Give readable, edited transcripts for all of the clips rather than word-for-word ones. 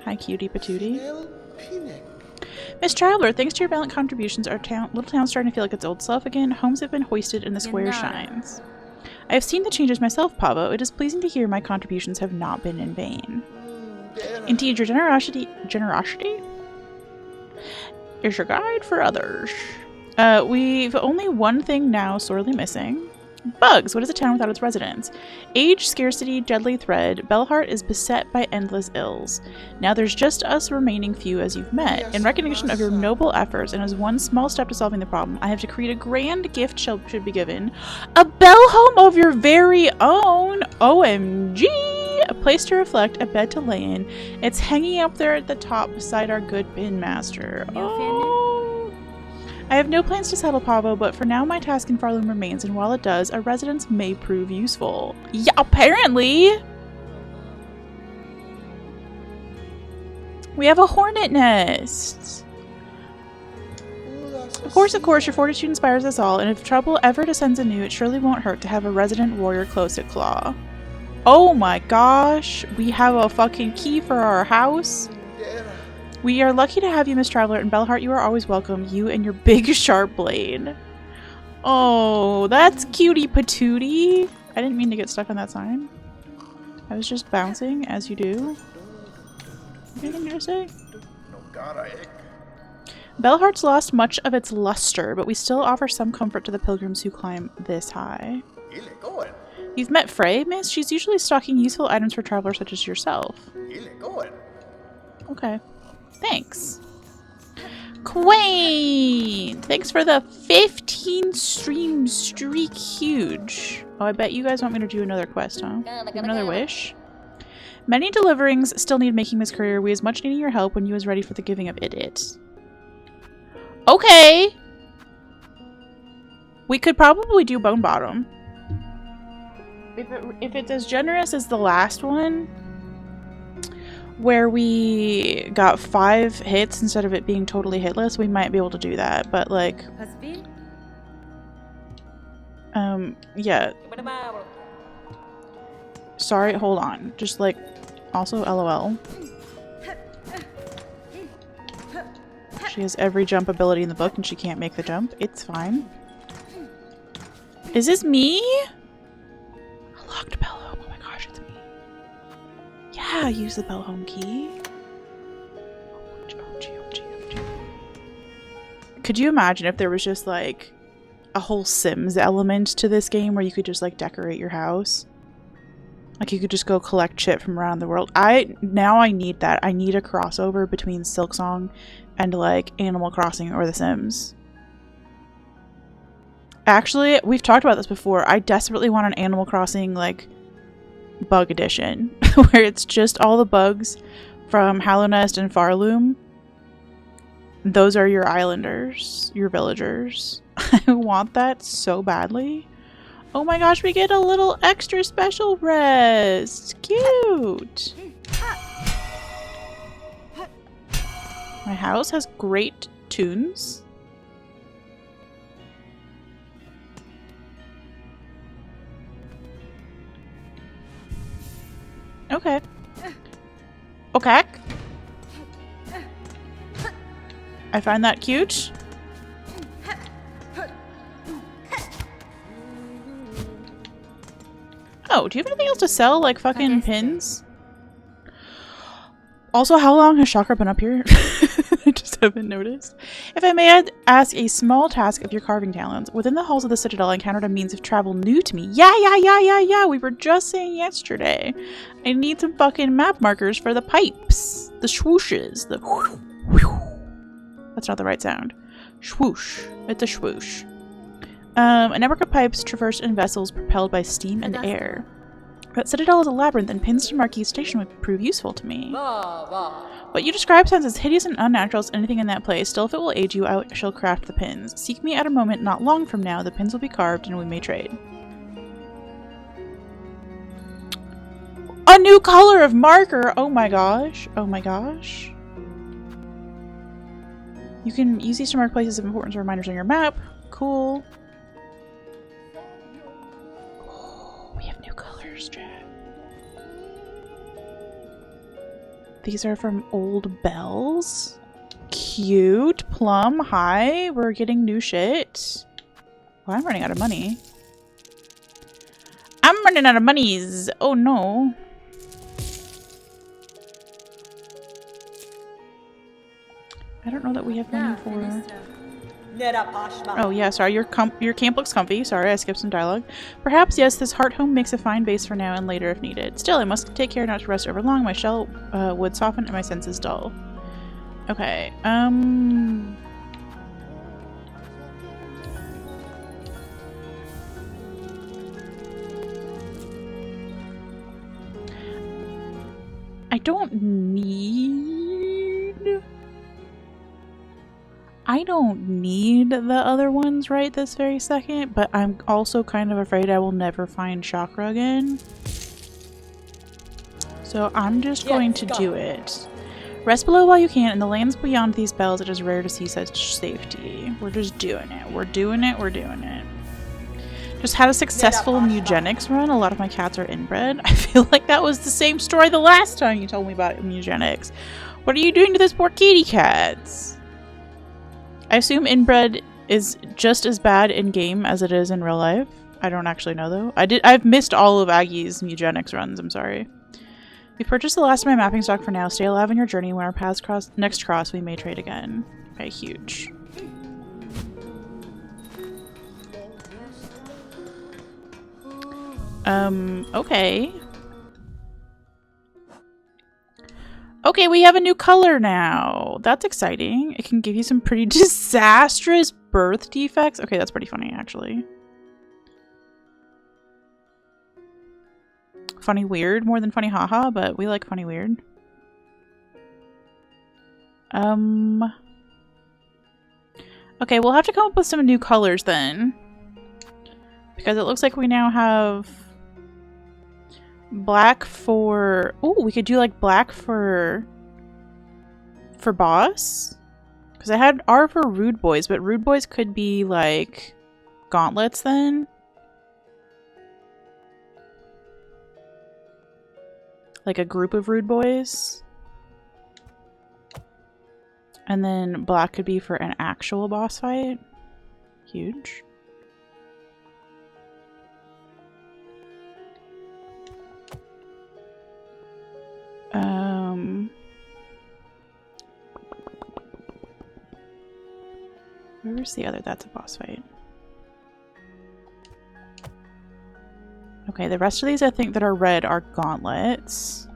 Hi, cutie patootie. Miss Traveler, thanks to your valiant contributions, our little town's starting to feel like its old self again. Homes have been hoisted and the square shines. I have seen the changes myself, Pavo. It is pleasing to hear my contributions have not been in vain. Indeed, your generosity is your guide for others. We've only one thing now sorely missing. Bugs. What is a town without its residents? Age, scarcity, deadly thread. Bellheart is beset by endless ills. Now there's just us remaining few as you've met. In recognition of your noble efforts and as one small step to solving the problem, I have decreed a grand gift should be given. A bell home of your very own! OMG! A place to reflect, a bed to lay in. It's hanging up there at the top beside our good pin master. Oh. I have no plans to settle, Pavo, but for now my task in Farloom remains, and while it does, a residence may prove useful. Yeah, apparently! We have a hornet nest! Of course, your fortitude inspires us all, and if trouble ever descends anew, it surely won't hurt to have a resident warrior close at claw. Oh my gosh, we have a fucking key for our house. We are lucky to have you, Miss Traveler, and Bellheart, you are always welcome, you and your big sharp blade. Oh, that's cutie patootie. I didn't mean to get stuck on that sign. I was just bouncing, as you do. Anything to say? Bellheart's lost much of its luster, but we still offer some comfort to the pilgrims who climb this high. You've met Frey, miss? She's usually stocking useful items for travelers such as yourself. Okay. Thanks. Quain! Thanks for the 15 stream streak. Huge. Oh, I bet you guys want me to do another quest, huh? You have another wish? Many deliverings still need making, Miss Courier. We as much needing your help when you is ready for the giving of it. Okay! We could probably do Bone Bottom. If it's as generous as the last one, where we got 5 hits instead of it being totally hitless, we might be able to do that, but like... yeah. Sorry, hold on. Just like, also LOL. She has every jump ability in the book and she can't make the jump. It's fine. Is this me? A locked bell home. Oh my gosh, it's me. Yeah, use the bell home key. Could you imagine if there was just like a whole Sims element to this game where you could just like decorate your house? Like you could just go collect shit from around the world. Now I need that. I need a crossover between Silksong and like Animal Crossing or The Sims. Actually, we've talked about this before. I desperately want an Animal Crossing like bug edition where it's just all the bugs from Hallownest and Farloom. Those are your islanders, your villagers. I want that so badly. Oh my gosh, we get a little extra special rest. Cute. My house has great tunes. Okay. Okay. I find that cute. Oh, do you have anything else to sell? Like fucking pins? Also, how long has Chakra been up here? I just haven't noticed. If I may ask a small task of your carving talents. Within the halls of the Citadel, I encountered a means of travel new to me. Yeah. We were just saying yesterday. I need some fucking map markers for the pipes. The swooshes. The whoosh, whoosh. That's not the right sound. Swoosh. It's a swoosh. A network of pipes traversed in vessels propelled by steam and air. That Citadel is a labyrinth, and pins to Marquis Station would prove useful to me. What you describe sounds as hideous and unnatural as anything in that place. Still, if it will aid you, I shall craft the pins. Seek me at a moment not long from now. The pins will be carved, and we may trade. A new color of marker! Oh my gosh. Oh my gosh. You can use these to mark places of importance or reminders on your map. Cool. Oh, we have new colors, Jack. These are from old bells. Cute. Plum. Hi. We're getting new shit. Well, I'm running out of money. I'm running out of monies. Oh no. I don't know that we have money for... Oh yeah, sorry, your camp looks comfy. Sorry, I skipped some dialogue. Perhaps, yes, this heart home makes a fine base for now and later if needed. Still, I must take care not to rest over long. My shell would soften and my senses dull. Okay, I don't need the other ones right this very second, but I'm also kind of afraid I will never find chakra again. So I'm just going to do it. Rest below while you can. In the lands beyond these bells, it is rare to see such safety. We're just doing it. We're doing it. We're doing it. Just had a successful eugenics run. A lot of my cats are inbred. I feel like that was the same story the last time you told me about eugenics. What are you doing to those poor kitty cats? I assume inbred is just as bad in game as it is in real life. I don't actually know though. I've missed all of Aggie's eugenics runs. I'm sorry. We purchased the last of my mapping stock for now. Stay alive on your journey. When our paths next cross, we may trade again. Okay, huge. Okay. Okay, we have a new color now. That's exciting. It can give you some pretty disastrous birth defects. Okay, that's pretty funny, actually. Funny weird more than funny haha, but we like funny weird. Okay, we'll have to come up with some new colors then. Because it looks like we now have black for... Oh, we could do like black for boss. Because I had R for rude boys, but rude boys could be like gauntlets then. Like a group of rude boys. And then black could be for an actual boss fight. Huge. Where's the other? That's a boss fight. Okay, the rest of these I think that are red are gauntlets.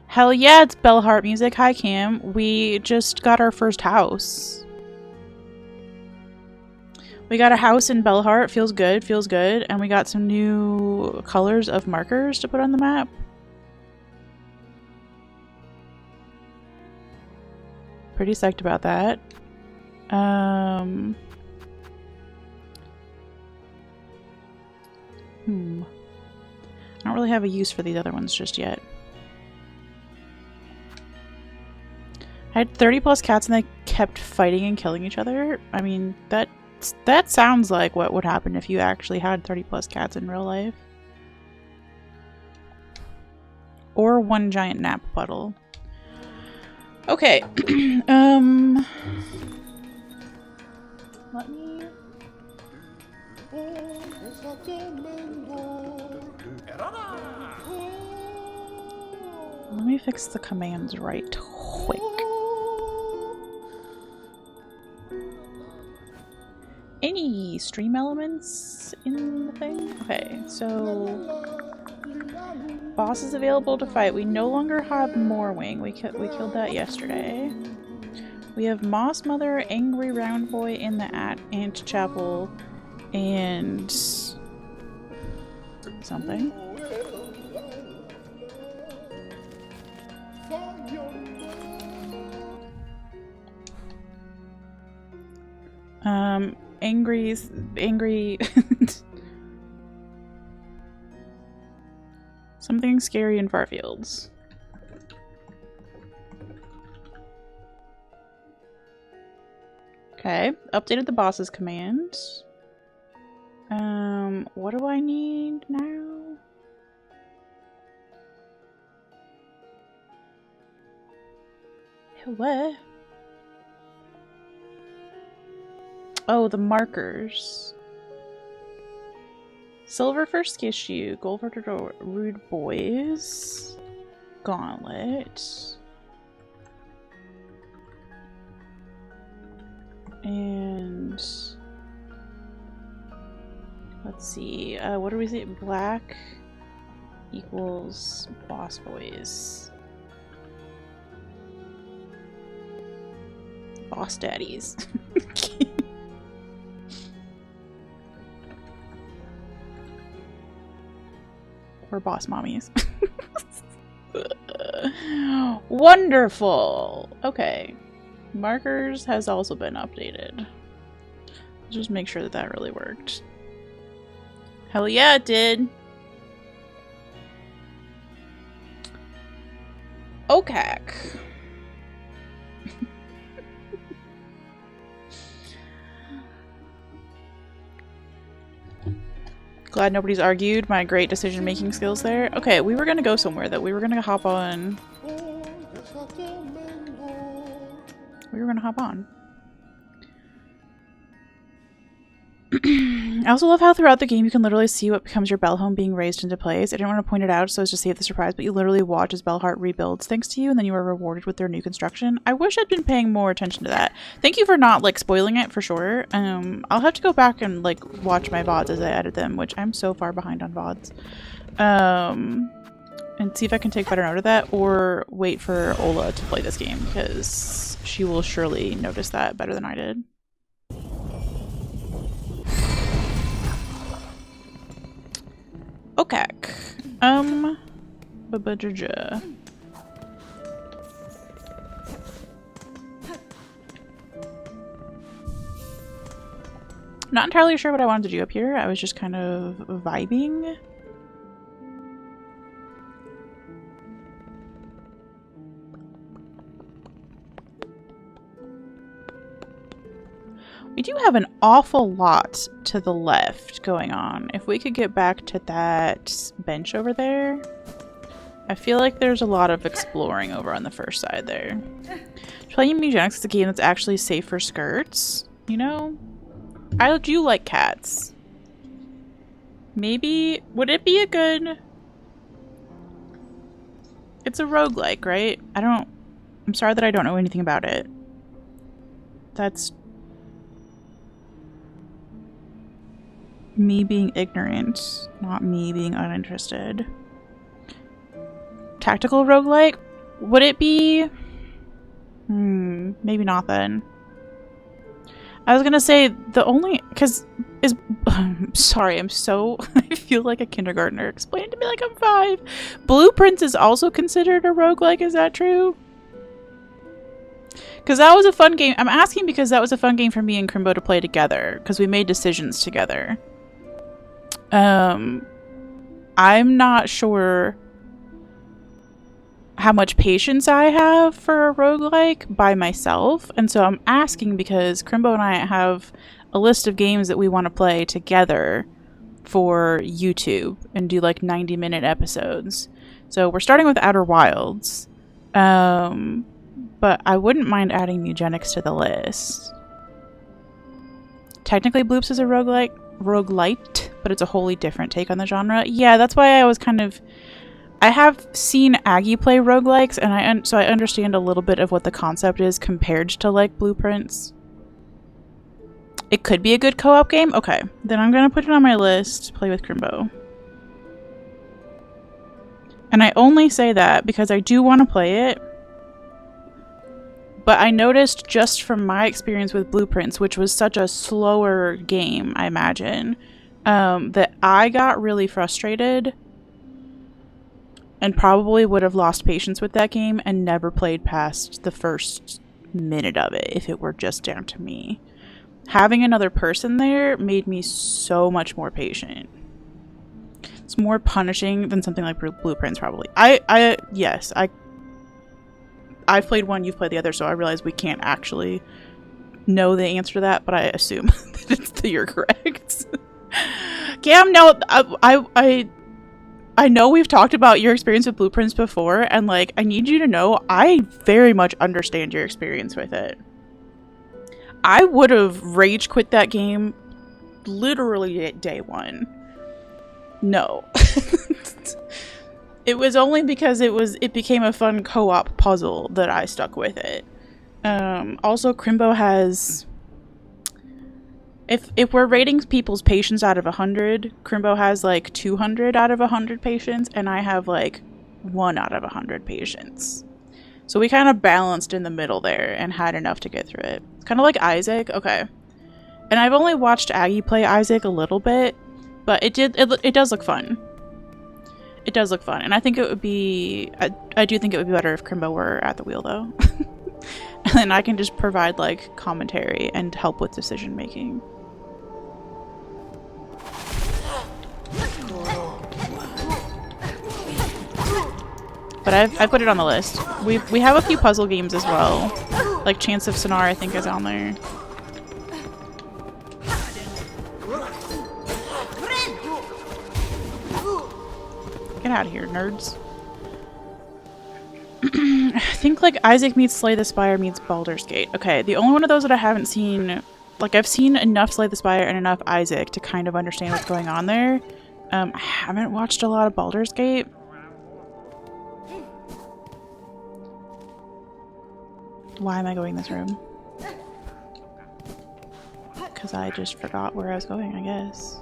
Hell yeah, it's Bellheart music. Hi Cam. We just got our first house. We got a house in Bellheart. Feels good, feels good. And we got some new colors of markers to put on the map. Pretty psyched about that. I don't really have a use for these other ones just yet. I had 30 plus cats and they kept fighting and killing each other. I mean, that sounds like what would happen if you actually had 30 plus cats in real life. Or one giant nap puddle. Okay. Let me fix the commands right quick. Any stream elements in the thing? Okay, so boss is available to fight. We no longer have Moorwing. We killed that yesterday. We have Moss Mother, Angry Round Boy in the Ant Chapel, and something. Angry something scary in Farfields. Okay, updated the boss's command. What do I need now? What? Oh, the markers. Silver for Skishu, gold for Rude Boys, Gauntlet, and let's see, what do we say? Black equals Boss Boys. Boss Daddies. Or Boss Mommies. Wonderful! Okay. Markers has also been updated. Just make sure that that really worked. Hell yeah, it did! Okay. Glad nobody's argued my great decision-making skills there. Okay, we were gonna go somewhere though. We were gonna hop on. We were gonna hop on. I also love how throughout the game you can literally see what becomes your bell home being raised into place. I didn't want to point it out so as to save the surprise, but you literally watch as Bellheart rebuilds thanks to you, and then you are rewarded with their new construction. I wish I'd been paying more attention to that. Thank you for not, like, spoiling it, for sure. I'll have to go back and, like, watch my VODs as I edit them, which I'm so far behind on VODs. And see if I can take better note of that, or wait for Ola to play this game, because she will surely notice that better than I did. Okay. Babajaja. Not entirely sure what I wanted to do up here. I was just kind of vibing. We do have an awful lot to the left going on. If we could get back to that bench over there, I feel like there's a lot of exploring over on the first side there. Playing Eugenics is a game that's actually safe for skirts, you know? I do like cats. Maybe, would it be a good... It's a roguelike, right? I'm sorry that I don't know anything about it. That's me being ignorant, not me being uninterested. Tactical roguelike? Would it be? Maybe not then. I was gonna say the only, sorry, I feel like a kindergartner. Explain it to me like I'm 5. Blueprints is also considered a roguelike, is that true? Because that was a fun game. I'm asking because that was a fun game for me and Crimbo to play together, because we made decisions together. I'm not sure how much patience I have for a roguelike by myself, and so I'm asking because Crimbo and I have a list of games that we want to play together for YouTube and do like 90-minute episodes. So we're starting with Outer Wilds, but I wouldn't mind adding Eugenics to the list. Technically Bloops is a roguelite, but it's a wholly different take on the genre. Yeah, that's why I was kind of... I have seen Aggie play roguelikes, and so I understand a little bit of what the concept is compared to, like, Blueprints. It could be a good co-op game? Okay, then I'm gonna put it on my list, play with Crimbo. And I only say that because I do want to play it, but I noticed just from my experience with Blueprints, which was such a slower game, I imagine, that I got really frustrated and probably would have lost patience with that game and never played past the first minute of it if it were just down to me. Having another person there made me so much more patient. It's more punishing than something like Blueprints, probably. Yes, I've played one, you've played the other, so I realize we can't actually know the answer to that, but I assume that you're correct. Cam, no, I I know we've talked about your experience with Blueprints before, and like, I need you to know I very much understand your experience with it. I would have rage quit that game literally at day one. No. It was only because it became a fun co-op puzzle that I stuck with it. Also, Crimbo has... If we're rating people's patience out of 100, Crimbo has like 200 out of 100 patience, and I have like 1 out of 100 patience. So we kind of balanced in the middle there and had enough to get through it. It's kind of like Isaac. Okay. And I've only watched Aggie play Isaac a little bit, but it does look fun. It does look fun, and I think it would be... I do think it would be better if Crimbo were at the wheel, though. And then I can just provide, like, commentary and help with decision making. But I put it on the list. We have a few puzzle games as well. Like Chance of Sonar, I think, is on there. Get out of here, nerds. I think like Isaac meets Slay the Spire meets Baldur's Gate. Okay, the only one of those that I haven't seen... Like, I've seen enough Slay the Spire and enough Isaac to kind of understand what's going on there. I haven't watched a lot of Baldur's Gate. Why am I going this room? Because I just forgot where I was going, I guess.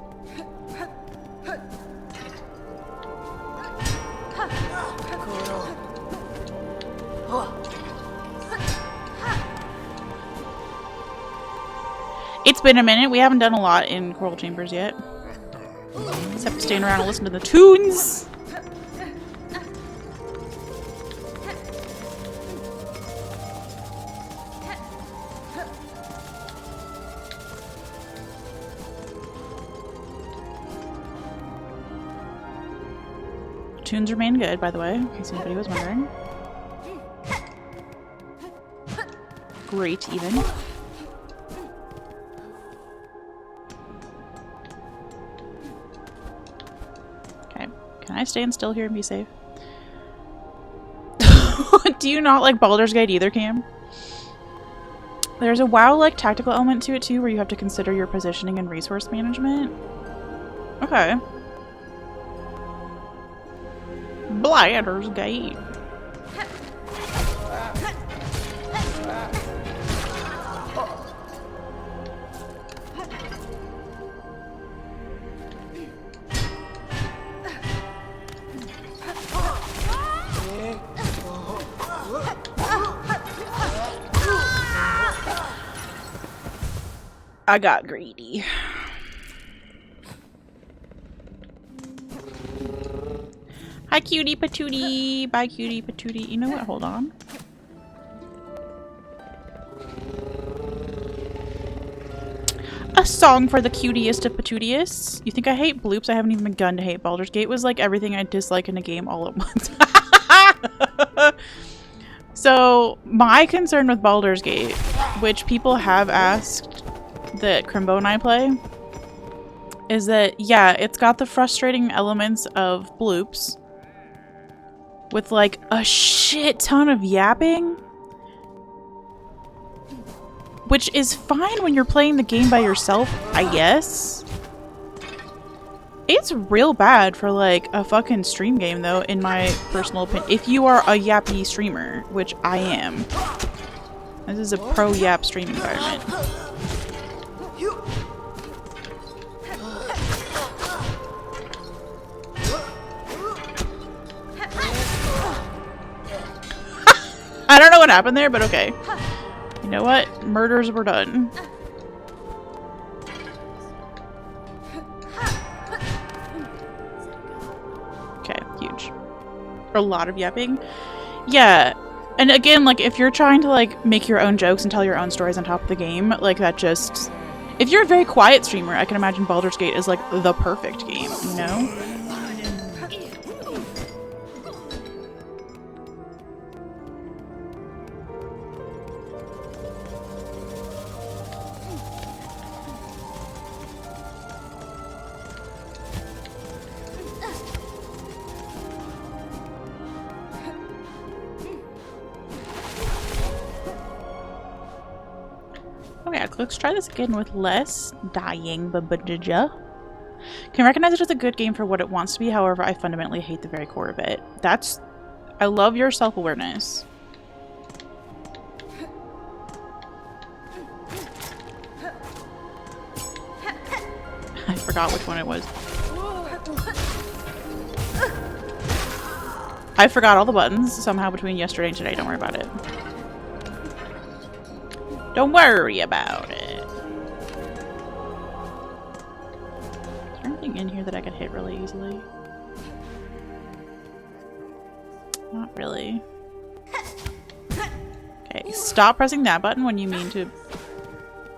It's been a minute. We haven't done a lot in Coral Chambers yet. Except stand around and listen to the tunes. Tunes remain good, by the way, in case anybody was wondering. Great, even. Okay, can I stand still here and be safe? Do you not like Baldur's Gate either, Cam? There's a WoW-like tactical element to it too, where you have to consider your positioning and resource management. Okay. Baldur's Gate. I got greedy. Hi, cutie patootie. Bye, cutie patootie. You know what? Hold on. A song for the cutiest of patootiest. You think I hate bloops? I haven't even begun to hate. Baldur's Gate was like everything I dislike in a game all at once. So, my concern with Baldur's Gate, which people have asked that Crimbo and I play, is that, yeah, it's got the frustrating elements of bloops with like a shit ton of yapping, which is fine when you're playing the game by yourself, I guess. It's real bad for like a fucking stream game though, in my personal opinion. If you are a yappy streamer, which I am. This is a pro yap stream environment. I don't know what happened there, but okay. You know what? Murders were done. Okay, huge. A lot of yapping. Yeah. And again, like, if you're trying to, like, make your own jokes and tell your own stories on top of the game, like, that just... If you're a very quiet streamer, I can imagine Baldur's Gate is, like, the perfect game, you know? Let's try this again with less dying, babadja. Can recognize it as a good game for what it wants to be, however, I fundamentally hate the very core of it. I love your self-awareness. I forgot which one it was. I forgot all the buttons somehow between yesterday and today. Don't worry about it. Don't worry about it. Is there anything in here that I could hit really easily? Not really. Okay, stop pressing that button when you mean to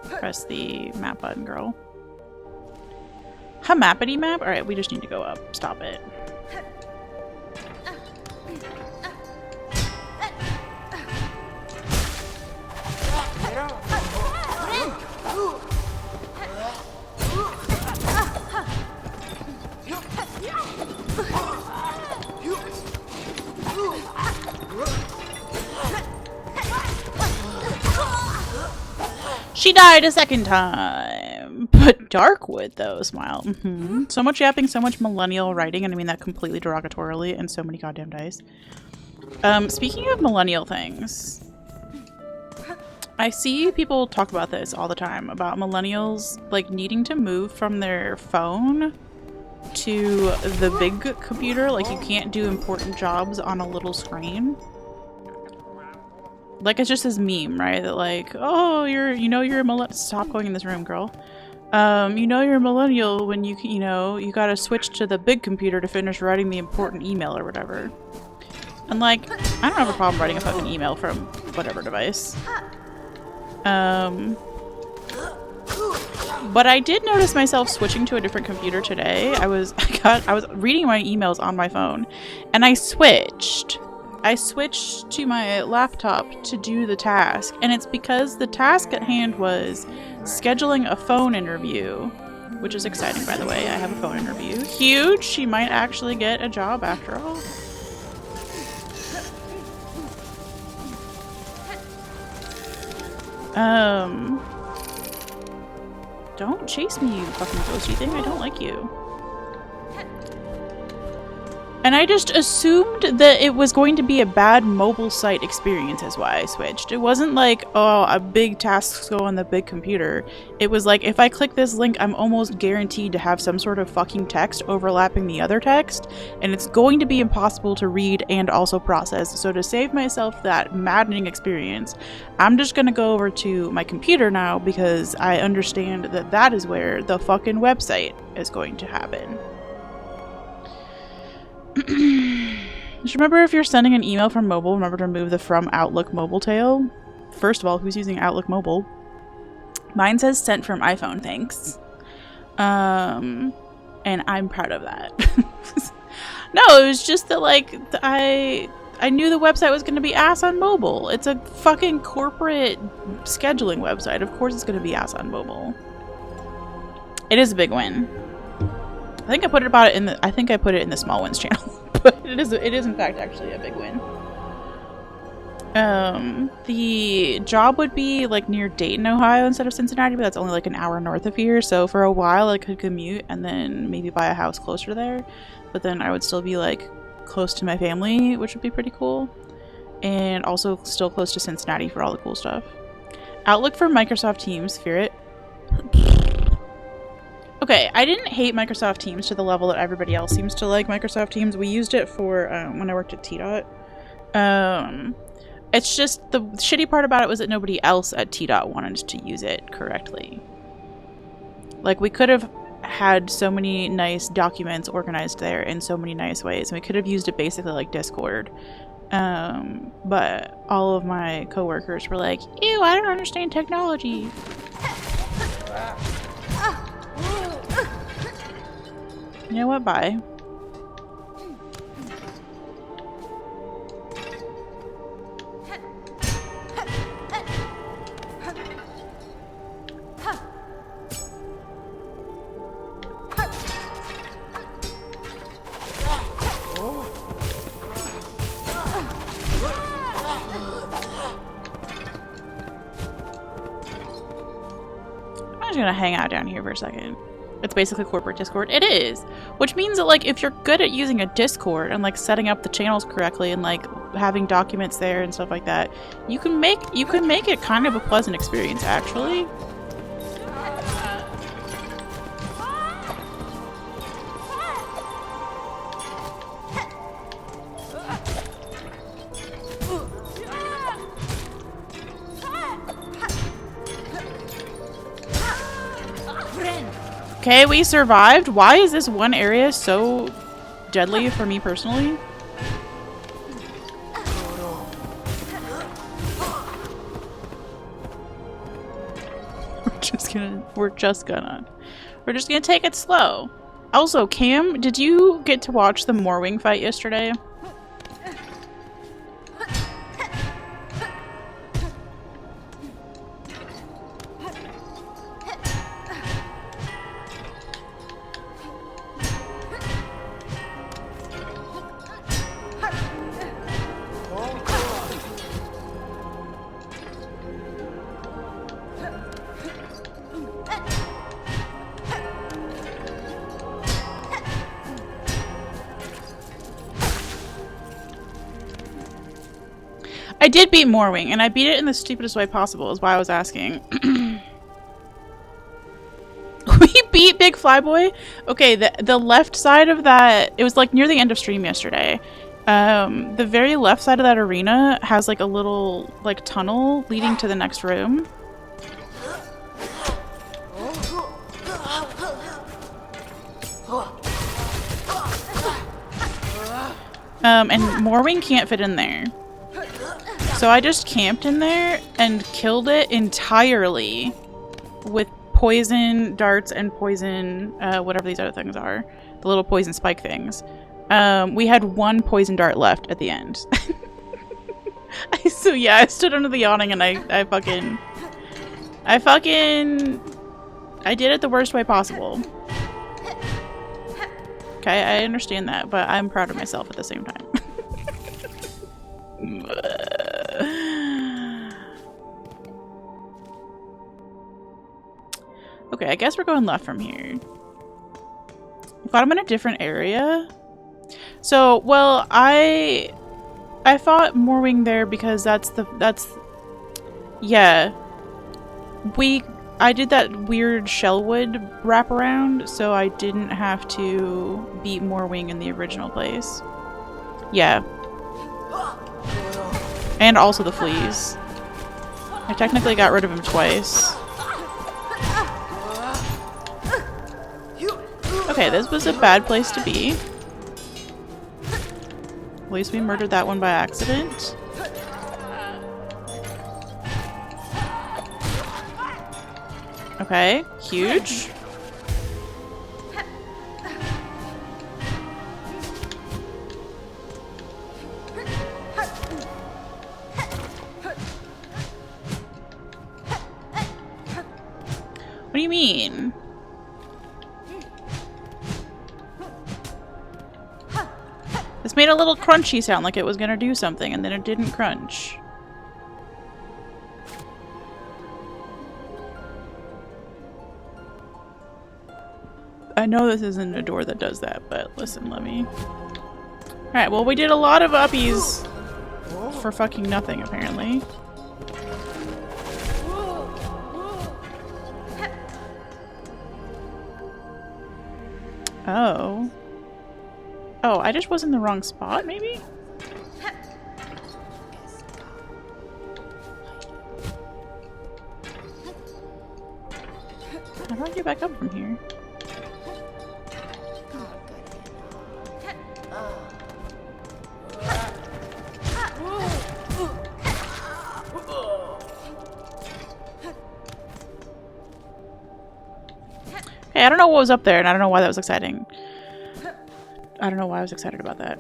press the map button, girl. Mappity map? Alright, we just need to go up. Stop it. She died a second time. But Darkwood, though, smile. So much yapping, so much millennial writing, and I mean that completely derogatorily, and so many goddamn dice. Speaking of millennial things, I see people talk about this all the time, about millennials, like, needing to move from their phone to the big computer. Like, you can't do important jobs on a little screen. Like, it's just this meme, right? That like, oh, you're a millennial. Stop going in this room, girl. You know you're a millennial when you gotta switch to the big computer to finish writing the important email or whatever. And like, I don't have a problem writing a fucking email from whatever device. But I did notice myself switching to a different computer today. I was reading my emails on my phone, and I switched to my laptop to do the task, and it's because the task at hand was scheduling a phone interview, which is exciting, by the way. I have a phone interview. Huge! She might actually get a job after all. Don't chase me, you fucking ghosty thing. I don't like you. And I just assumed that it was going to be a bad mobile site experience is why I switched. It wasn't like, oh, a big task go on the big computer. It was like, if I click this link, I'm almost guaranteed to have some sort of fucking text overlapping the other text, and it's going to be impossible to read and also process. So to save myself that maddening experience, I'm just gonna go over to my computer now because I understand that that is where the fucking website is going to happen. Just remember, if you're sending an email from mobile, remember to remove the from Outlook mobile tail. First of all, who's using Outlook mobile? Mine says sent from iPhone, thanks. And I'm proud of that. No, it was just that, like, I knew the website was going to be ass on mobile. It's a fucking corporate scheduling website. Of course it's going to be ass on mobile. It is a big win. I think I put it in the small wins channel, but it is in fact actually a big win. The job would be like near Dayton, Ohio instead of Cincinnati, but that's only like an hour north of here. So for a while I could commute and then maybe buy a house closer there, but then I would still be like close to my family, which would be pretty cool, and also still close to Cincinnati for all the cool stuff. Outlook for Microsoft Teams, fear it. Okay, I didn't hate Microsoft Teams to the level that everybody else seems to like Microsoft Teams. We used it for when I worked at TDOT. It's just the shitty part about it was that nobody else at TDOT wanted to use it correctly. Like, we could have had so many nice documents organized there in so many nice ways, and we could have used it basically like Discord. But all of my coworkers were like, ew, I don't understand technology. You know what? Bye. gonna hang out down here for a second. It's basically corporate Discord. It is, which means that like if you're good at using a Discord and like setting up the channels correctly and like having documents there and stuff like that, you can make it kind of a pleasant experience actually. Okay, we survived. Why is this one area so deadly for me personally? We're just gonna take it slow. Also, Cam, did you get to watch the Morwing fight yesterday? I did beat Morwing, and I beat it in the stupidest way possible, is why I was asking. We beat Big Flyboy? Okay, the left side of that, it was like near the end of stream yesterday. The very left side of that arena has like a little like tunnel leading to the next room. And Morwing can't fit in there. So I just camped in there and killed it entirely with poison darts and poison, whatever these other things are. The little poison spike things. We had one poison dart left at the end. So yeah, I stood under the awning and I did it the worst way possible. Okay, I understand that, but I'm proud of myself at the same time. Okay, I guess we're going left from here. But I'm in a different area. So, well, I fought Morwing there because yeah. I did that weird Shellwood wraparound, so I didn't have to beat Morwing in the original place. Yeah. And also the fleas. I technically got rid of him twice. Okay, this was a bad place to be. At least we murdered that one by accident. Okay, huge. What do you mean? This made a little crunchy sound like it was gonna do something, and then it didn't crunch. I know this isn't a door that does that, but listen, let me... Alright, well we did a lot of uppies for fucking nothing, apparently. Oh. Oh, I just was in the wrong spot, maybe? How do I get back up from here? Hey, I don't know what was up there, and I don't know why that was exciting. I don't know why I was excited about that.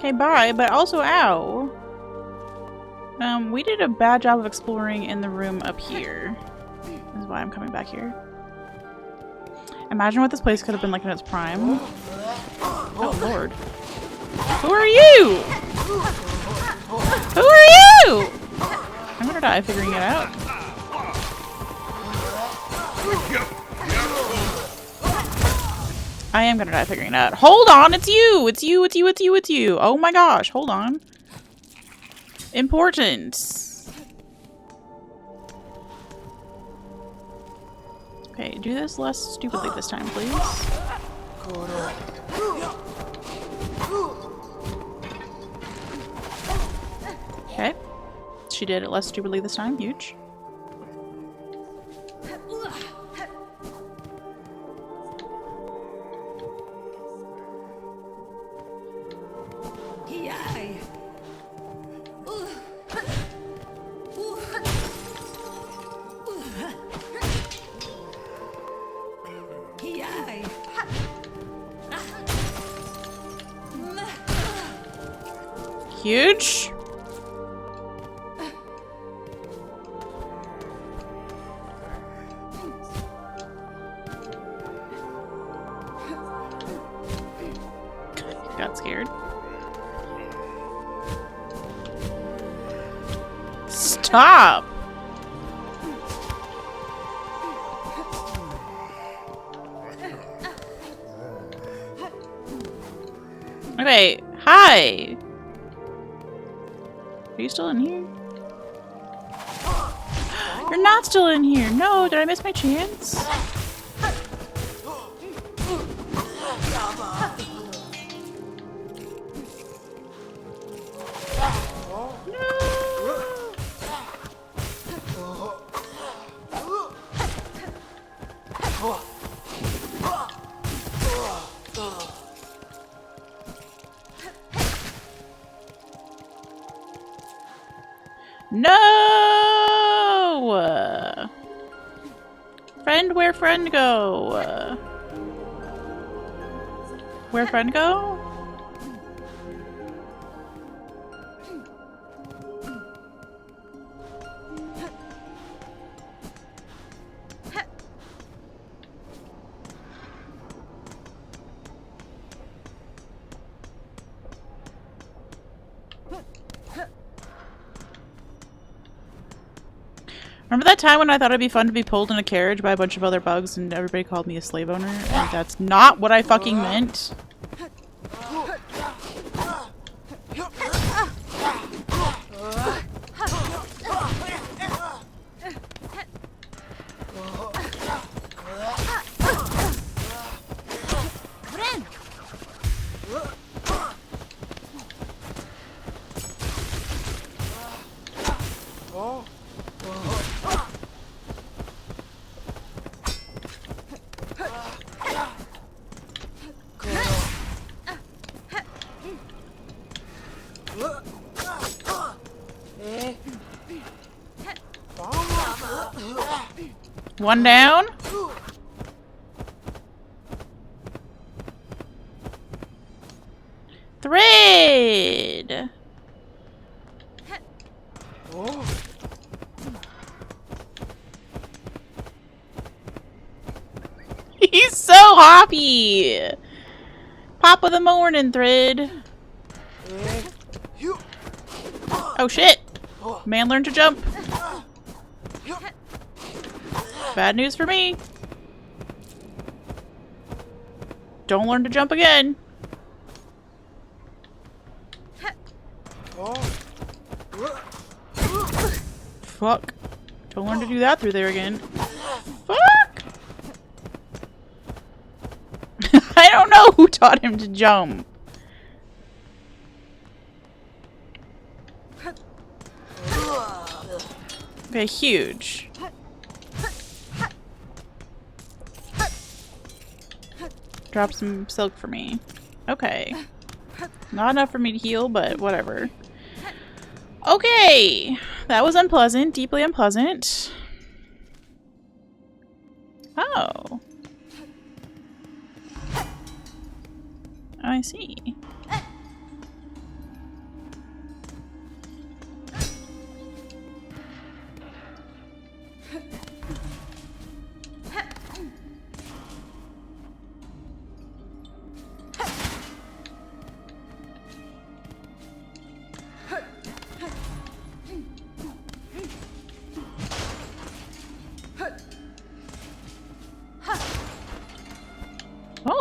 Okay, bye, but also ow. We did a bad job of exploring in the room up here. This is why I'm coming back here. Imagine what this place could have been like in its prime. Oh lord. Who are you? Who are you? I'm gonna die figuring it out. I am gonna die figuring it out. Hold on, it's you! It's you, it's you, it's you, it's you! Oh my gosh, hold on. Important. Okay, do this less stupidly this time, please. Okay. She did it less stupidly this time. Huge. Huge. Got scared. Stop. Okay, hi. Are you still in here? You're not still in here. No, did I miss my chance? No! Friend, where friend go? Where friend go? Remember that time when I thought it'd be fun to be pulled in a carriage by a bunch of other bugs and everybody called me a slave owner? And that's not what I fucking meant. One down. Thread. He's so happy. Pop of the morning, Thread. Oh shit. Man learned to jump. Bad news for me. Don't learn to jump again. Fuck. Don't learn to do that through there again. Fuck! I don't know who taught him to jump. Okay, huge. Drop some silk for me. Okay. Not enough for me to heal, but whatever. Okay! That was unpleasant. Deeply unpleasant. Oh. I see.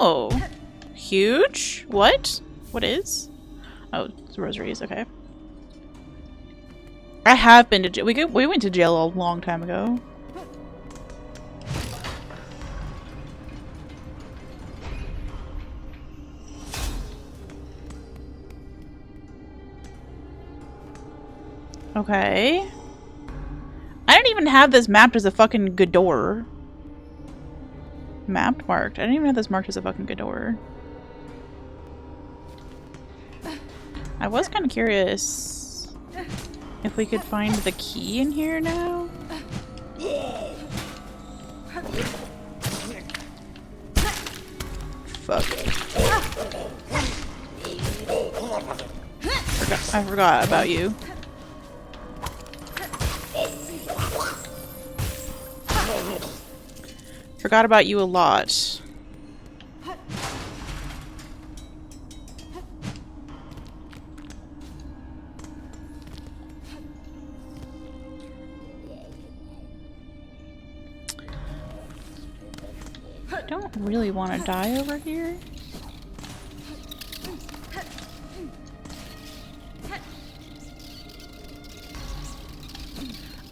Oh, huge. What? What is? Oh, it's rosaries. Okay. I have been to jail. We went to jail a long time ago. Okay. I don't even have this mapped as a fucking good door. Mapped, marked. I didn't even have this marked as a fucking good door. I was kind of curious if we could find the key in here now. Fuck. I forgot about you. Forgot about you a lot. I don't really want to die over here.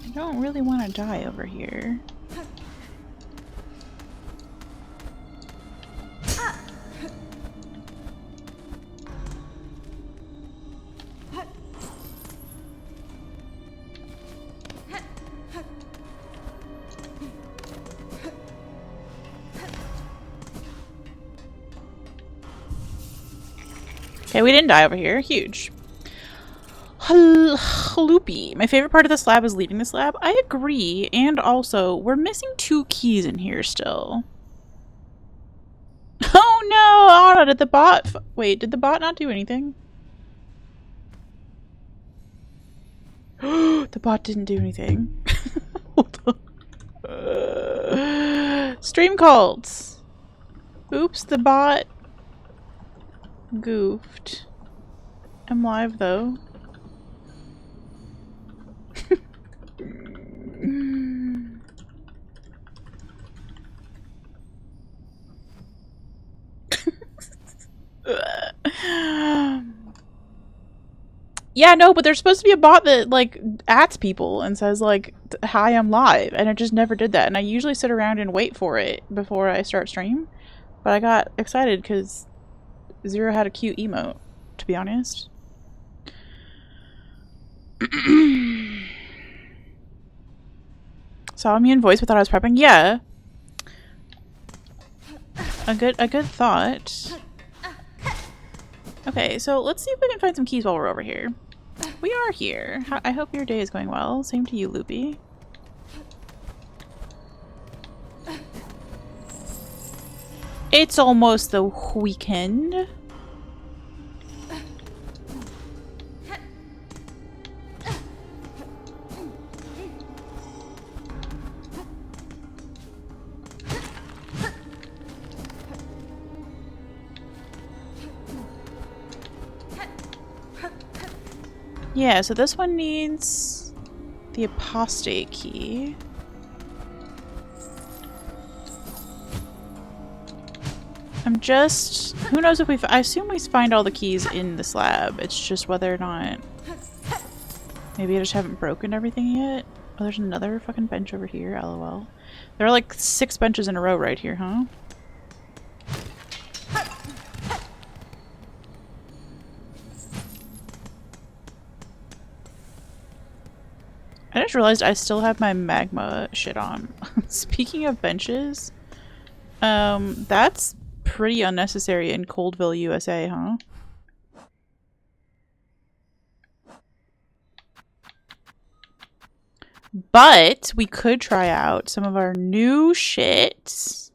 I don't really want to die over here. Okay, we didn't die over here. Huge. Loopy. My favorite part of this lab is leaving this lab. I agree. And also, we're missing 2 keys in here still. Oh no! Oh, did the bot... Wait, did the bot not do anything? The bot didn't do anything. Hold on. Stream cults. Oops, the bot goofed. I'm live though. Yeah, no, but there's supposed to be a bot that, like, adds people and says, like, hi, I'm live. And it just never did that. And I usually sit around and wait for it before I start stream. But I got excited because Zero had a cute emote, to be honest. Saw me in voice but thought I was prepping? Yeah. A good thought. Okay, so let's see if we can find some keys while we're over here. We are here. I hope your day is going well. Same to you, Loopy. It's almost the weekend. Yeah, so this one needs the apostate key. I'm just... Who knows if I assume we find all the keys in this lab. It's just whether or not... Maybe I just haven't broken everything yet. Oh, there's another fucking bench over here. LOL. There are like 6 benches in a row right here, huh? I just realized I still have my magma shit on. Speaking of benches, that's pretty unnecessary in Coldville, USA, huh? But we could try out some of our new shit.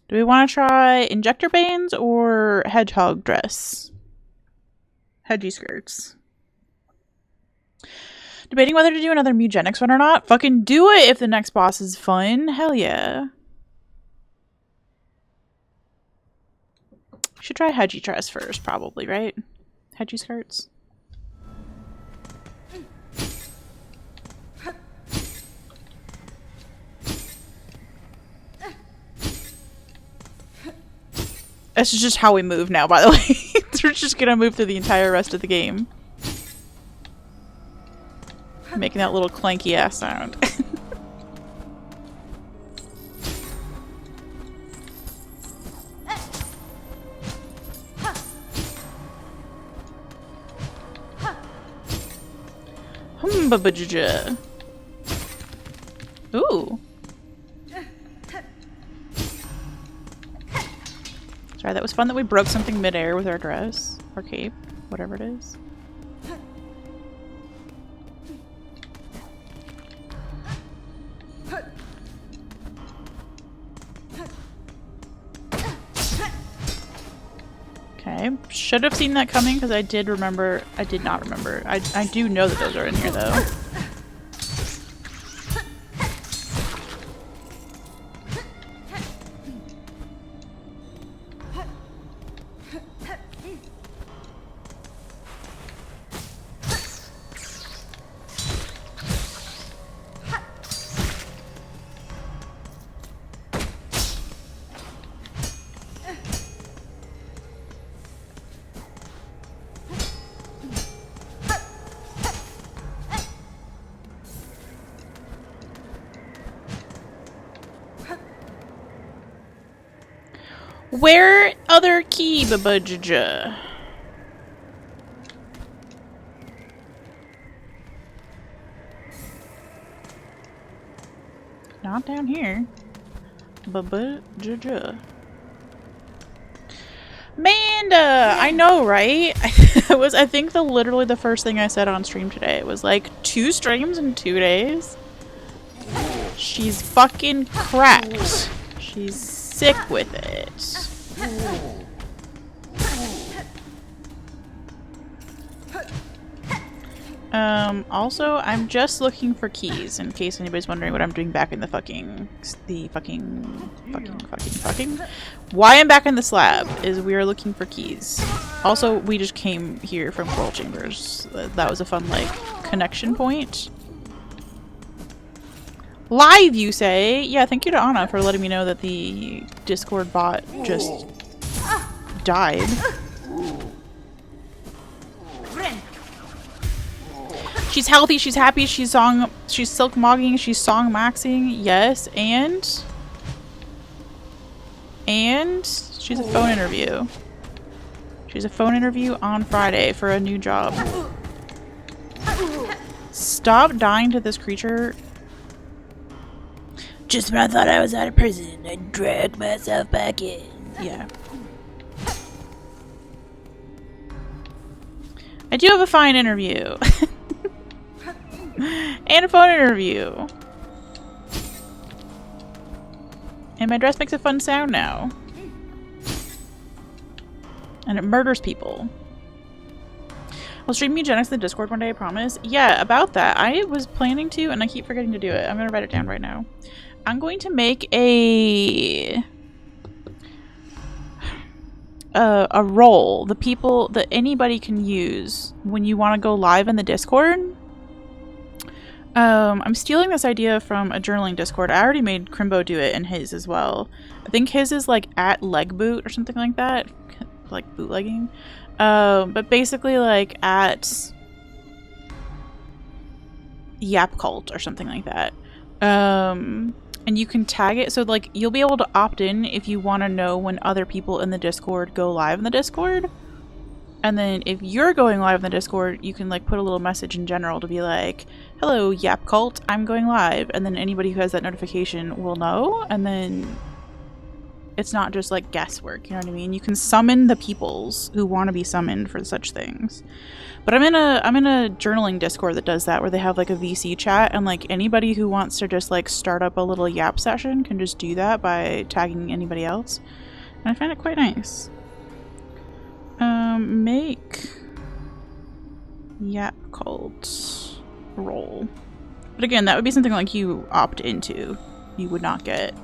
Do we want to try injector bands or hedgehog dress? Hedgy skirts. Debating whether to do another Mugenics run or not. Fucking do it if the next boss is fun. Hell yeah. Should try hedgy dress first, probably, right? Hedgy skirts. This is just how we move now, by the way. We're just gonna move through the entire rest of the game. Making that little clanky ass sound. Humbabajaja. Ooh. Sorry, that was fun that we broke something midair with our dress. Or cape. Whatever it is. Okay. Should have seen that coming because I did remember. I did not remember. I do know that those are in here though. Where other key, babajaja? Not down here. Babajaja. Amanda! I know, right? I think literally the first thing I said on stream today. It was like 2 streams in 2 days. She's fucking cracked. She's sick with it. Also, I'm just looking for keys in case anybody's wondering what I'm doing back in the fucking why I'm back in the slab is we are looking for keys. Also, we just came here from Coral Chambers. That was a fun, like, connection point. Live, you say? Yeah, thank you to Anna for letting me know that the Discord bot just died. She's healthy, she's happy, she's silk mogging, she's song maxing, yes, and she's a phone interview. She's a phone interview on Friday for a new job. Stop dying to this creature. Just when I thought I was out of prison, I dragged myself back in. Yeah. I do have a fine interview. And a phone interview. And my dress makes a fun sound now. And it murders people. I'll stream eugenics in the Discord one day, I promise. Yeah, about that. I was planning to, and I keep forgetting to do it. I'm gonna write it down right now. I'm going to make a role. The people that anybody can use when you want to go live in the Discord. I'm stealing this idea from a journaling Discord. I already made Crimbo do it in his as well. I think his is like at leg boot or something like that. Like bootlegging. But basically like at Yap Cult or something like that. And you can tag it. So like you'll be able to opt in if you want to know when other people in the Discord go live in the Discord. And then if you're going live in the Discord, you can like put a little message in general to be like, hello, Yap Cult, I'm going live. And then anybody who has that notification will know. And then it's not just like guesswork, you know what I mean? You can summon the peoples who want to be summoned for such things. But I'm in a journaling Discord that does that, where they have like a VC chat, and like anybody who wants to just like start up a little Yap session can just do that by tagging anybody else. And I find it quite nice. Make Yap Cult role. But again, that would be something like you opt into. You would not get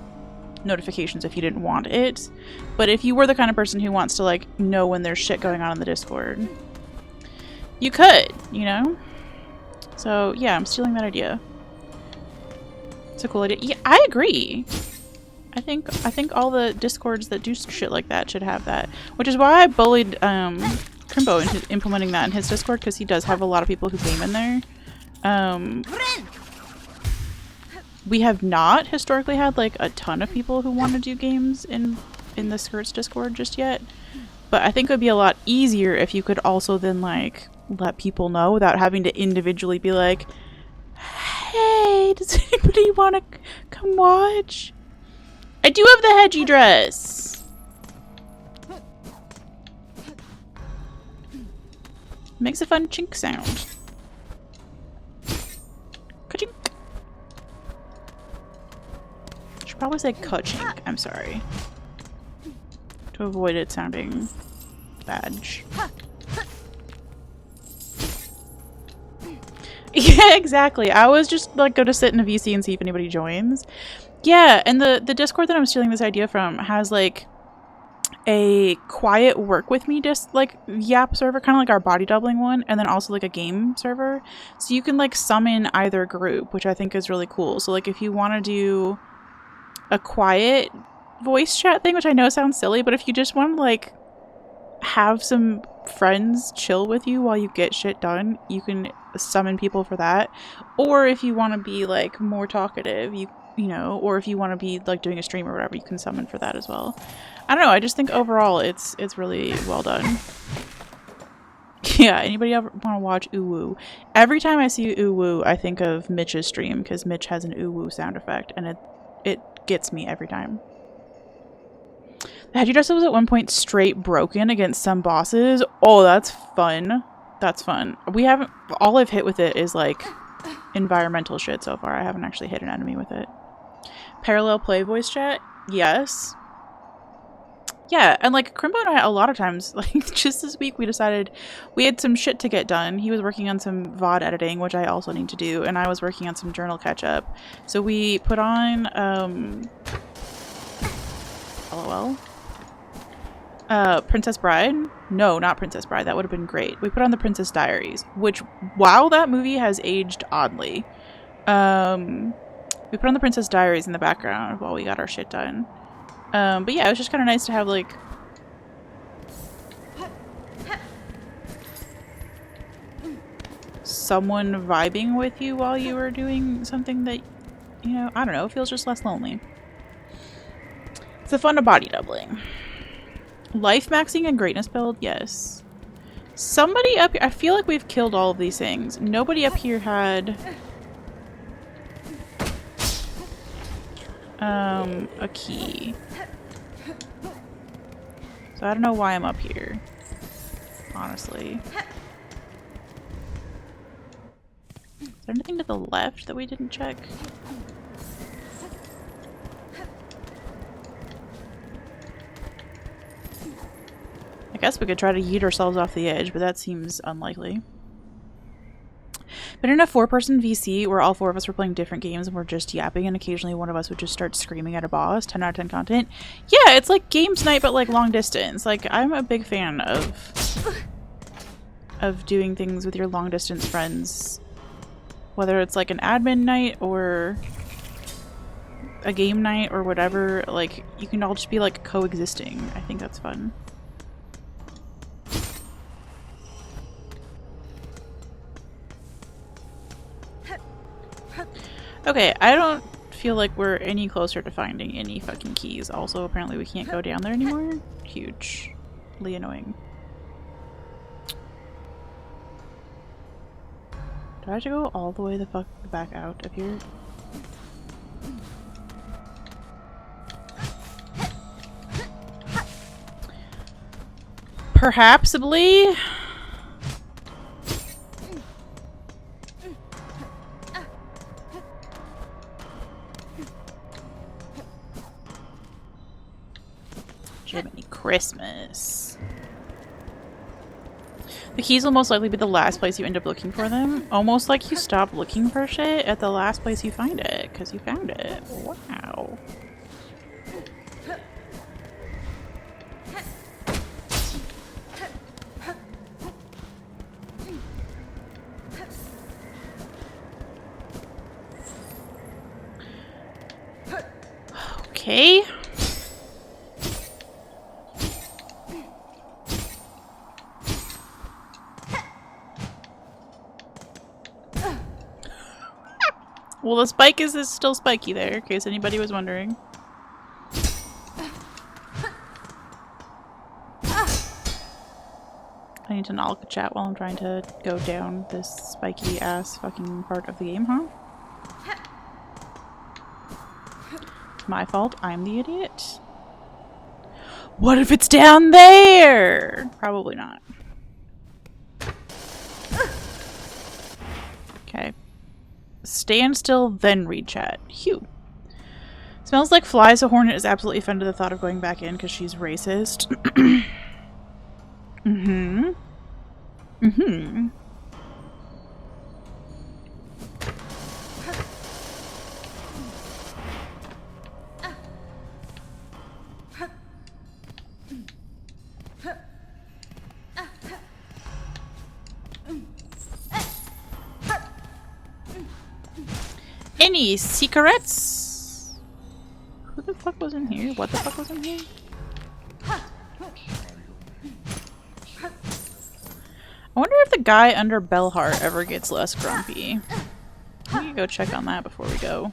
notifications if you didn't want it. But if you were the kind of person who wants to like know when there's shit going on in the Discord, you could, you know? So yeah, I'm stealing that idea. It's a cool idea. Yeah, I agree. I think all the Discords that do shit like that should have that. Which is why I bullied Crimbo into implementing that in his Discord, because he does have a lot of people who game in there. We have not historically had like a ton of people who want to do games in the Skirts Discord just yet. But I think it would be a lot easier if you could also then like let people know without having to individually be like, hey, does anybody want to come watch? I do have the hedgy dress. Makes a fun chink sound. Ka-chink. Should probably say ka-chink. I'm sorry. To avoid it sounding badge. Yeah, exactly. I was just like go to sit in a VC and see if anybody joins. Yeah, and the Discord that I'm stealing this idea from has like a quiet work with me like Yap server, kind of like our body doubling one, and then also like a game server. So you can like summon either group, which I think is really cool. So like if you want to do a quiet voice chat thing, which I know sounds silly, but if you just want to like have some friends chill with you while you get shit done, you can summon people for that. Or if you want to be like more talkative, you know, or if you want to be like doing a stream or whatever, you can summon for that as well. I don't know, I just think overall it's really well done. Yeah, anybody ever want to watch Uwu? Every time I see Uwu, I think of Mitch's stream, because Mitch has an Uwu sound effect, and it gets me every time. The Hedgie Dresser was at one point straight broken against some bosses. Oh, that's fun. That's fun. We haven't... All I've hit with it is, like, environmental shit so far. I haven't actually hit an enemy with it. Parallel play voice chat? Yes. Yeah, and, like, Crimbo and I, a lot of times, like, just this week we decided we had some shit to get done. He was working on some VOD editing, which I also need to do, and I was working on some journal catch-up. So we put on, LOL. Princess Bride? No, not Princess Bride. That would have been great. We put on the Princess Diaries, which, wow, that movie has aged oddly. We put on the Princess Diaries in the background while we got our shit done. But yeah, it was just kind of nice to have, like... someone vibing with you while you were doing something that, you know, I don't know, feels just less lonely. It's a fun to body doubling. Life maxing and greatness build, yes. Somebody up here, I feel like we've killed all of these things. Nobody up here had a key. So I don't know why I'm up here, honestly. Is there anything to the left that we didn't check? I guess we could try to yeet ourselves off the edge, but that seems unlikely. But in a 4-person VC where all 4 of us were playing different games and we're just yapping, and occasionally one of us would just start screaming at a boss, 10 out of 10 content. Yeah, it's like games night but like long distance. Like, I'm a big fan of doing things with your long distance friends. Whether it's like an admin night or a game night or whatever, like you can all just be like coexisting. I think that's fun. Okay, I don't feel like we're any closer to finding any fucking keys. Also, apparently we can't go down there anymore. Hugely annoying. Do I have to go all the way the fuck back out of here? Perhapsably? Jiminy Christmas. The keys will most likely be the last place you end up looking for them. Almost like you stop looking for shit at the last place you find it, because you found it. Wow. Okay. Well, the spike is still spiky there, in case anybody was wondering. I need to not look chat while I'm trying to go down this spiky ass fucking part of the game, huh? It's my fault. I'm the idiot. What if it's down there? Probably not. Okay. Stand still, then read chat. Phew. Smells like flies. A hornet is absolutely offended at the thought of going back in because she's racist. Mm-hmm. Mm-hmm. Any secrets? Who the fuck was in here? What the fuck was in here? I wonder if the guy under Bellheart ever gets less grumpy. We can go check on that before we go.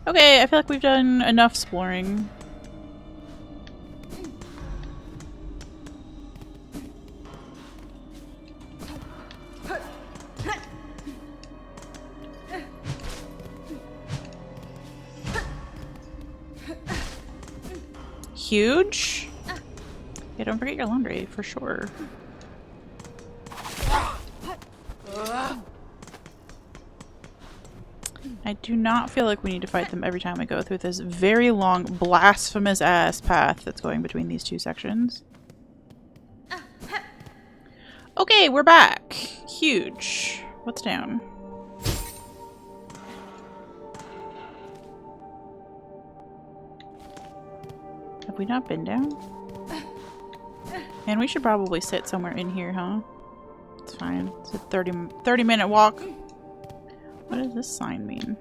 Okay, I feel like we've done enough exploring. Huge? Yeah, don't forget your laundry, for sure. I do not feel like we need to fight them every time we go through this very long, blasphemous ass path that's going between these two sections. Okay, we're back. Huge. What's down? Have we not been down? And we should probably sit somewhere in here, huh? It's fine. It's a 30-minute walk. What does this sign mean?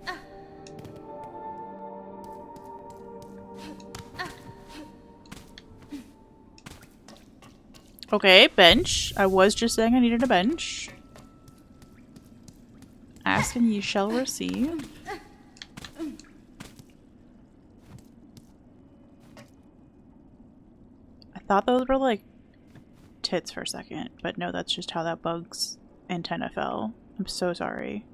Okay, bench. I was just saying I needed a bench. Ask and you shall receive. I thought those were like tits for a second, but no, that's just how that bug's antenna fell. I'm so sorry.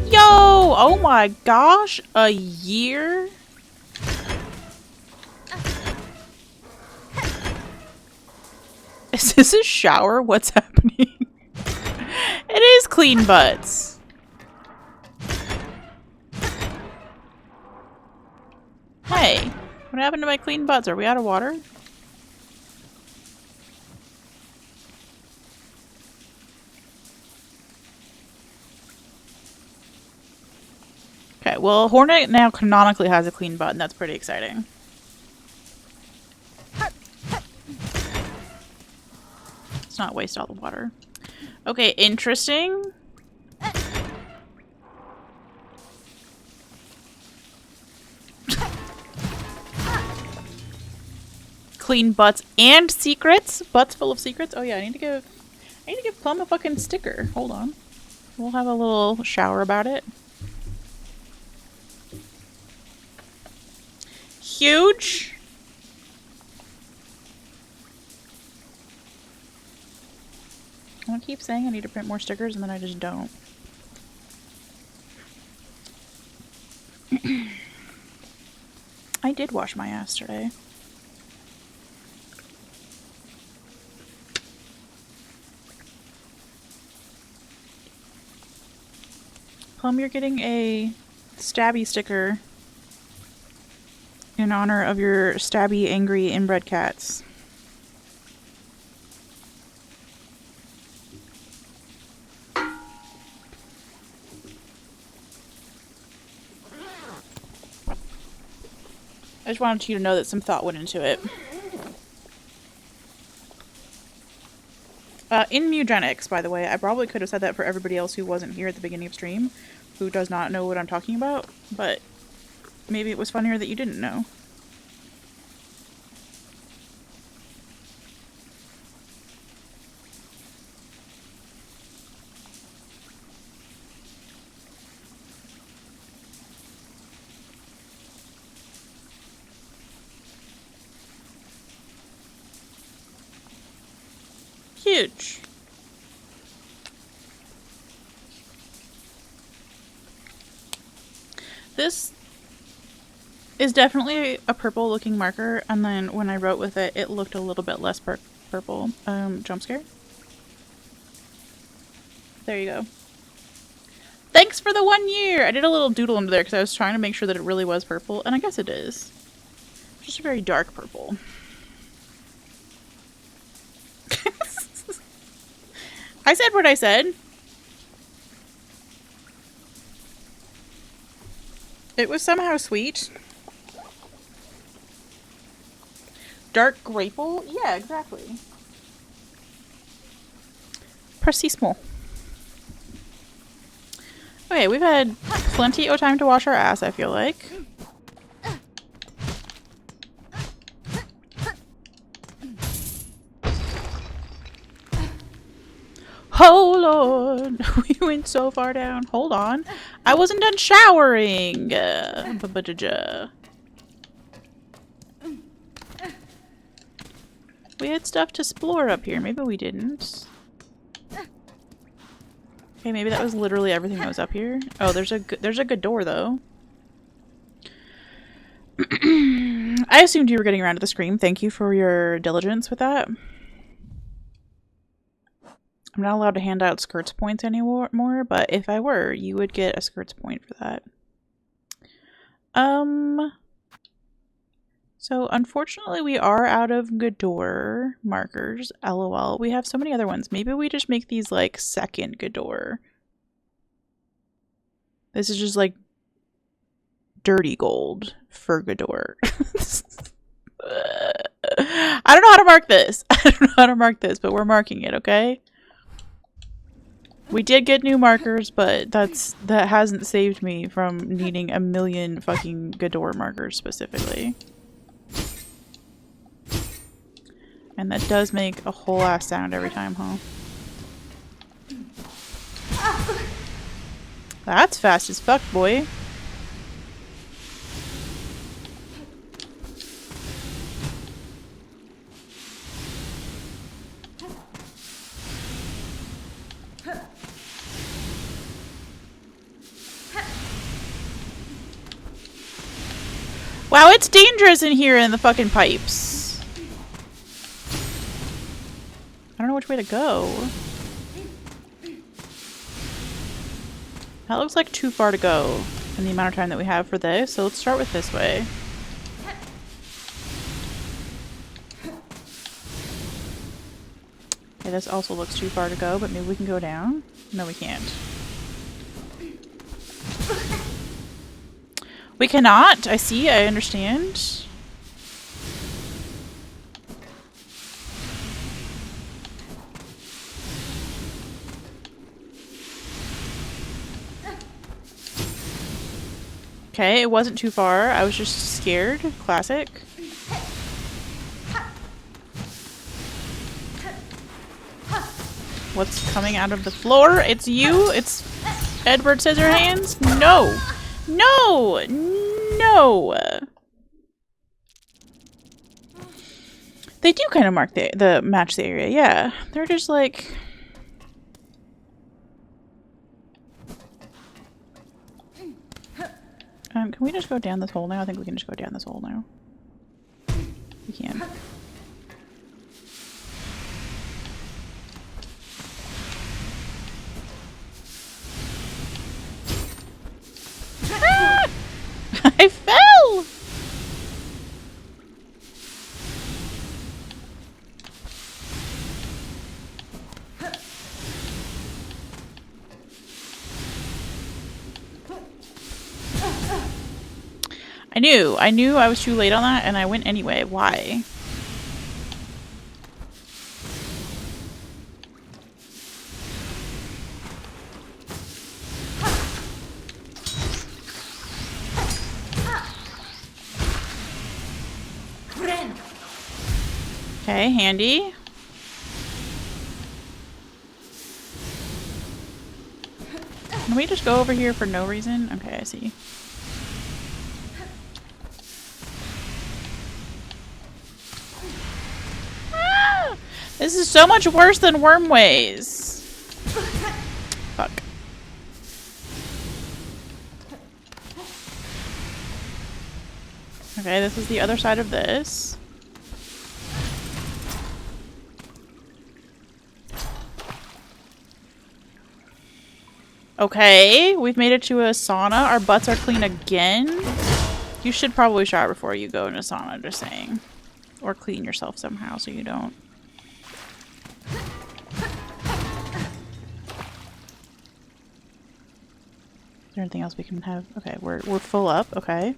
Yo! Oh my gosh! A year? Is this a shower? What's happening? It is clean butts. Hey, what happened to my clean butts? Are we out of water? Okay, well, Hornet now canonically has a clean butt, and that's pretty exciting. Let's not waste all the water. Okay, interesting. Clean butts and secrets. Butts full of secrets. Oh yeah, I need to give Plum a fucking sticker. Hold on. We'll have a little shower about it. Huge. I keep saying I need to print more stickers and then I just don't. I did wash my ass today. Plum, you're getting a stabby sticker in honor of your stabby, angry, inbred cats. I just wanted you to know that some thought went into it. In Mugenics, by the way, I probably could have said that for everybody else who wasn't here at the beginning of stream, who does not know what I'm talking about, but maybe it was funnier that you didn't know. Huge. This is definitely a purple looking marker, and then when I wrote with it, it looked a little bit less purple. Jump scare? There you go. Thanks for the 1 year! I did a little doodle under there because I was trying to make sure that it really was purple, and I guess it is. Just a very dark purple. I said what I said. It was somehow sweet. Dark grapeful? Yeah, exactly. Precismo. Okay, we've had plenty of time to wash our ass, I feel like. Oh lord, we went so far down. Hold on. I wasn't done showering. We had stuff to explore up here. Maybe we didn't. Okay, maybe that was literally everything that was up here. Oh, there's a good door though. I assumed you were getting around to the scream. Thank you for your diligence with that. I'm not allowed to hand out skirts points anymore, but if I were, you would get a skirts point for that. So unfortunately we are out of Gador markers, lol. We have so many other ones. Maybe we just make these like second Gador. This is just like dirty gold for Gador. I don't know how to mark this. I don't know how to mark this, but we're marking it, okay? We did get new markers, but that hasn't saved me from needing a million fucking Gador markers specifically. And that does make a whole ass sound every time, huh? That's fast as fuck, boy. Wow, it's dangerous in here in the fucking pipes. I don't know which way to go. That looks like too far to go in the amount of time that we have for this, so let's start with this way. Okay, this also looks too far to go, but maybe we can go down? No, we can't. We cannot! I see, I understand. Okay, it wasn't too far. I was just scared. Classic. What's coming out of the floor? It's you? It's Edward Scissorhands? No! No! No! They do kind of mark the match the area, yeah. They're just like... can we just go down this hole now? I think we can just go down this hole now. We can. Ah! I fell! I knew I was too late on that and I went anyway. Why? Okay, handy. Can we just go over here for no reason? Okay, I see. Ah! This is so much worse than Wormways. Fuck. Okay, this is the other side of this. Okay, we've made it to a sauna. Our butts are clean again. You should probably shower before you go in a sauna, just saying. Or clean yourself somehow so you don't. Is there anything else we can have? Okay, we're full up, okay.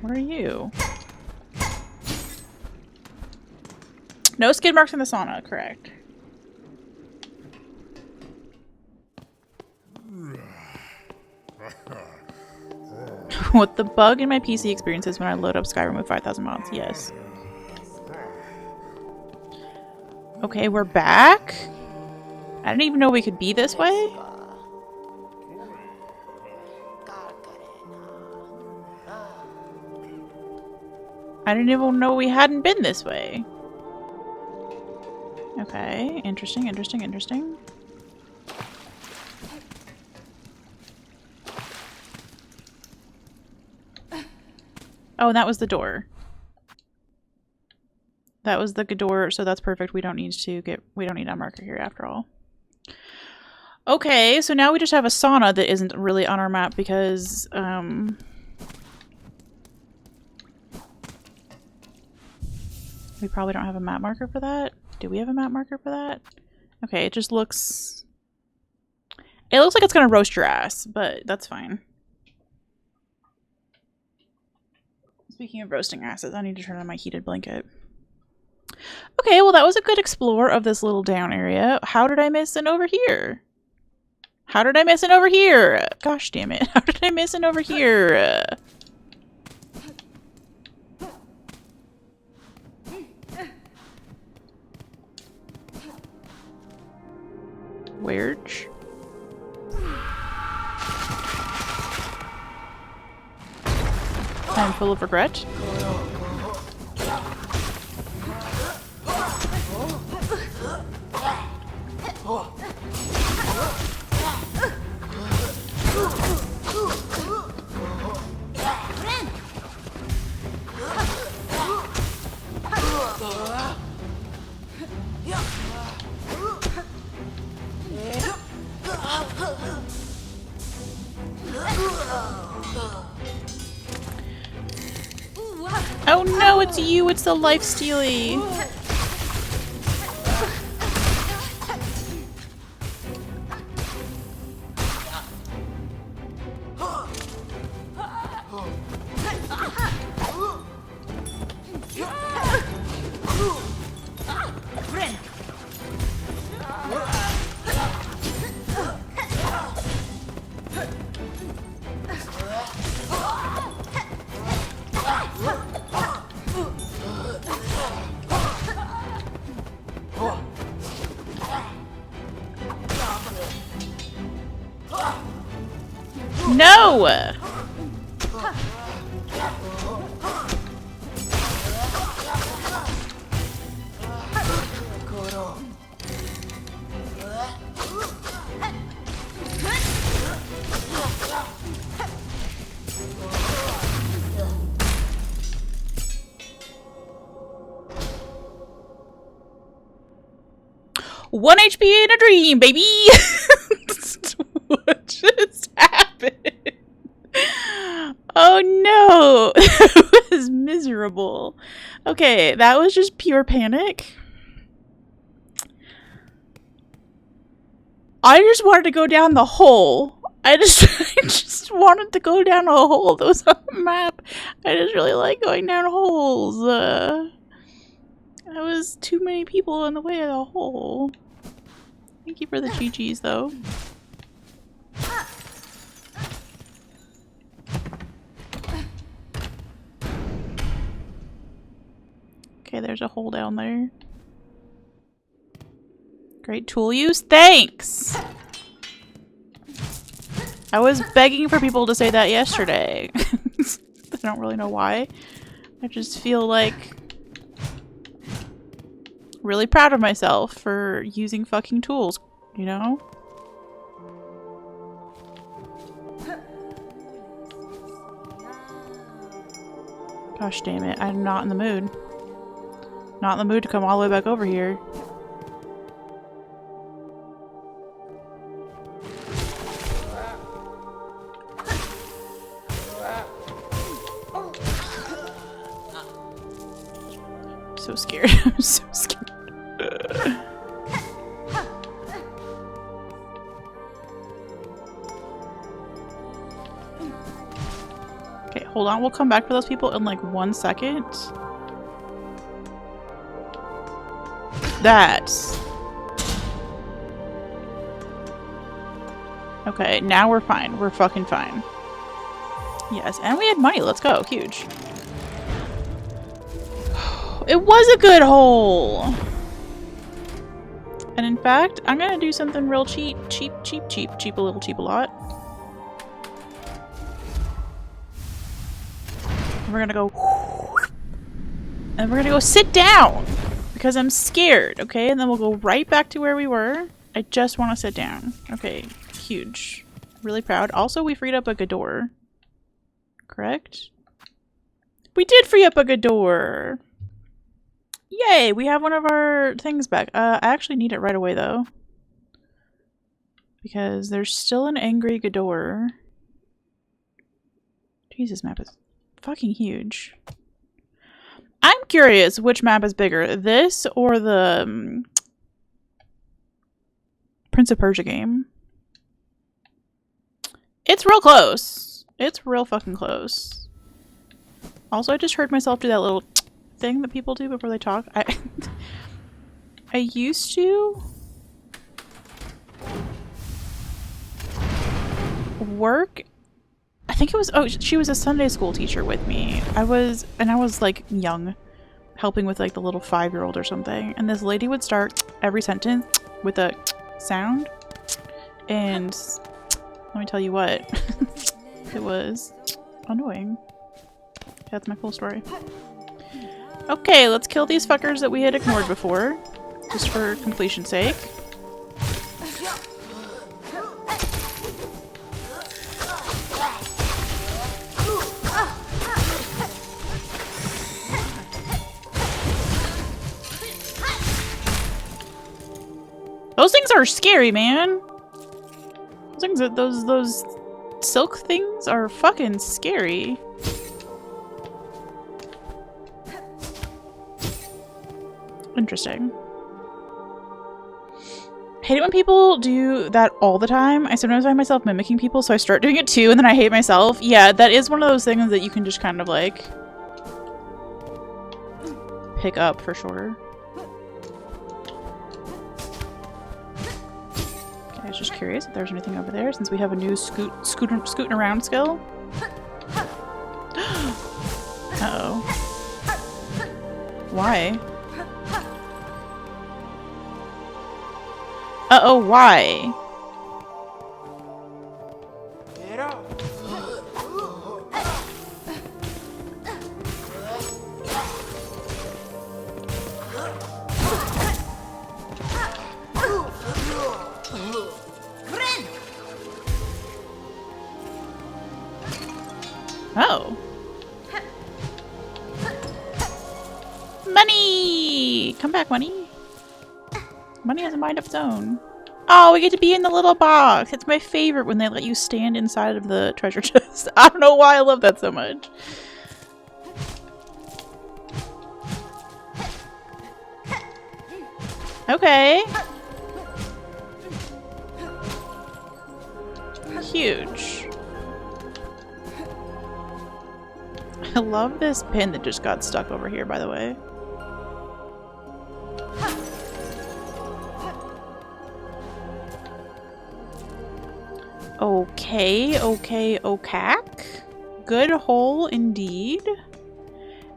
What are you? No skid marks in the sauna, correct. What the bug in my PC experiences when I load up Skyrim with 5,000 mods. Yes. Okay, we're back. I didn't even know we could be this way. I didn't even know we hadn't been this way. Okay, interesting, interesting, interesting. Oh, and that was the door. That was the door, so that's perfect. We don't need a marker here after all. Okay, so now we just have a sauna that isn't really on our map because, we probably don't have a map marker for that. Do we have a map marker for that? Okay, it just looks... It looks like it's gonna roast your ass, but that's fine. Speaking of roasting asses, I need to turn on my heated blanket. Okay, well that was a good explore of this little down area. How did I miss an over here? How did I miss an over here? Gosh damn it. How did I miss an over here? Where'd? I'm full of regret. Oh no, it's you, it's the life-stealy. No! One HP in a dream, baby! What just happened? Oh no! That was miserable. Okay, that was just pure panic. I just wanted to go down the hole. I just wanted to go down a hole that was on the map. I just really like going down holes. That was too many people in the way of the hole. Thank you for the GGs though. there's a hole down there. Great tool use. Thanks! I was begging for people to say that yesterday. I don't really know why. I just feel like really proud of myself for using fucking tools, you know? Gosh damn it, I'm not in the mood. Not in the mood to come all the way back over here. So scared. I'm so scared. Okay, hold on. We'll come back for those people in like 1 second. That's... Okay, now we're fine. We're fucking fine. Yes, and we had money. Let's go. Huge. It was a good hole! And in fact, I'm gonna do something real cheap a little, cheap a lot. And we're gonna go... And we're gonna go sit down! Because I'm scared, okay? And then we'll go right back to where we were. I just want to sit down. Okay, huge. Really proud. Also, we freed up a good door. Correct? We did free up a good door! Yay! We have one of our things back. I actually need it right away, though. Because there's still an angry Gador. Jesus, map is fucking huge. I'm curious which map is bigger. This or the Prince of Persia game. It's real close. It's real fucking close. Also, I just heard myself do that little thing that people do before they talk. I used to work, I think it was, oh, she was a Sunday school teacher with me. I was like young, helping with like the little 5-year-old or something, and this lady would start every sentence with a sound, and let me tell you what, it was annoying. That's my full story. Okay, let's kill these fuckers that we had ignored before, just for completion's sake. Those things are scary, man. Those silk things are fucking scary. Interesting. I hate it when people do that all the time. I sometimes find myself mimicking people, so I start doing it too, and then I hate myself. Yeah, that is one of those things that you can just kind of like pick up for sure. Okay, I was just curious if there's anything over there since we have a new scooting around skill. Uh-oh. Why? Uh-oh, why? Oh. Money! Come back, money. Money has a mind of its own. Oh, we get to be in the little box. It's my favorite when they let you stand inside of the treasure chest. I don't know why I love that so much. Okay. Huge. I love this pin that just got stuck over here, by the way. Okay, okack. Good hole indeed.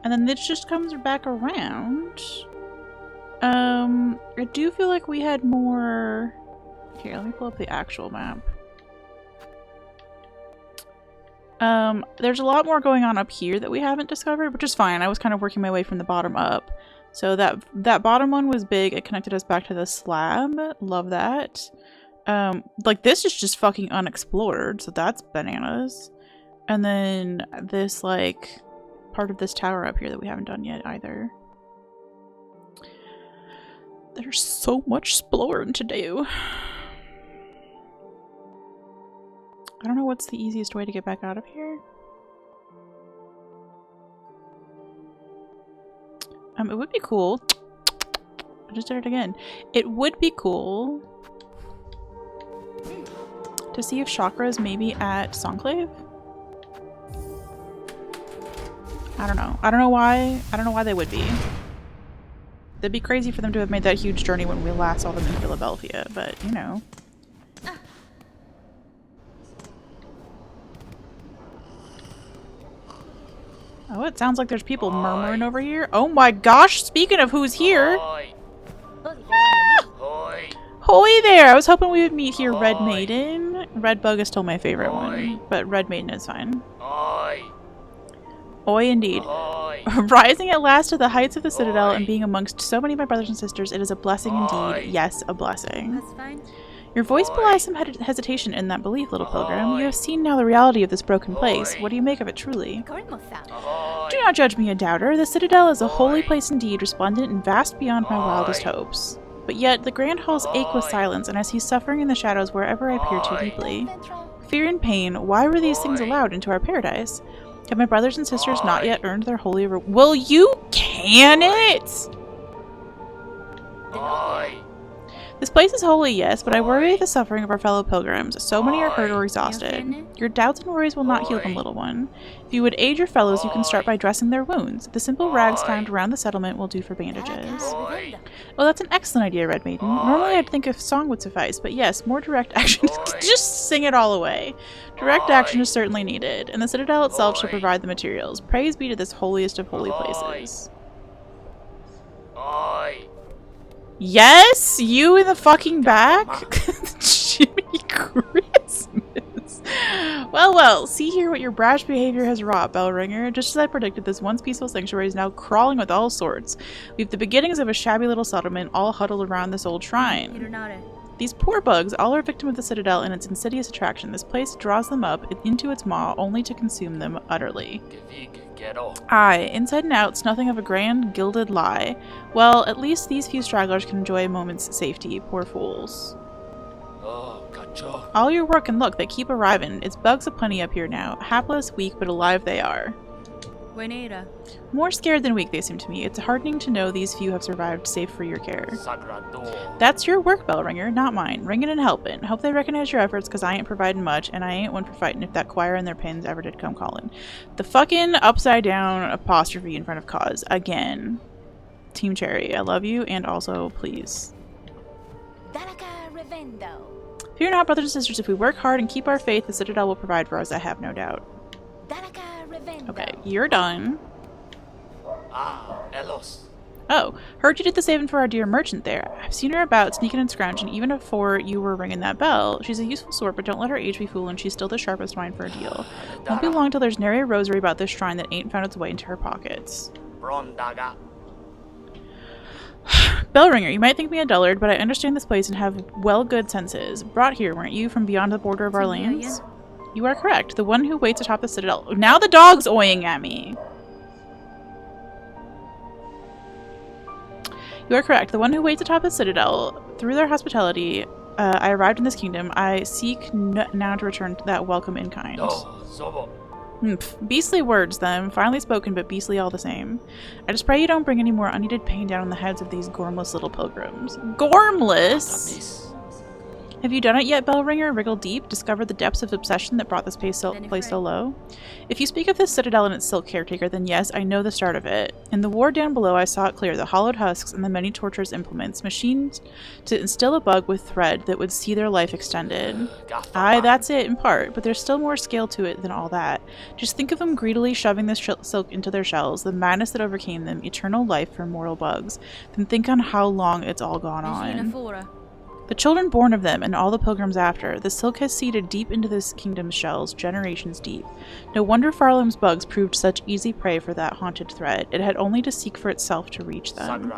And then this just comes back around. I do feel like we had more... Here, let me pull up the actual map. There's a lot more going on up here that we haven't discovered, which is fine. I was kind of working my way from the bottom up. So that bottom one was big. It connected us back to the slab. Love that. Like this is just fucking unexplored, so that's bananas. And then this like part of this tower up here that we haven't done yet either. There's so much exploring to do. I don't know what's the easiest way to get back out of here. It would be cool. I just did it again. It would be cool to see if Chakra's maybe at Songclave. I don't know. I don't know why. I don't know why they would be. It'd be crazy for them to have made that huge journey when we last saw them in Philadelphia, but you know. Oh, it sounds like there's people murmuring over here. Oh my gosh, speaking of who's here. Hoy there! I was hoping we would meet here, Red Maiden. Red Bug is still my favorite one, but Red Maiden is fine. Oi indeed. Rising at last to the heights of the Citadel and being amongst so many of my brothers and sisters, it is a blessing indeed. Yes, a blessing. That's fine. Your voice belies some hesitation in that belief, little pilgrim. You have seen now the reality of this broken place. What do you make of it truly? Do not judge me a doubter. The Citadel is a holy place indeed, resplendent and vast beyond my wildest hopes. But yet, the grand halls ache with silence, and I see suffering in the shadows wherever I peer too deeply. Fear and pain, why were these things allowed into our paradise? Have my brothers and sisters not yet earned their holy Will you can it? This place is holy, yes, but I worry at the suffering of our fellow pilgrims. So many are hurt or exhausted. Your doubts and worries will not heal them, little one. If you would aid your fellows, you can start by dressing their wounds. The simple rags found around the settlement will do for bandages. Well, that's an excellent idea, Red Maiden. Normally I'd think a song would suffice, but yes, more direct action. Just sing it all away. Direct action is certainly needed, and the Citadel itself shall provide the materials. Praise be to this holiest of holy places. Yes, you in the fucking back. Jimmy Christmas. Well, see here what your brash behavior has wrought, Bellringer. Just as I predicted, this once peaceful sanctuary is now crawling with all sorts. We've the beginnings of a shabby little settlement, all huddled around this old shrine. These poor bugs, all are victim of the Citadel and its insidious attraction. This place draws them up into its maw, only to consume them utterly. Aye, inside and out, it's nothing of a grand, gilded lie. Well, at least these few stragglers can enjoy a moment's safety, poor fools. All your work and look, they keep arriving. It's bugs aplenty up here now. Hapless, weak, but alive they are. More scared than weak they seem to me. It's heartening to know these few have survived safe for your care. That's your work, Bellringer, not mine. Ringing and helping. Hope they recognize your efforts, because I ain't providing much, and I ain't one for fighting if that choir and their pins ever did come calling. The fucking upside down apostrophe in front of cause. Again. Team Cherry, I love you, and also, please. Fear not, brothers and sisters, if we work hard and keep our faith, the Citadel will provide for us, I have no doubt. Okay, you're done. Oh, heard you did the saving for our dear merchant there. I've seen her about, sneaking and scrounging, even before you were ringing that bell. She's a useful sort, but don't let her age be fooling. She's still the sharpest mind for a deal. Won't be long till there's nary a rosary about this shrine that ain't found its way into her pockets. Bellringer, you might think me a dullard, but I understand this place and have good senses. Brought here, weren't you, from beyond the border of our lands? You are correct. The one who waits atop the Citadel. Now the dog's oying at me. You are correct. The one who waits atop the Citadel. Through their hospitality, I arrived in this kingdom. I seek now to return that welcome in kind. Beastly words, then. Finally spoken, but beastly all the same. I just pray you don't bring any more unneeded pain down on the heads of these gormless little pilgrims. Gormless? Have you done it yet, Bellringer? Wriggle deep, discover the depths of obsession that brought this place so low? If you speak of this citadel and its silk caretaker, then yes, I know the start of it. In the war down below, I saw it clear, the hollowed husks and the many torturous implements, machined to instill a bug with thread that would see their life extended. Aye, that's it, in part, but there's still more scale to it than all that. Just think of them greedily shoving this silk into their shells, the madness that overcame them, eternal life for mortal bugs. Then think on how long it's all gone on. The children born of them, and all the pilgrims after, the silk has seeded deep into this kingdom's shells, generations deep. No wonder Farlam's bugs proved such easy prey for that haunted thread. It had only to seek for itself to reach them.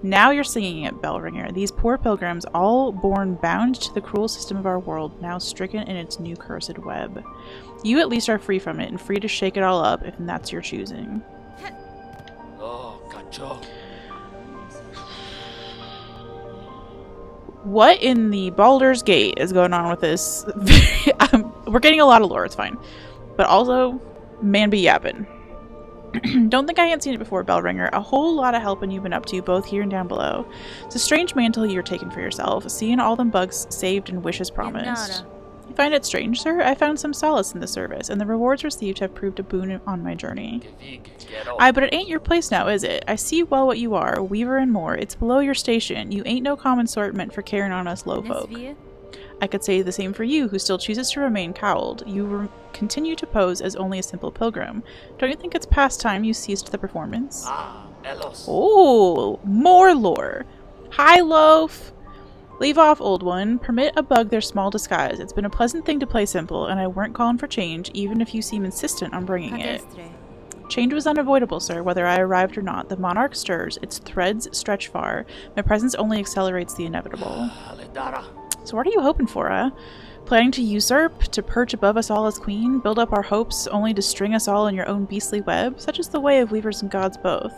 Now you're singing it, Bellringer. These poor pilgrims, all born bound to the cruel system of our world, now stricken in its new cursed web. You at least are free from it, and free to shake it all up, if that's your choosing. What in the Baldur's Gate is going on with this? We're getting a lot of lore, it's fine. But also, man be yappin'. Don't think I hadn't seen it before, Bellringer. A whole lot of helping you've been up to, both here and down below. It's a strange mantle you're taking for yourself, seeing all them bugs saved and wishes promised. You find it strange, sir? I found some solace in the service, and the rewards received have proved a boon on my journey. Aye, but it ain't your place now, is it? I see well what you are, weaver and more. It's below your station. You ain't no common sort meant for carrying on us low folk. I could say the same for you, who still chooses to remain cowled. You continue to pose as only a simple pilgrim. Don't you think it's past time you ceased the performance? Oh, more lore. Hi, loaf. Leave off, old one. Permit a bug their small disguise. It's been a pleasant thing to play simple, and I weren't calling for change, even if you seem insistent on bringing it. Change was unavoidable, sir, whether I arrived or not. The monarch stirs. Its threads stretch far. My presence only accelerates the inevitable. So what are you hoping for, huh? Planning to usurp? To perch above us all as queen? Build up our hopes, only to string us all in your own beastly web? Such is the way of weavers and gods both.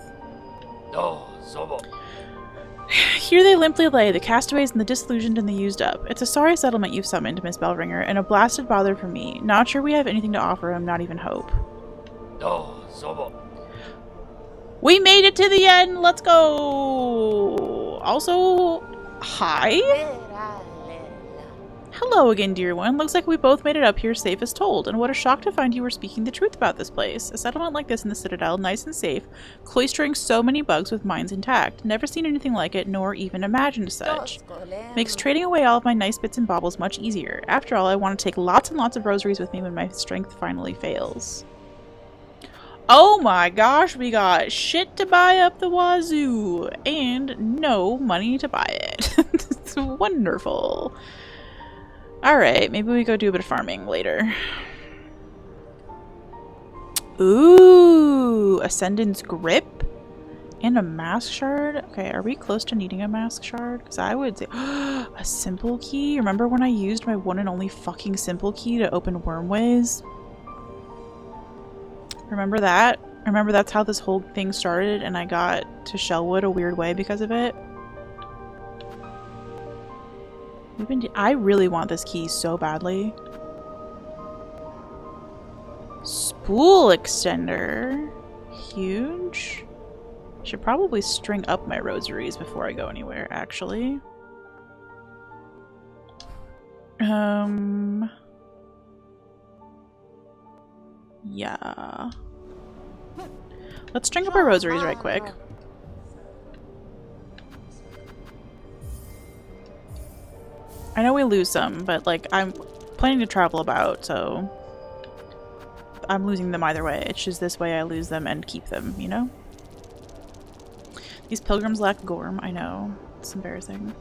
Here they limply lay, the castaways and the disillusioned and the used up. It's a sorry settlement you've summoned, Miss Bellringer, and a blasted bother for me. Not sure we have anything to offer him, not even hope. We made it to the end! Let's go! Also, hi? Hello again, dear one. Looks like we both made it up here safe as told, and what a shock to find you were speaking the truth about this place. A settlement like this in the Citadel, nice and safe, cloistering so many bugs with minds intact. Never seen anything like it, nor even imagined such. Makes trading away all of my nice bits and baubles much easier. After all, I want to take lots and lots of rosaries with me when my strength finally fails. Oh my gosh, we got shit to buy up the wazoo, and no money to buy it. It's wonderful. Alright, maybe we go do a bit of farming later. Ooh, Ascendant's Grip and a Mask Shard. Okay, are we close to needing a Mask Shard? Because I would say a Simple Key. Remember when I used my one and only fucking Simple Key to open Wormways? Remember that? Remember that's how this whole thing started and I got to Shellwood a weird way because of it? I really want this key so badly. Spool extender. Huge. Should probably string up my rosaries before I go anywhere, actually. Yeah. Let's string up our rosaries right quick. I know we lose some, but like I'm planning to travel about, so I'm losing them either way. It's just this way I lose them and keep them, you know? These pilgrims lack Gorm, I know. It's embarrassing.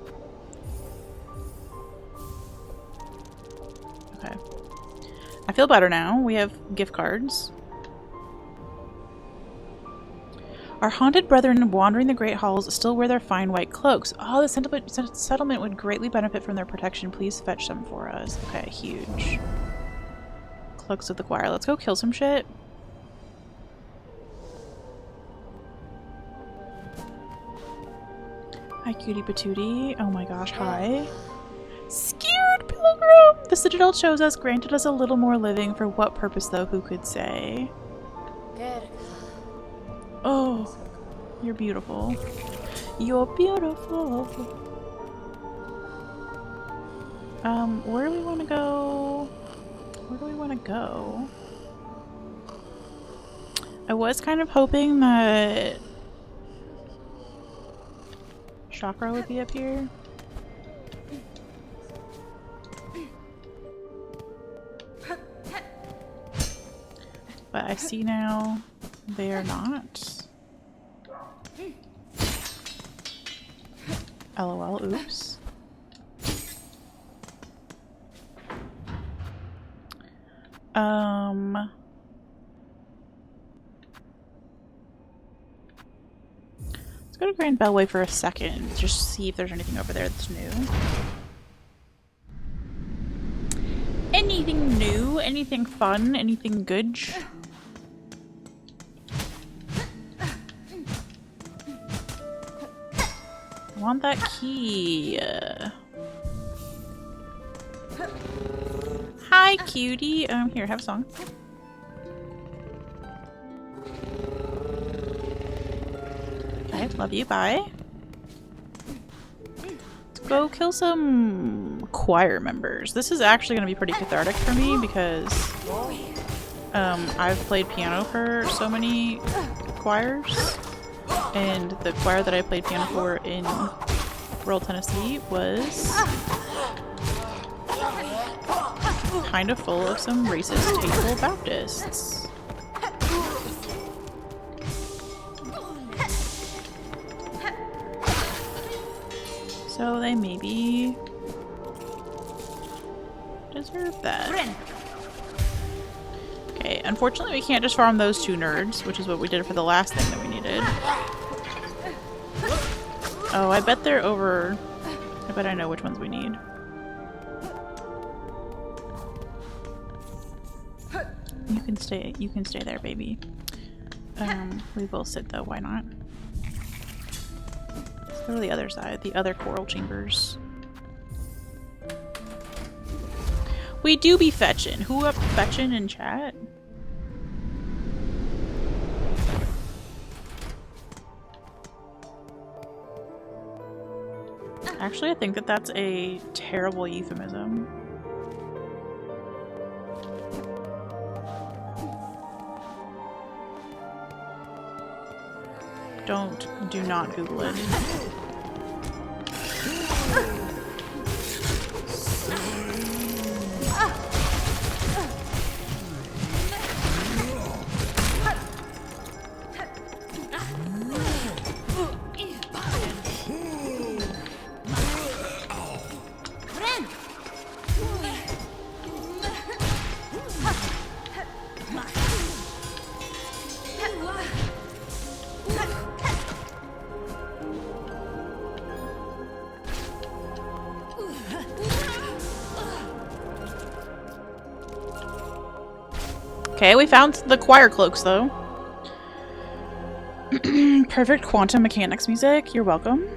Okay. I feel better now. We have gift cards. Our haunted brethren wandering the great halls still wear their fine white cloaks. Oh, the settlement would greatly benefit from their protection. Please fetch some for us. Okay, huge. Cloaks of the choir. Let's go kill some shit. Hi, cutie patootie. Oh my gosh, hi. Scared pilgrim! The Citadel chose us, granted us a little more living. For what purpose, though, who could say? Oh, you're beautiful. You're beautiful. Where do we want to go? Where do we want to go? I was kind of hoping that Chakra would be up here. But I see now they are not. LOL, oops. Let's go to Grand Bellway for a second, just see if there's anything over there that's new. Anything new? Anything fun? Anything good? I want that key. Hi, cutie. Here, have a song. Okay, love you. Bye. Let's go kill some choir members. This is actually going to be pretty cathartic for me because I've played piano for so many choirs, and the choir that I played piano for in rural Tennessee was kind of full of some racist, hateful Baptists. So they maybe deserve that. Okay, unfortunately we can't just farm those two nerds, which is what we did for the last thing that we needed. Oh, I bet they're over. I bet I know which ones we need. You can stay there, baby. We will sit though, why not? Let's go to the other side, the other coral chambers. We do be fetching. Who up fetching in chat? Actually, I think that that's a terrible euphemism. Do not Google it. Okay, we found the choir cloaks, though. Perfect quantum mechanics music. You're welcome.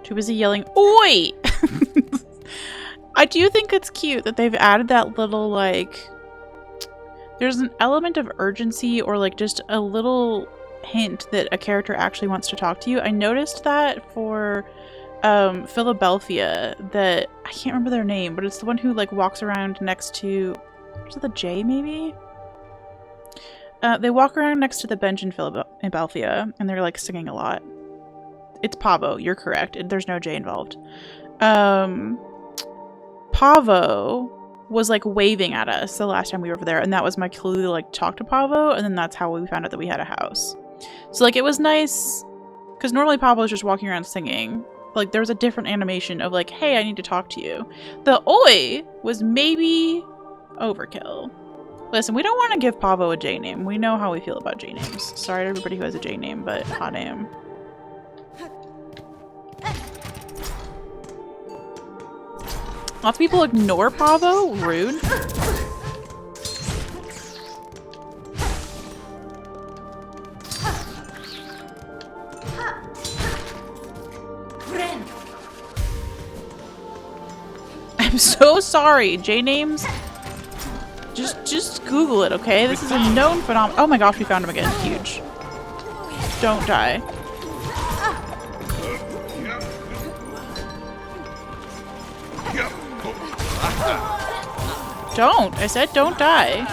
Too busy yelling, "Oi!" I do think it's cute that they've added that little, like... There's an element of urgency or, like, just a little hint that a character actually wants to talk to you. I noticed that for Philadelphia, that... I can't remember their name, but it's the one who, like, walks around next to... Is it the J, maybe? They walk around next to the bench in Philadelphia, and they're, like, singing a lot. It's Pavo, you're correct. There's no J involved. Pavo was, like, waving at us the last time we were over there, and that was my clue to, like, talk to Pavo, and then that's how we found out that we had a house. So, like, it was nice, because normally Pavo's just walking around singing. Like, there was a different animation of, like, hey, I need to talk to you. The oi was maybe... overkill. Listen, we don't want to give Pavo a J name. We know how we feel about J names. Sorry to everybody who has a J name, but hot damn. Lots of people ignore Pavo? Rude. I'm so sorry. J names... Just Google it, okay? This is a known phenomenon. Oh my gosh, we found him again. Huge. Don't die. Don't! I said don't die.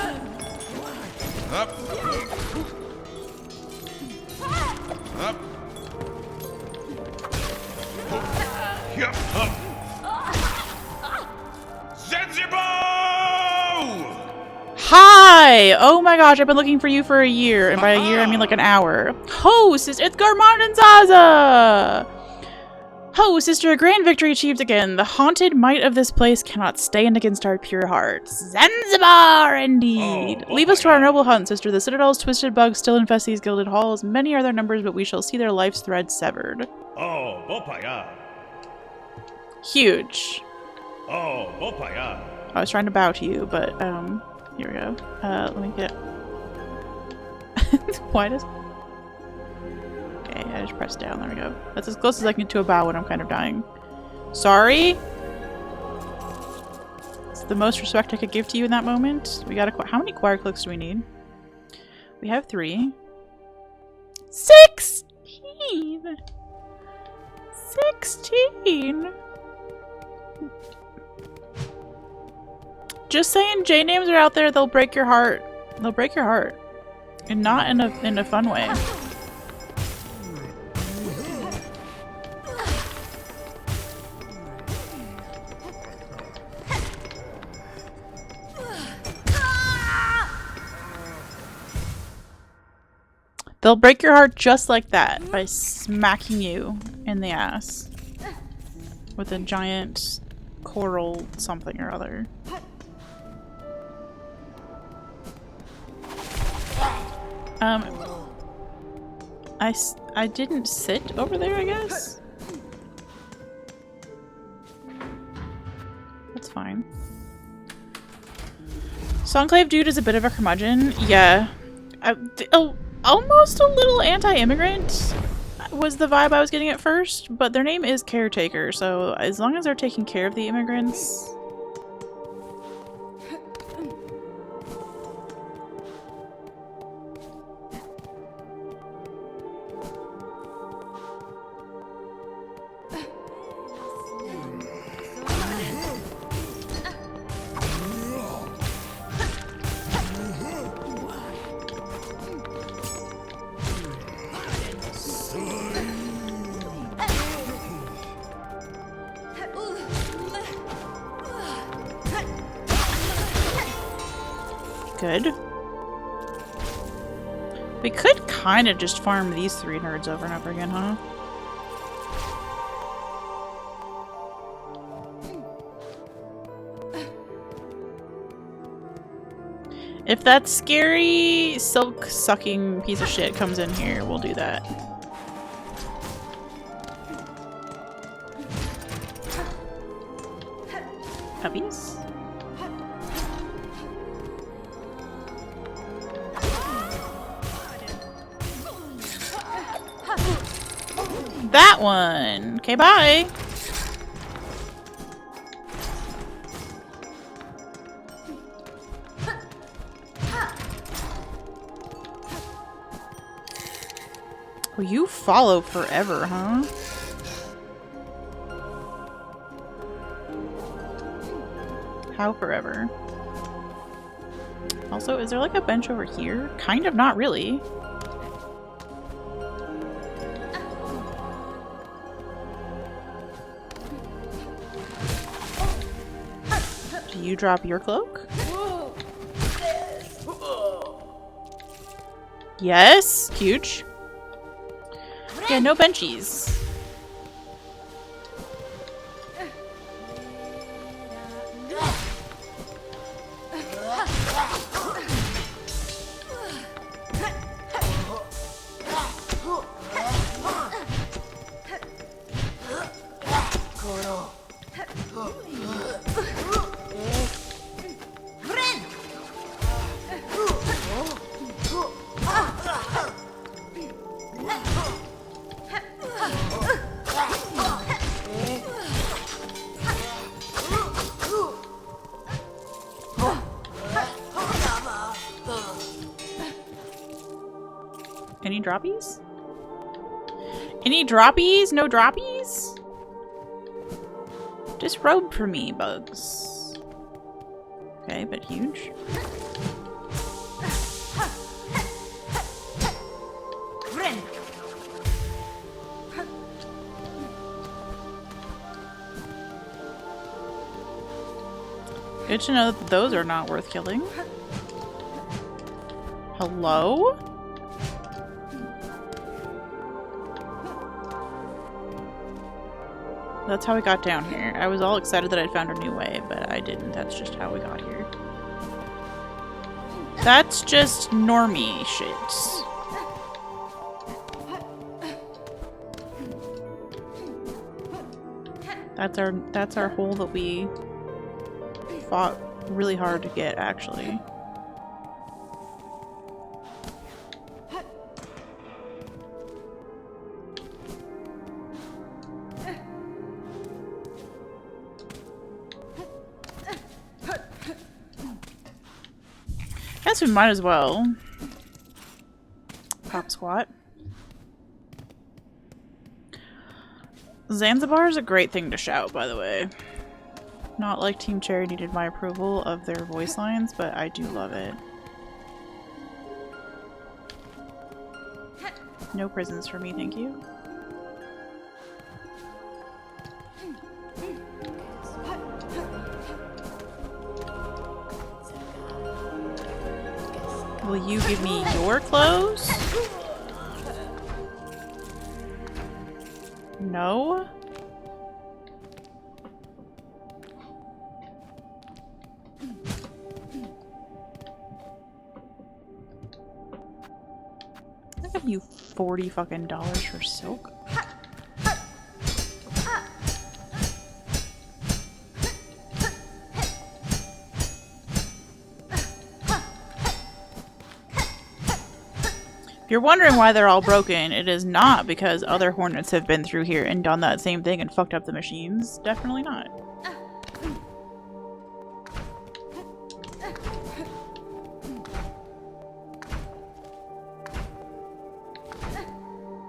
Hi! Oh my gosh, I've been looking for you for a year. And by a year, I mean like an hour. Ho, sister, it's Garmon and Zaza! Ho, sister, a grand victory achieved again. The haunted might of this place cannot stand against our pure hearts. Zanzibar, indeed! Leave us to our noble hunt, sister. The Citadel's twisted bugs still infest these gilded halls. Many are their numbers, but we shall see their life's thread severed. Oh, Bopaya. Huge. Oh, Bopaya. I was trying to bow to you, but, here we go. Let me get... Why does... Okay, I just pressed down. There we go. That's as close as I can get to a bow when I'm kind of dying. Sorry? It's the most respect I could give to you in that moment. We got a... How many choir clicks do we need? We have 3. 16! 16! Just saying, J names are out there. They'll break your heart. They'll break your heart, and not in a fun way. They'll break your heart just like that by smacking you in the ass with a giant coral something or other. I didn't sit over there, I guess? That's fine. Songclave dude is a bit of a curmudgeon. Yeah. Almost a little anti-immigrant was the vibe I was getting at first, but their name is Caretaker, so as long as they're taking care of the immigrants... Good. We could kind of just farm these 3 nerds over and over again, huh? If that scary silk-sucking piece of shit comes in here, we'll do that. Puppies? That one! Okay, bye! Well, you follow forever, huh? How forever? Also, is there like a bench over here? Kind of, not really. Do you drop your cloak? Yes, huge. Yeah, no benchies. Any droppies? Any droppies? No droppies? Disrobe for me, bugs. Okay, but huge. Good to know that those are not worth killing. Hello? That's how we got down here. I was all excited that I'd found a new way, but I didn't. That's just how we got here. That's just normie shit. That's our hole that we fought really hard to get, actually. Guess we might as well pop squat. Zanzibar is a great thing to shout, by the way. Not like Team Cherry needed my approval of their voice lines, but I do love it. No prisons for me, thank you. Will you give me your clothes? No? I'll give you $40 fucking for silk. If you're wondering why they're all broken, it is not because other hornets have been through here and done that same thing and fucked up the machines. Definitely not.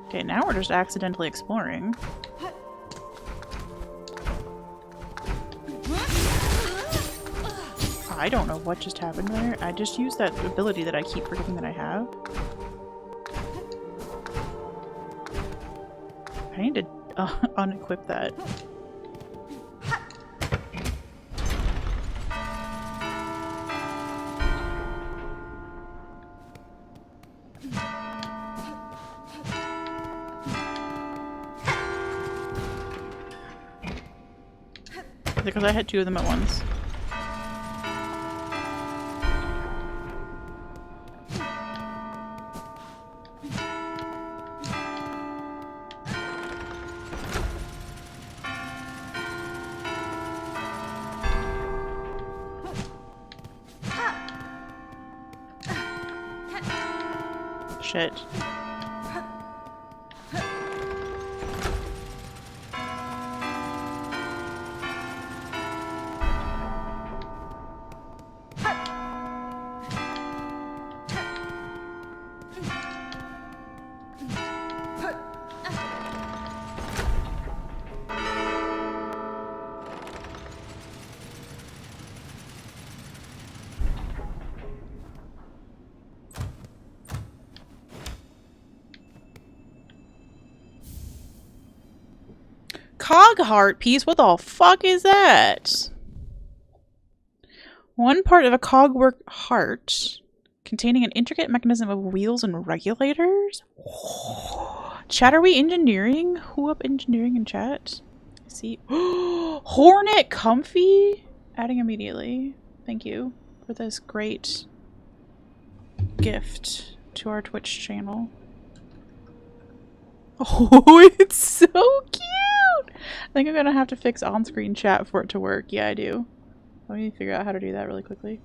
Okay, now we're just accidentally exploring. I don't know what just happened there. I just used that ability that I keep forgetting that I have. I need to unequip that. Because I hit two of them at once. Shit. Cog heart piece? What the fuck is that? One part of a cogwork heart containing an intricate mechanism of wheels and regulators? Chat, are we engineering? Who up engineering in chat? See? Hornet comfy? Adding immediately. Thank you for this great gift to our Twitch channel. Oh, it's so cute! I think I'm gonna have to fix on-screen chat for it to work. Yeah, I do. Let me figure out how to do that really quickly.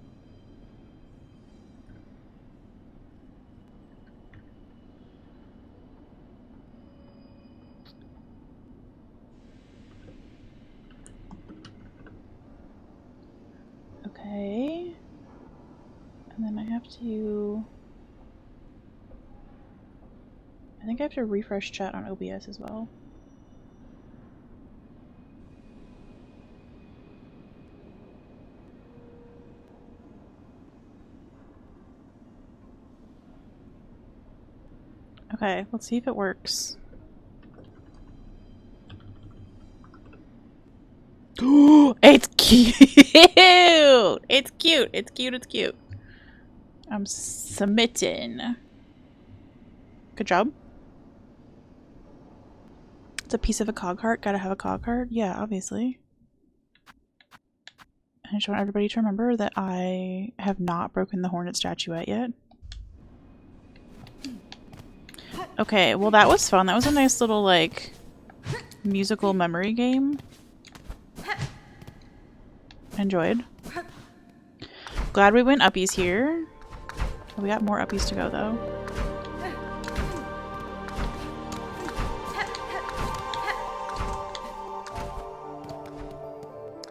Okay. And then I have to... I think I have to refresh chat on OBS as well. Okay, let's see if it works. It's cute! It's cute! It's cute, it's cute. I'm submitting. Good job. It's a piece of a cog heart. Gotta have a cog heart. Yeah, obviously. I just want everybody to remember that I have not broken the Hornet statuette yet. Okay, well that was fun. That was a nice little, like, musical memory game. Enjoyed. Glad we went uppies here. We got more uppies to go, though.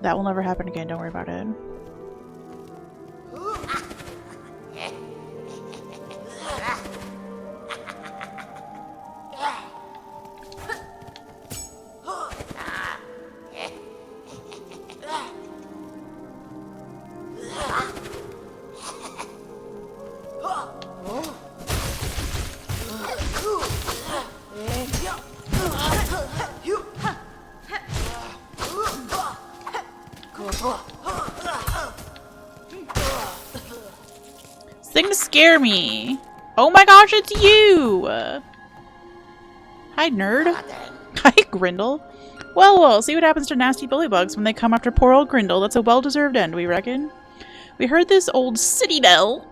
That will never happen again, don't worry about it. Things scare me. Oh my gosh, it's you! Hi, nerd. Hi, Grindle. Well, we'll see what happens to nasty bullybugs when they come after poor old Grindle. That's a well-deserved end, we reckon. We heard this old city bell,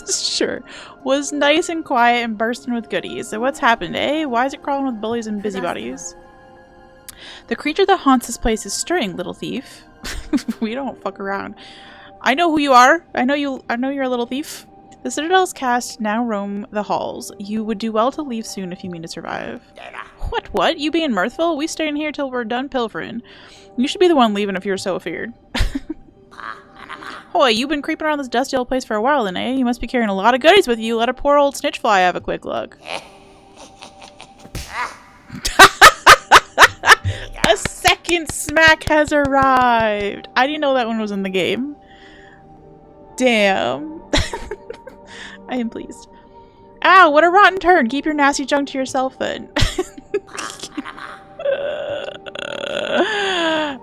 sure, was nice and quiet and bursting with goodies. So what's happened, eh? Why is it crawling with bullies and busybodies? The creature that haunts this place is stirring, little thief. We don't fuck around. I know who you are. I know you're a little thief. The Citadel's cast now roam the halls. You would do well to leave soon if you mean to survive. What? You being mirthful? We stay in here till we're done pilfering. You should be the one leaving if you're so afeared. Hoy, you've been creeping around this dusty old place for a while then, eh? You must be carrying a lot of goodies with you. Let a poor old snitchfly have a quick look. A second smack has arrived. I didn't know that one was in the game. Damn. I am pleased. Ow, what a rotten turn. Keep your nasty junk to yourself then.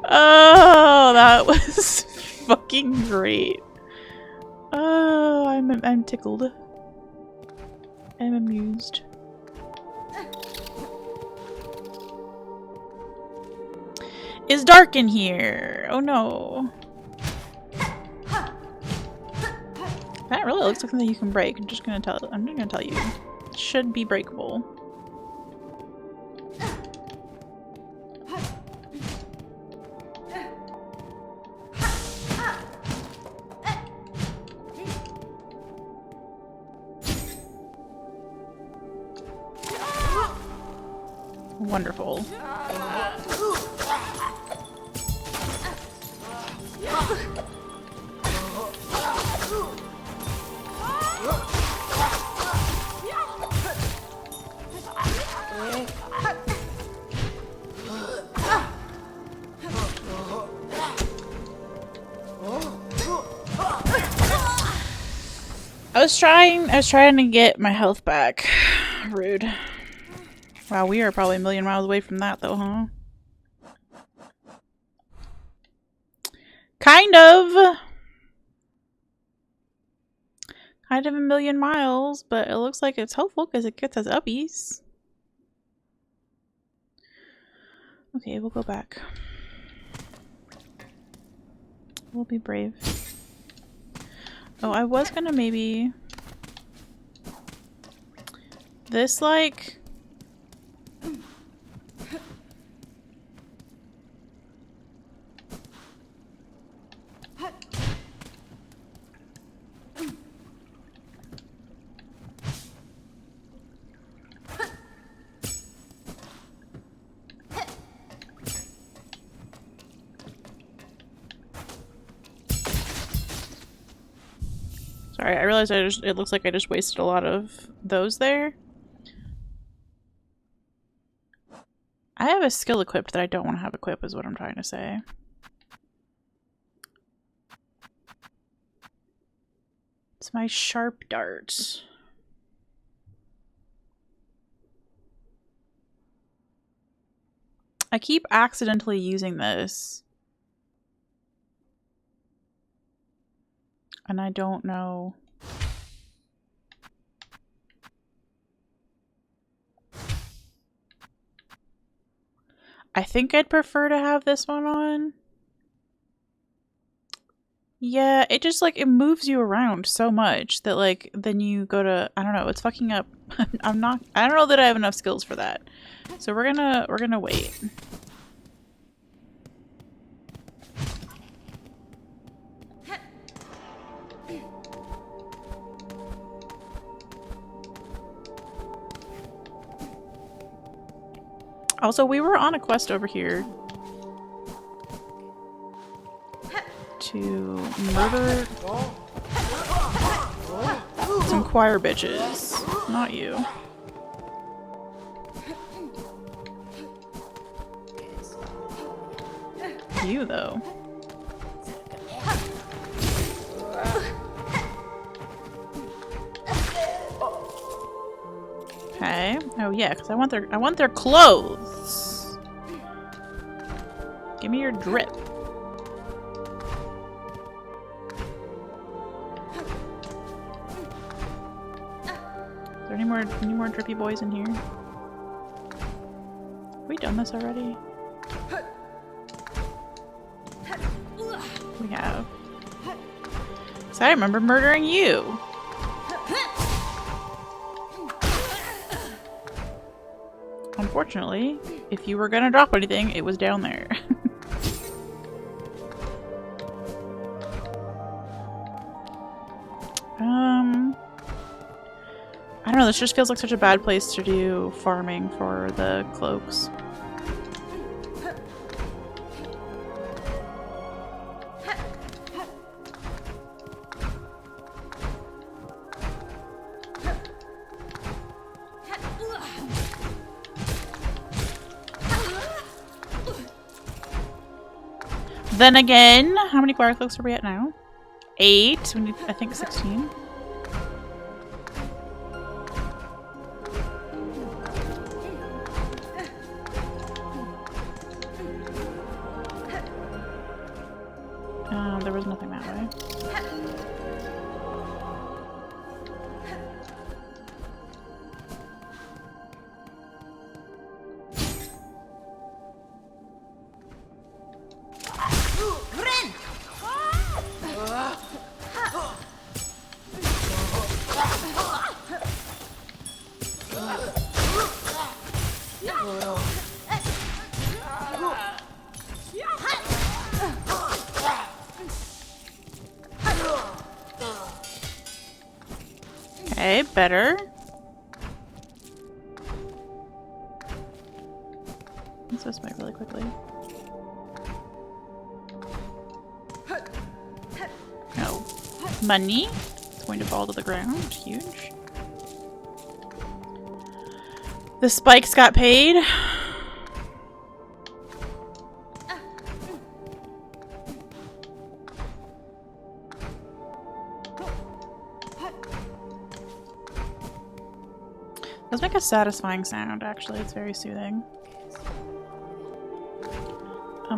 Oh, that was fucking great. Oh, I'm tickled. I'm amused. It's dark in here. Oh no. That really looks like something you can break. I'm just gonna tell you. It should be breakable. Wonderful. I was trying to get my health back. Rude. Wow, we are probably a million miles away from that though, huh? Kind of. Kind of a million miles, but it looks like it's helpful because it gets us uppies. Okay, we'll go back. We'll be brave. Oh, I was gonna maybe... This, like... Sorry, I realized it looks like I just wasted a lot of those there. I have a skill equipped that I don't want to have equipped is what I'm trying to say. It's my sharp dart. I keep accidentally using this. And I don't know. I think I'd prefer to have this one on. Yeah, it just like it moves you around so much that like then you go to, I don't know, it's fucking up. I don't know that I have enough skills for that. So we're gonna wait. Also, we were on a quest over here to murder some choir bitches. Not you. You, though. Okay. Oh yeah, because I want their clothes. Give me your drip. Is there any more drippy boys in here? Have we done this already? We have. So I remember murdering you. Unfortunately, if you were gonna drop anything, it was down there. I don't know, this just feels like such a bad place to do farming for the cloaks. Then again, how many choir cloaks are we at now? 8. We need, I think, 16. There was nothing that way. Okay, better. Let's this way really quickly. No. Money. It's going to fall to the ground. Huge. The spikes got paid. Does make a satisfying sound, actually. It's very soothing.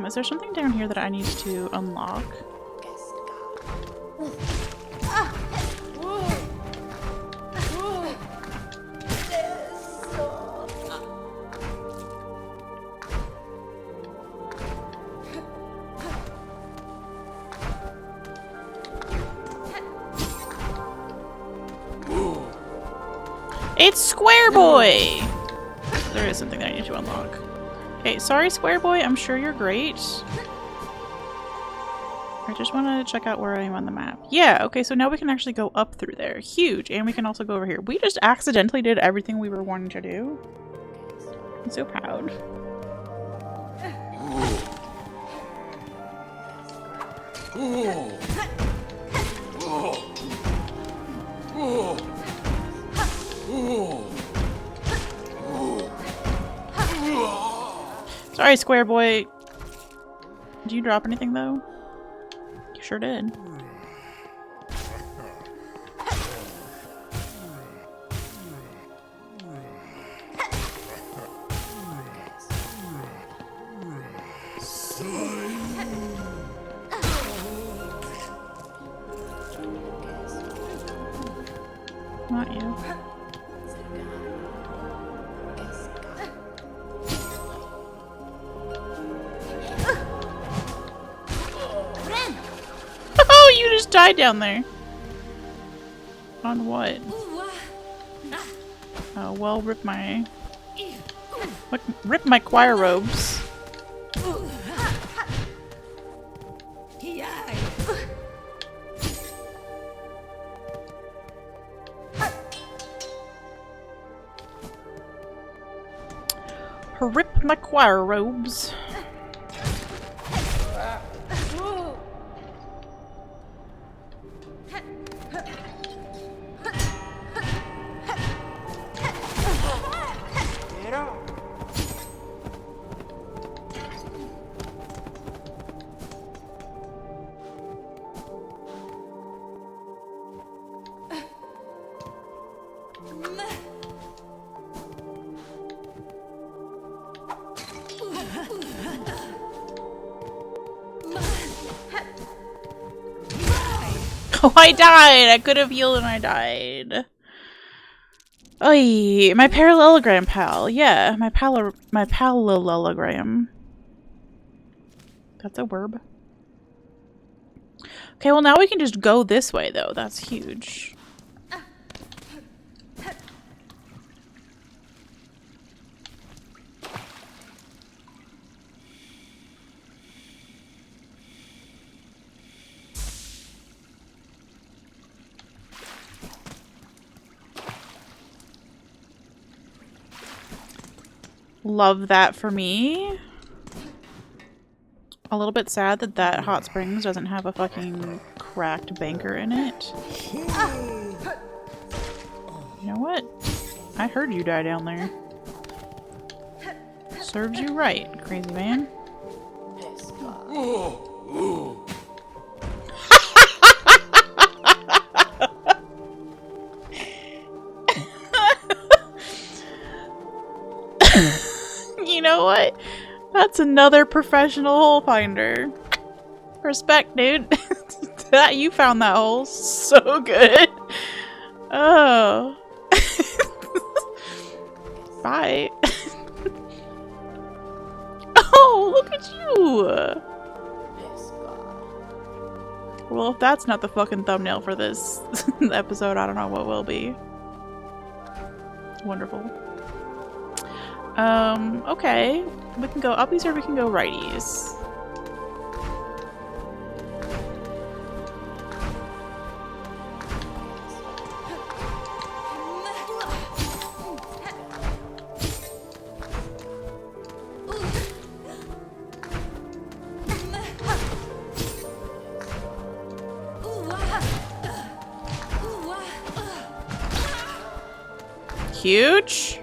Is there something down here that I need to unlock? It's Square Boy! There is something that I need to unlock. Okay, sorry Square Boy, I'm sure you're great. I just wanted to check out where I am on the map. Yeah, okay, so now we can actually go up through there. Huge! And we can also go over here. We just accidentally did everything we were wanting to do. I'm so proud. Sorry, Square Boy. Did you drop anything, though? You sure did. Not you. Oh, you just died down there. On what? Oh, well, rip my choir robes. Rip my choir robes. Oh, I died! I could have healed and I died. Oy, my parallelogram pal. Yeah, my parallelogram. That's a verb. Okay, well now we can just go this way though. That's huge. Love that for me. A little bit sad that that hot springs doesn't have a fucking cracked banker in it. You know what? I heard you die down there. Serves you right, crazy man. You know what? That's another professional hole finder. Respect, dude. That you found that hole so good. Oh. Bye. Oh, look at you. Well, if that's not the fucking thumbnail for this episode, I don't know what will be. Wonderful. Okay. We can go uppies or we can go righties. Huge.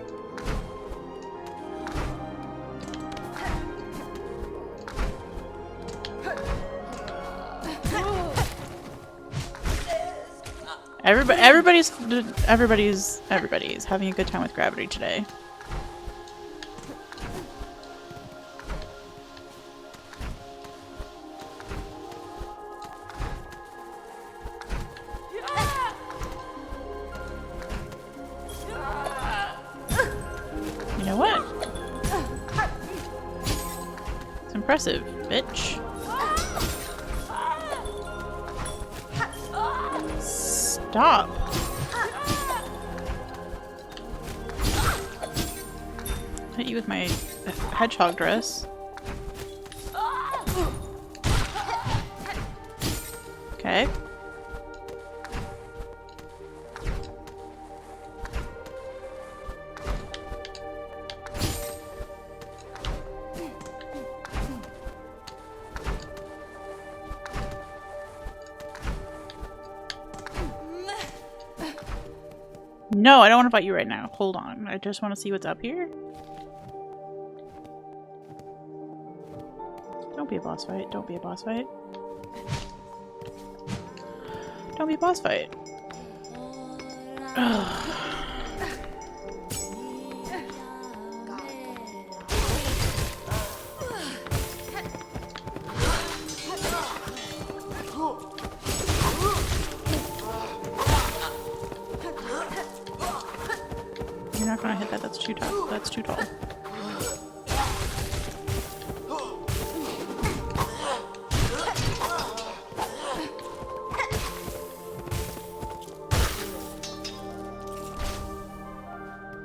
Everybody's having a good time with gravity today. You know what? It's impressive, bitch. Stop. Hit you with my hedgehog dress. Okay. No, I don't want to fight you right now. Hold on. I just want to see what's up here. Don't be a boss fight. Don't be a boss fight. Don't be a boss fight. Ugh. too tall. That's too tall.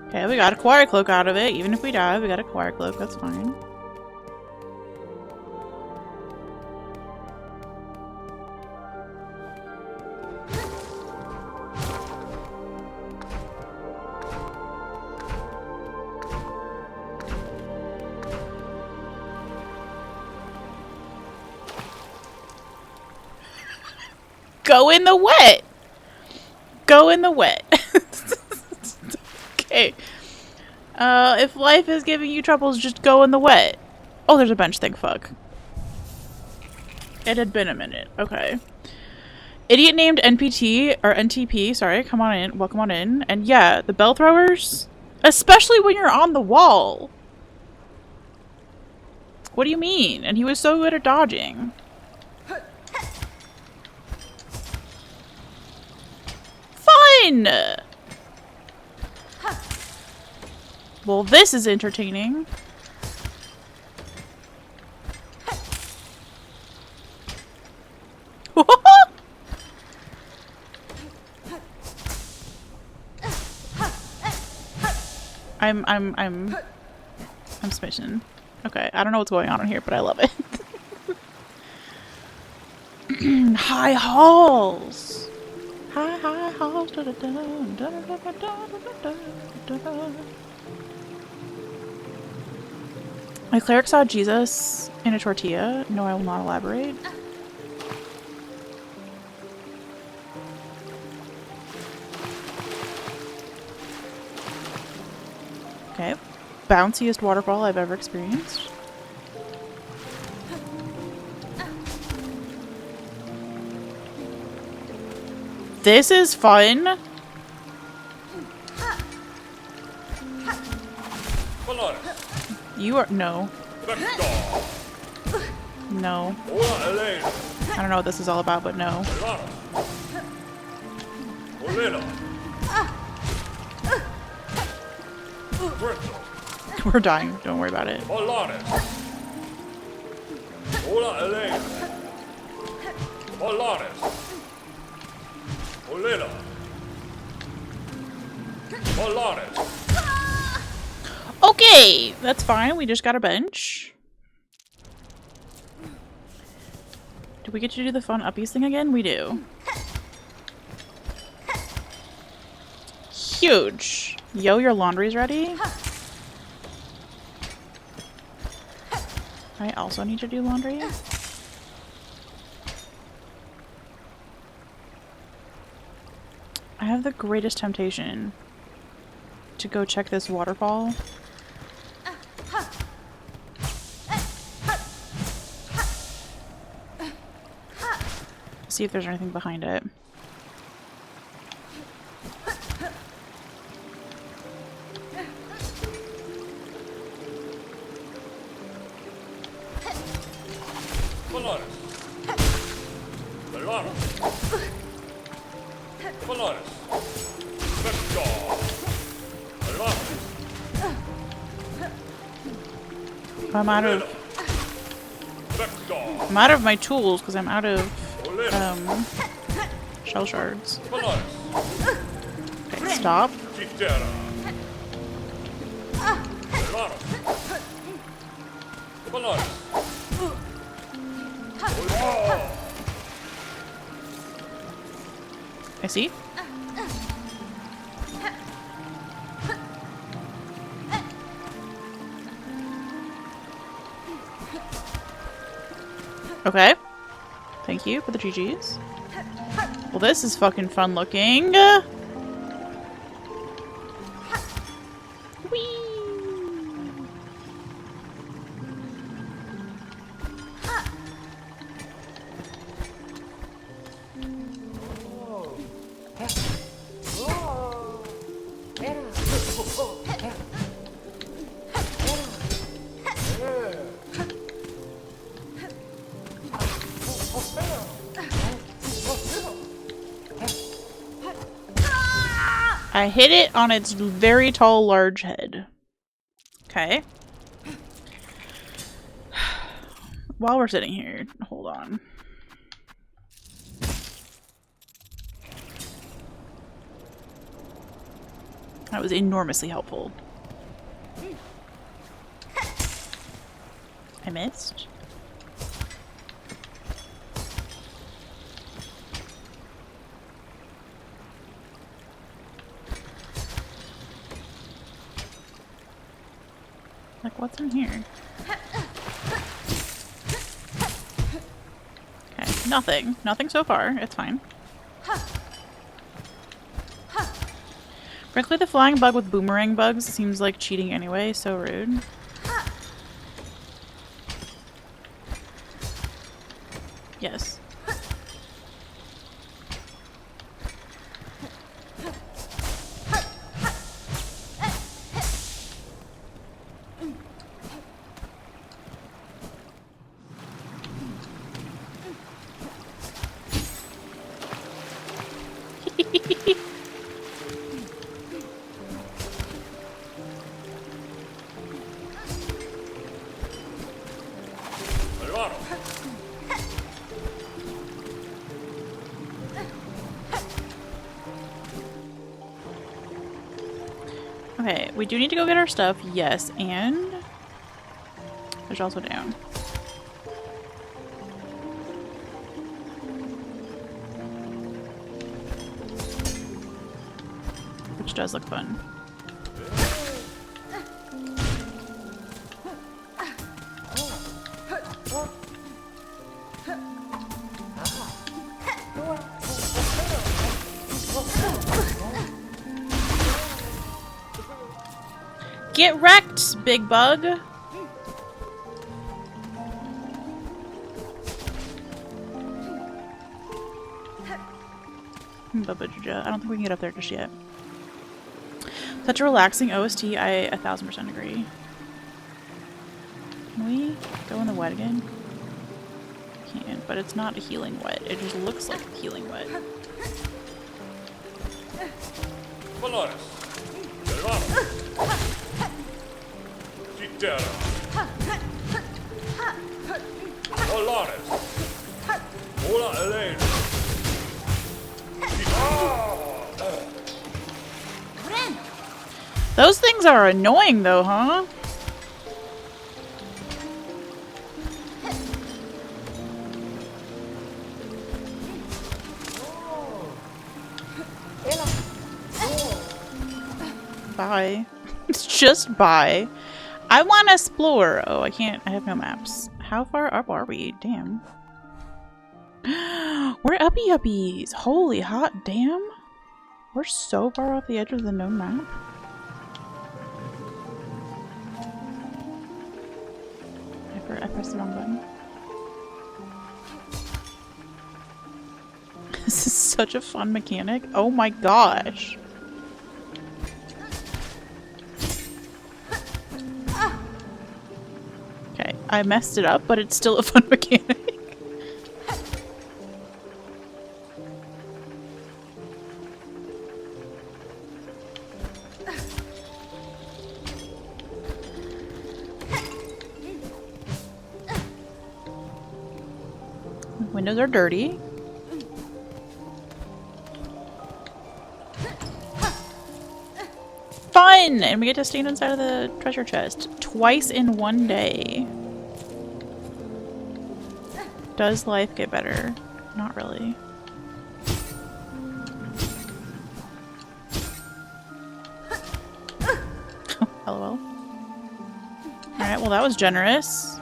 Okay, we got a quiet cloak out of it. Even if we die, we got a quiet cloak. That's fine. Go in the wet! Go in the wet. Okay. If life is giving you troubles, just go in the wet. Oh, there's a bench, thank fuck. It had been a minute. Okay. Idiot named NPT, or NTP, sorry, come on in, welcome on in. And yeah, the bell throwers, especially when you're on the wall. What do you mean? And he was so good at dodging. Fun! Well, this is entertaining. I'm smitten. Okay, I don't know what's going on in here, but I love it. High halls. High halls. Da, da, da, da, da, da, da, da, da. My cleric saw Jesus in a tortilla. No, I will not elaborate. Okay. Bounciest waterfall I've ever experienced. This is fun. You are no. No. I don't know what this is all about, but no. We're dying. Don't worry about it. Okay, that's fine. We just got a bench. Do we get to do the fun uppies thing again? We do. Huge. Yo, your laundry's ready. I also need to do laundry. I have the greatest temptation to go check this waterfall. See if there's anything behind it. I'm out of my tools because I'm out of shell shards. Okay, stop. I see. Okay. Thank you for the GGs. Well, this is fucking fun looking. Whee! I hit it on its very tall, large head. Okay. While we're sitting here, hold on. That was enormously helpful. I missed. Like, what's in here? Okay, nothing. Nothing so far. It's fine. Frankly, the flying bug with boomerang bugs seems like cheating anyway. So rude. Yes. Okay, we do need to go get our stuff, yes, and there's also down. Which does look fun. Get wrecked, big bug! I don't think we can get up there just yet. Such a relaxing OST, I 1000% agree. Can we go in the wet again? We can, but it's not a healing wet. It just looks like a healing wet. Those things are annoying though, huh? Bye. It's just bye. I want to explore. Oh, I can't. I have no maps. How far up are we? Damn. We're uppy uppies. Holy hot damn. We're so far off the edge of the known map. I pressed the wrong button. This is such a fun mechanic. Oh my gosh. Okay, I messed it up, but it's still a fun mechanic. Windows are dirty. Fun! And we get to stand inside of the treasure chest twice in one day. Does life get better? Not really. LOL. Alright, well that was generous.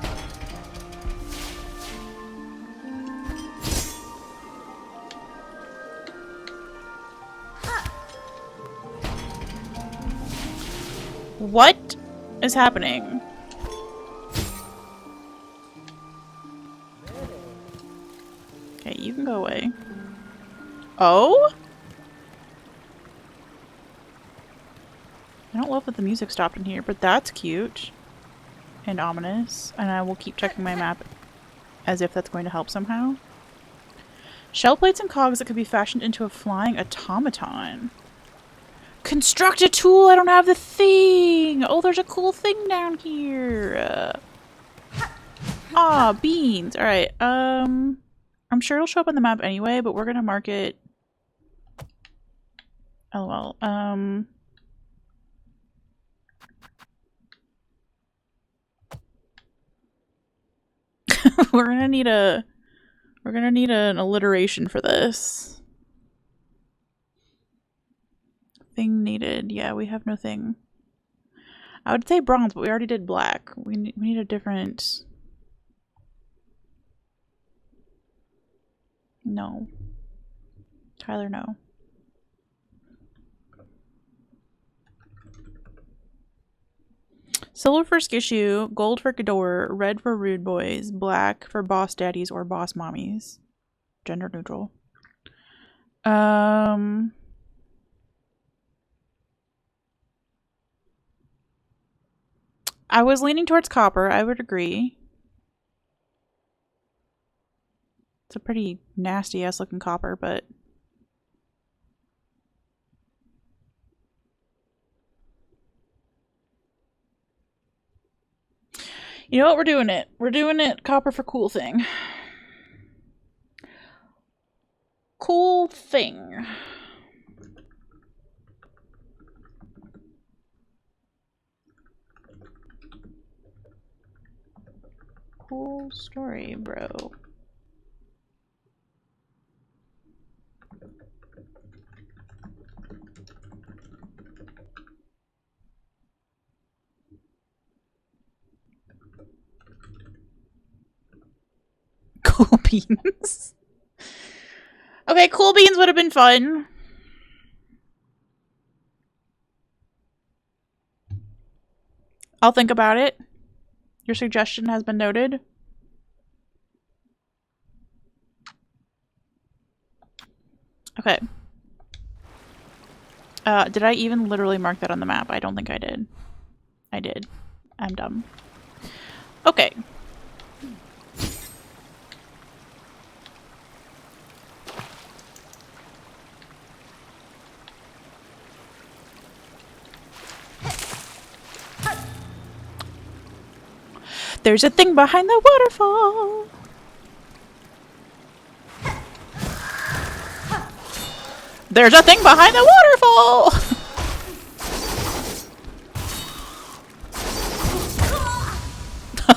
What is happening? Okay, you can go away. Oh? I don't love that the music stopped in here, but that's cute. And ominous. And I will keep checking my map as if that's going to help somehow. Shell plates and cogs that could be fashioned into a flying automaton. Construct a tool. I don't have the thing. Oh, there's a cool thing down here. Beans. All right. I'm sure it'll show up on the map anyway, but we're gonna mark it. LOL. We're gonna need an alliteration for this. Thing needed. Yeah, we have no thing. I would say bronze, but we already did black. We need a different. No. Tyler, no. Silver for Skishu, gold for Gador, red for Rude Boys, black for Boss Daddies or Boss Mommies. Gender neutral. I was leaning towards copper, I would agree. It's a pretty nasty ass looking copper, but you know what? We're doing it. We're doing it copper for cool thing. Cool thing. Cool story, bro. Cool beans. Okay, cool beans would have been fun. I'll think about it. Your suggestion has been noted. Okay. Did I even literally mark that on the map? I don't think I did. I did. I'm dumb. Okay. There's a thing behind the waterfall. There's a thing behind the waterfall.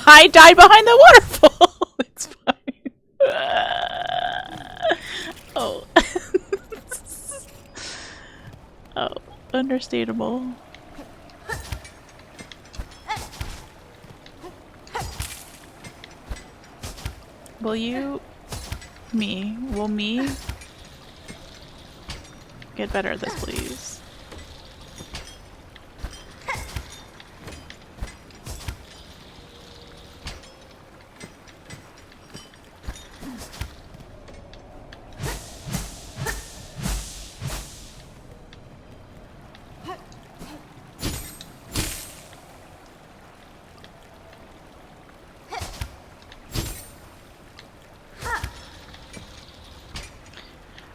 I died behind the waterfall. It's fine. Oh. Oh, understandable. Will you... Will me get better at this, please?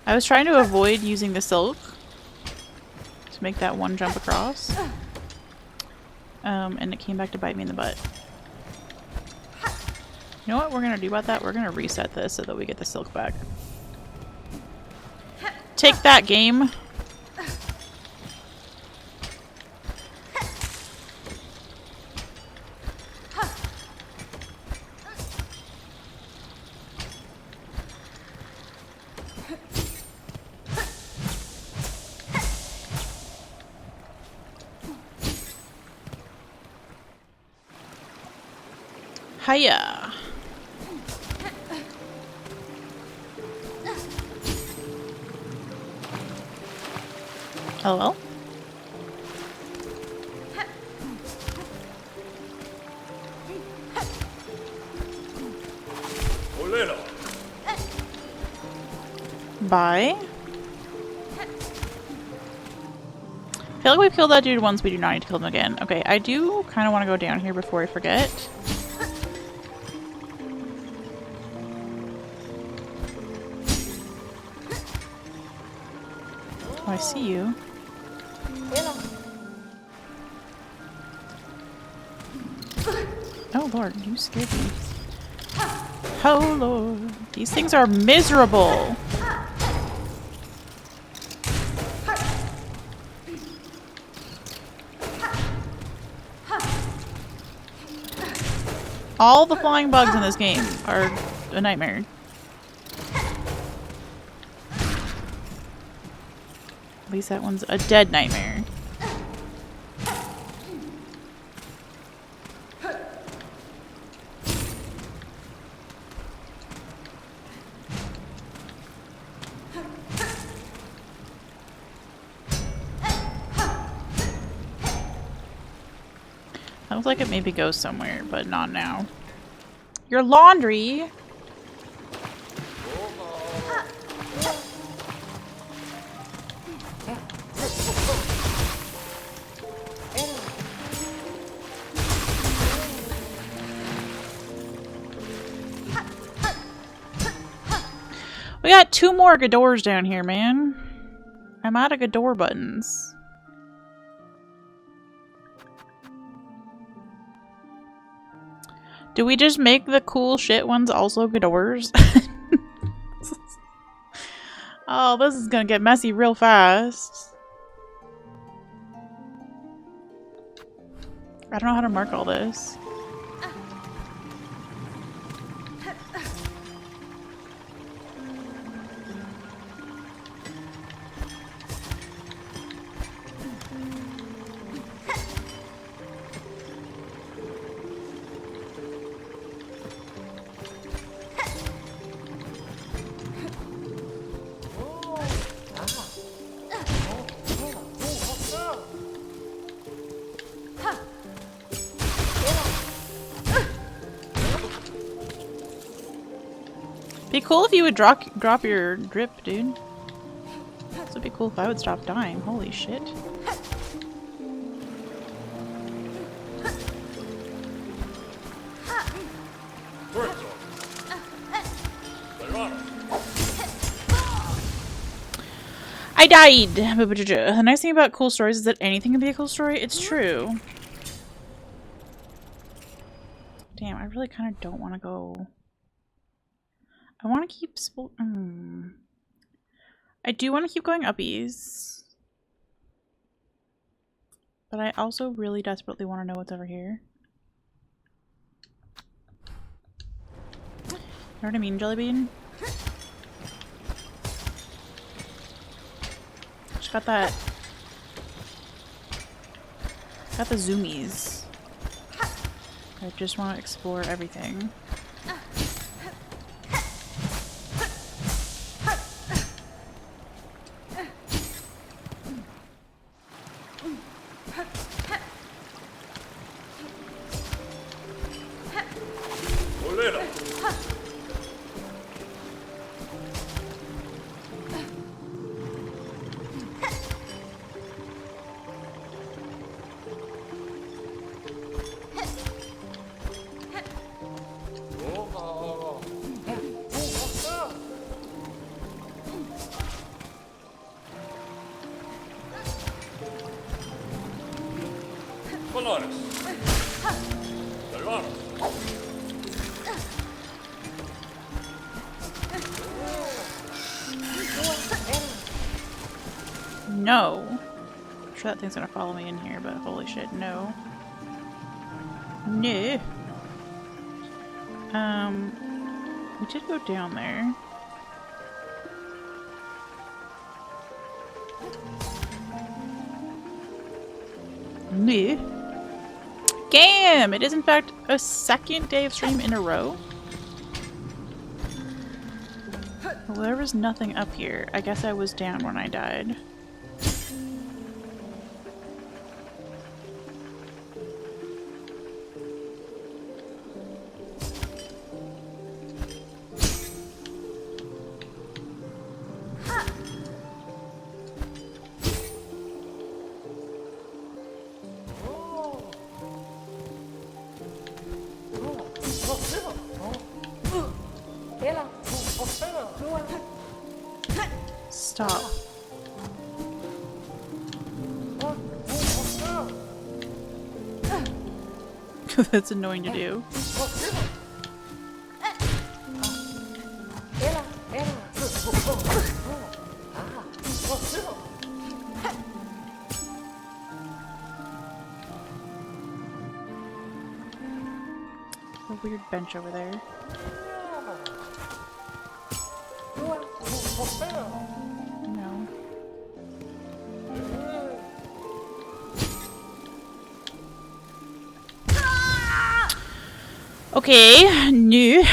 I was trying to avoid using the silk to make that one jump across. And it came back to bite me in the butt. You know what we're gonna do about that? We're gonna reset this so that we get the silk back. Take that, game! Hiya! LOL? Bye. I feel like we've killed that dude once, we do not need to kill him again. Okay, I do kind of want to go down here before I forget. Oh, I see you. lord, you scared me. Oh lord, these things are miserable. All the flying bugs in this game are a nightmare. At least that one's a dead nightmare. Sounds like it maybe goes somewhere, but not now. Your laundry! We got 2 more Gadors down here, man. I'm out of Gador buttons. Do we just make the cool shit ones also Gadors? Oh, this is gonna get messy real fast. I don't know how to mark all this. Be cool if you would drop your drip, dude. This would be cool if I would stop dying. Holy shit. I died! The nice thing about cool stories is that anything can be a cool story. It's true. Damn, I really kind of don't want to go... I want to keep... I do want to keep going uppies. But I also really desperately want to know what's over here. You know what I mean, Jellybean? Just got that... Got the zoomies. I just want to explore everything. No. I'm sure that thing's gonna follow me in here, but holy shit, no. No. We did go down there. No. Damn! It is in fact a second day of stream in a row. Well, there was nothing up here. I guess I was down when I died. Stop. That's annoying to do. weird bench over there. No. Okay, new.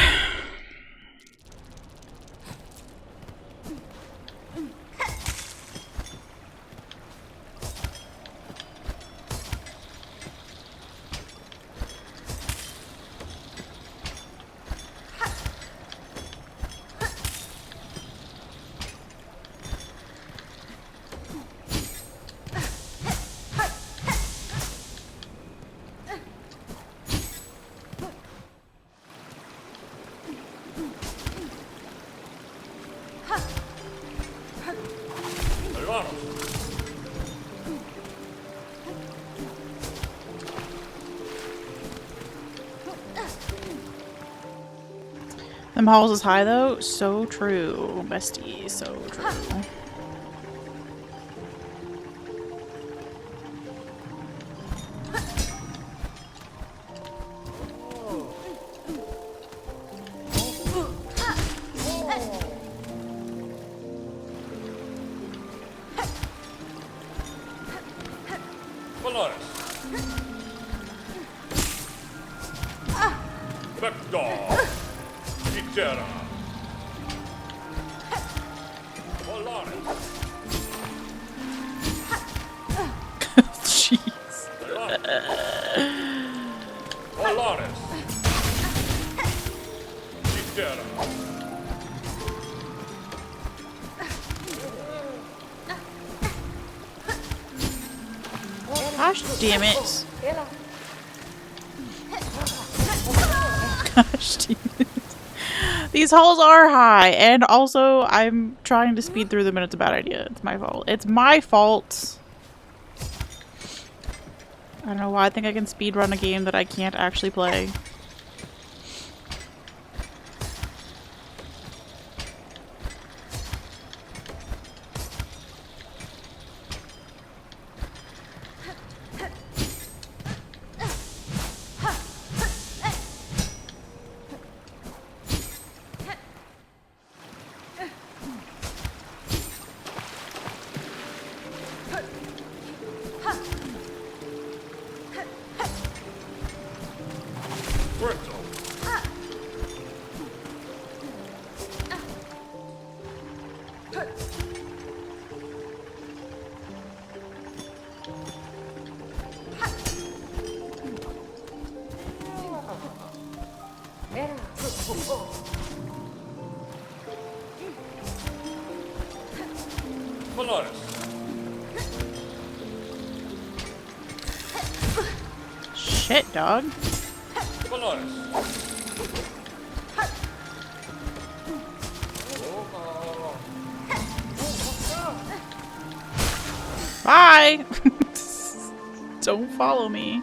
Them halls is high though. So true, bestie. So true. Jeez. Gosh damn it. Gosh damn it. These halls are high, and also I'm trying to speed through them and it's a bad idea. It's my fault. It's my fault. I don't know why I think I can speed run a game that I can't actually play. Shit, dog. Bye! Don't follow me.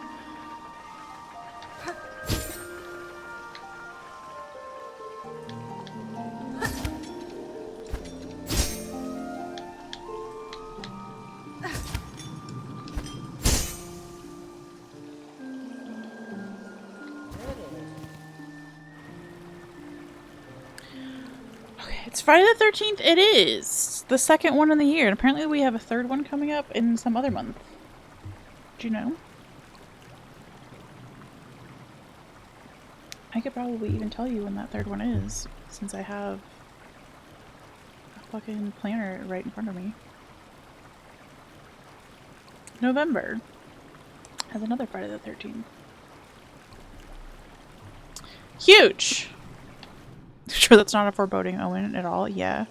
It's Friday the 13th. It is the second one in the year, and apparently we have a third one coming up in some other month. Do you know? I could probably even tell you when that third one is, since I have a fucking planner right in front of me. November has another Friday the 13th. Huge! Sure that's not a foreboding omen at all? Yeah.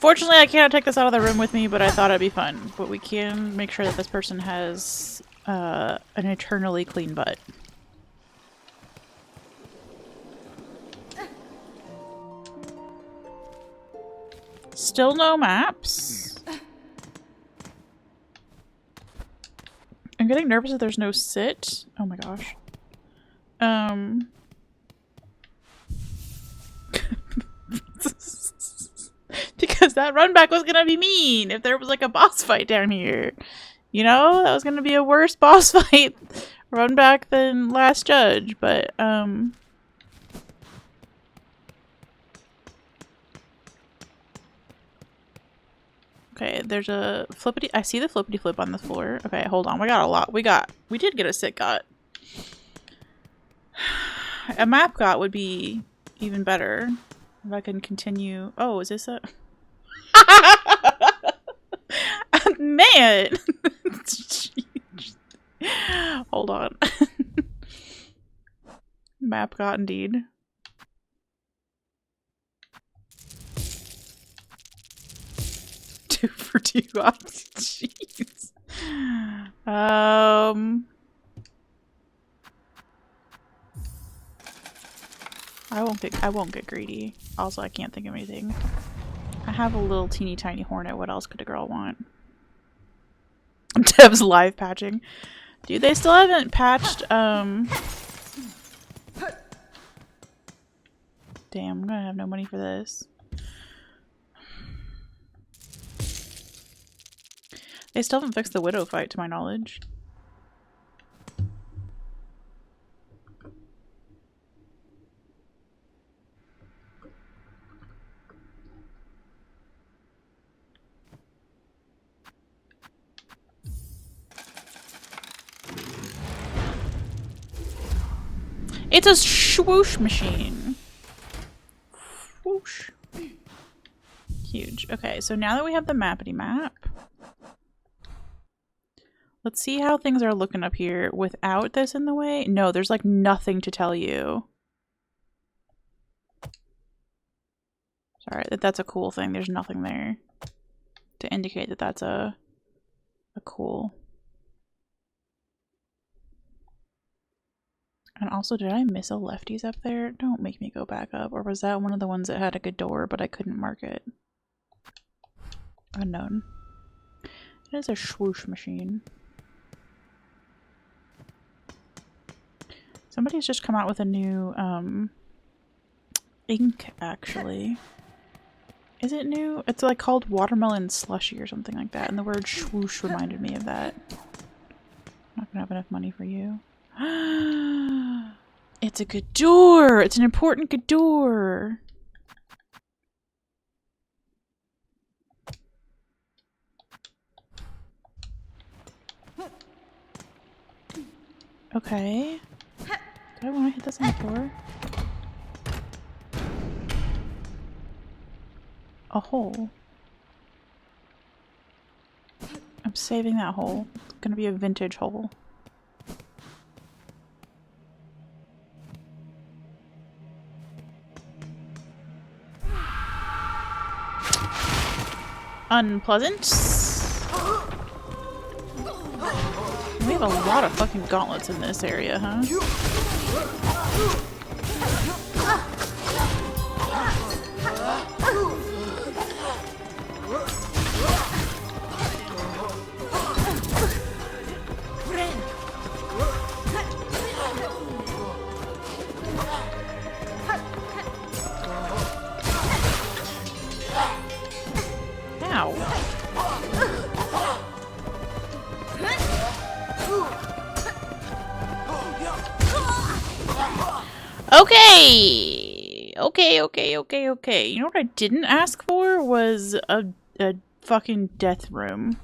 Unfortunately, I can't take this out of the room with me, but I thought it'd be fun. But we can make sure that this person has an eternally clean butt. Still no maps. I'm getting nervous if there's no sit. Oh my gosh. Because that run back was gonna be mean if there was like a boss fight down here. You know, that was gonna be a worse boss fight run back than Last Judge, but okay, there's a flippity. I see the flippity flip on the floor. Okay, hold on. We got a lot. We did get a sit got. A map got would be even better. If I can continue. Oh, is this a man? Hold on. Map got indeed. Two for two. Jeez. I won't get greedy. Also, I can't think of anything. I have a little teeny tiny hornet. What else could a girl want? Dev's live patching. Dude, they still haven't patched, Damn, I'm gonna have no money for this. They still haven't fixed the widow fight, to my knowledge. It's a swoosh machine. Whoosh. Huge. Okay, so now that we have the mappity map, let's see how things are looking up here without this in the way. No, there's like nothing to tell you. Sorry, that's a cool thing. There's nothing there to indicate that that's a cool. And also, did I miss a lefties up there? Don't make me go back up. Or was that one of the ones that had a good door, but I couldn't mark it? Unknown. It is a swoosh machine. Somebody's just come out with a new ink, actually. Is it new? It's like called watermelon slushy or something like that, and the word swoosh reminded me of that. I'm not gonna have enough money for you. It's a good door! It's an important good door! Okay. Do I want to hit this on the floor? A hole. I'm saving that hole. It's gonna be a vintage hole. Unpleasant. We have a lot of fucking gauntlets in this area, huh? Okay! Okay. You know what I didn't ask for was a fucking death room.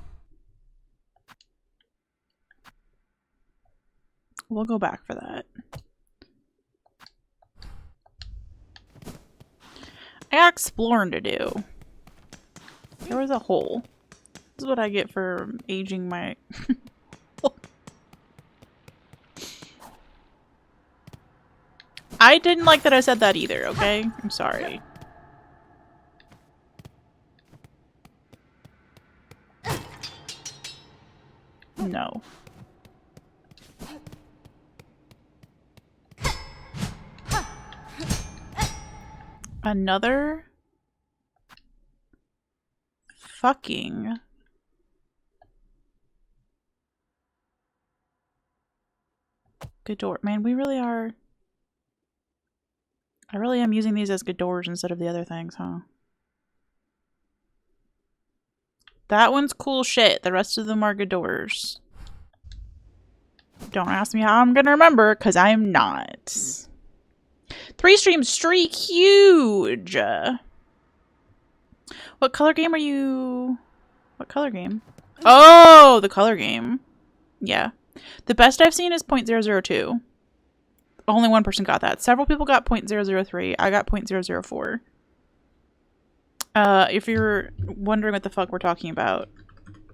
We'll go back for that. I got exploring to do. There was a hole. This is what I get for aging my... I didn't like that I said that either, okay? I'm sorry. Another fucking good door. Man, we really are. I really am using these as good doors instead of the other things, huh? That one's cool shit. The rest of them are good doors. Don't ask me how I'm gonna remember, because I'm not. 3-stream streak, huge! What color game are you... What color game? Oh, the color game. Yeah. The best I've seen is .002. Only one person got that. Several people got .003. I got .004. If you're wondering what the fuck we're talking about,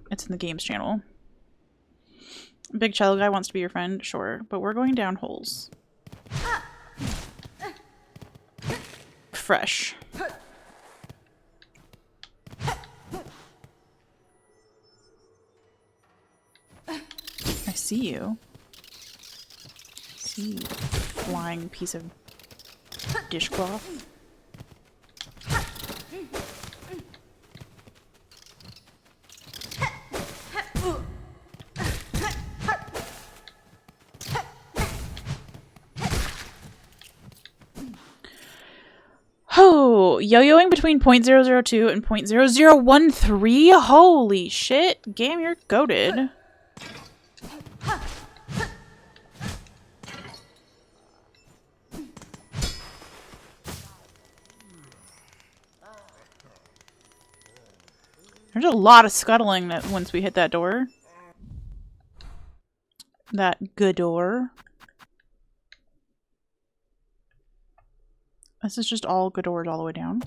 it's in the games channel. Big cello guy wants to be your friend? Sure. But we're going down holes. Fresh. I see you. I see you, flying piece of dishcloth. Oh, yo-yoing between .002 and .0013? Holy shit. Game, you're goated. There's a lot of scuttling that once we hit that door. That good door. This is just all good doors all the way down.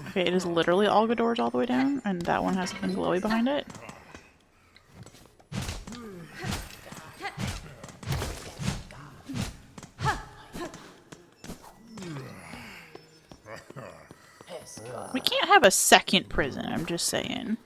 Okay, it is literally all good doors all the way down, and that one has something glowy behind it. We can't have a second prison, I'm just saying.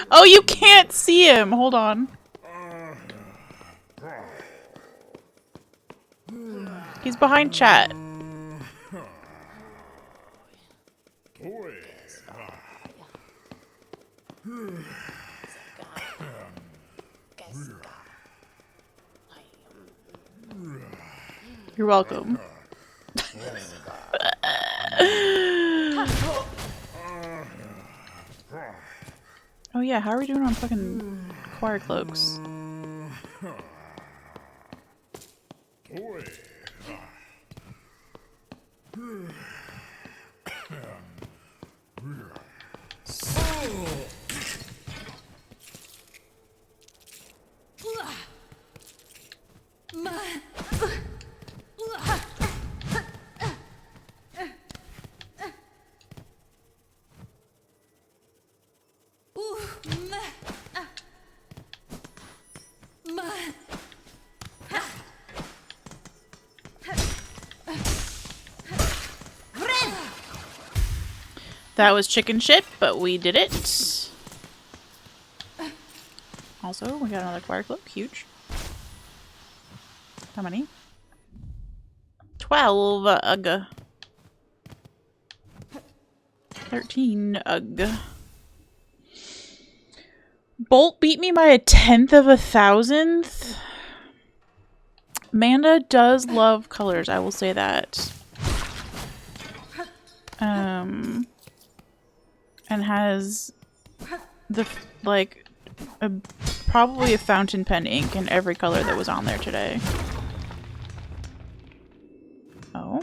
Oh, you can't see him! Hold on. He's behind chat. You're welcome. Oh yeah, how are we doing on fucking choir cloaks? That was chicken shit, but we did it. Also, we got another choir cloak. Huge. How many? 12. Ugh. 13. Ugh. Bolt beat me by a 1/10 of a thousandth. Amanda does love colors, I will say that. And has the probably a fountain pen ink in every color that was on there today. Oh.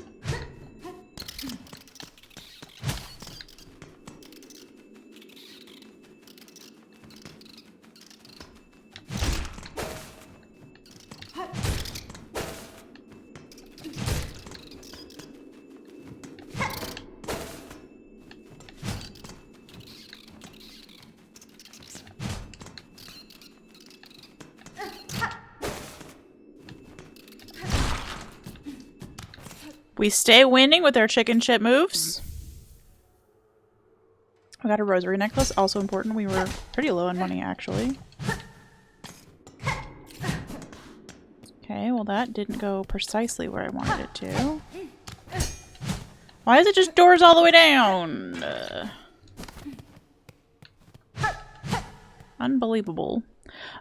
We stay winning with our chicken shit moves. We got a rosary necklace, also important. We were pretty low on money, actually. Okay, well that didn't go precisely where I wanted it to. Why is it just doors all the way down? Unbelievable.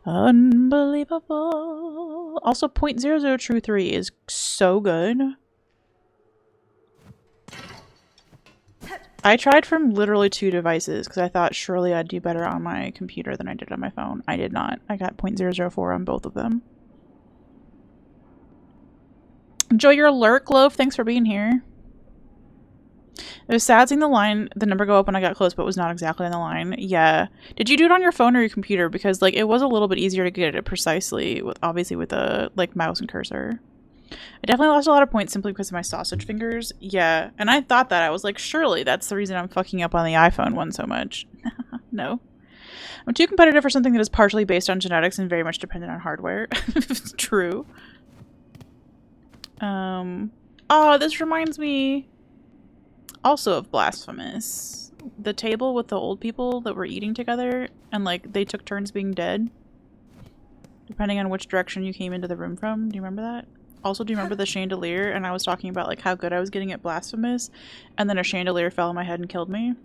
Unbelievable. Also, 0.0023 is so good. I tried from literally 2 devices because I thought surely I'd do better on my computer than I did on my phone. I did not. I got 0.004 on both of them. Enjoy your alert, Glove. Thanks for being here. It was sad seeing the number go up when I got close, but was not exactly on the line. Yeah. Did you do it on your phone or your computer? Because like it was a little bit easier to get it precisely, obviously with a like mouse and cursor. I definitely lost a lot of points simply because of my sausage fingers. Yeah, and I thought that. I was like, surely that's the reason I'm fucking up on the iPhone one so much. No. I'm too competitive for something that is partially based on genetics and very much dependent on hardware. True. Oh, this reminds me also of Blasphemous. The table with the old people that were eating together and like they took turns being dead. Depending on which direction you came into the room from. Do you remember that? Also, do you remember the chandelier? And I was talking about like how good I was getting at Blasphemous, and then a chandelier fell on my head and killed me.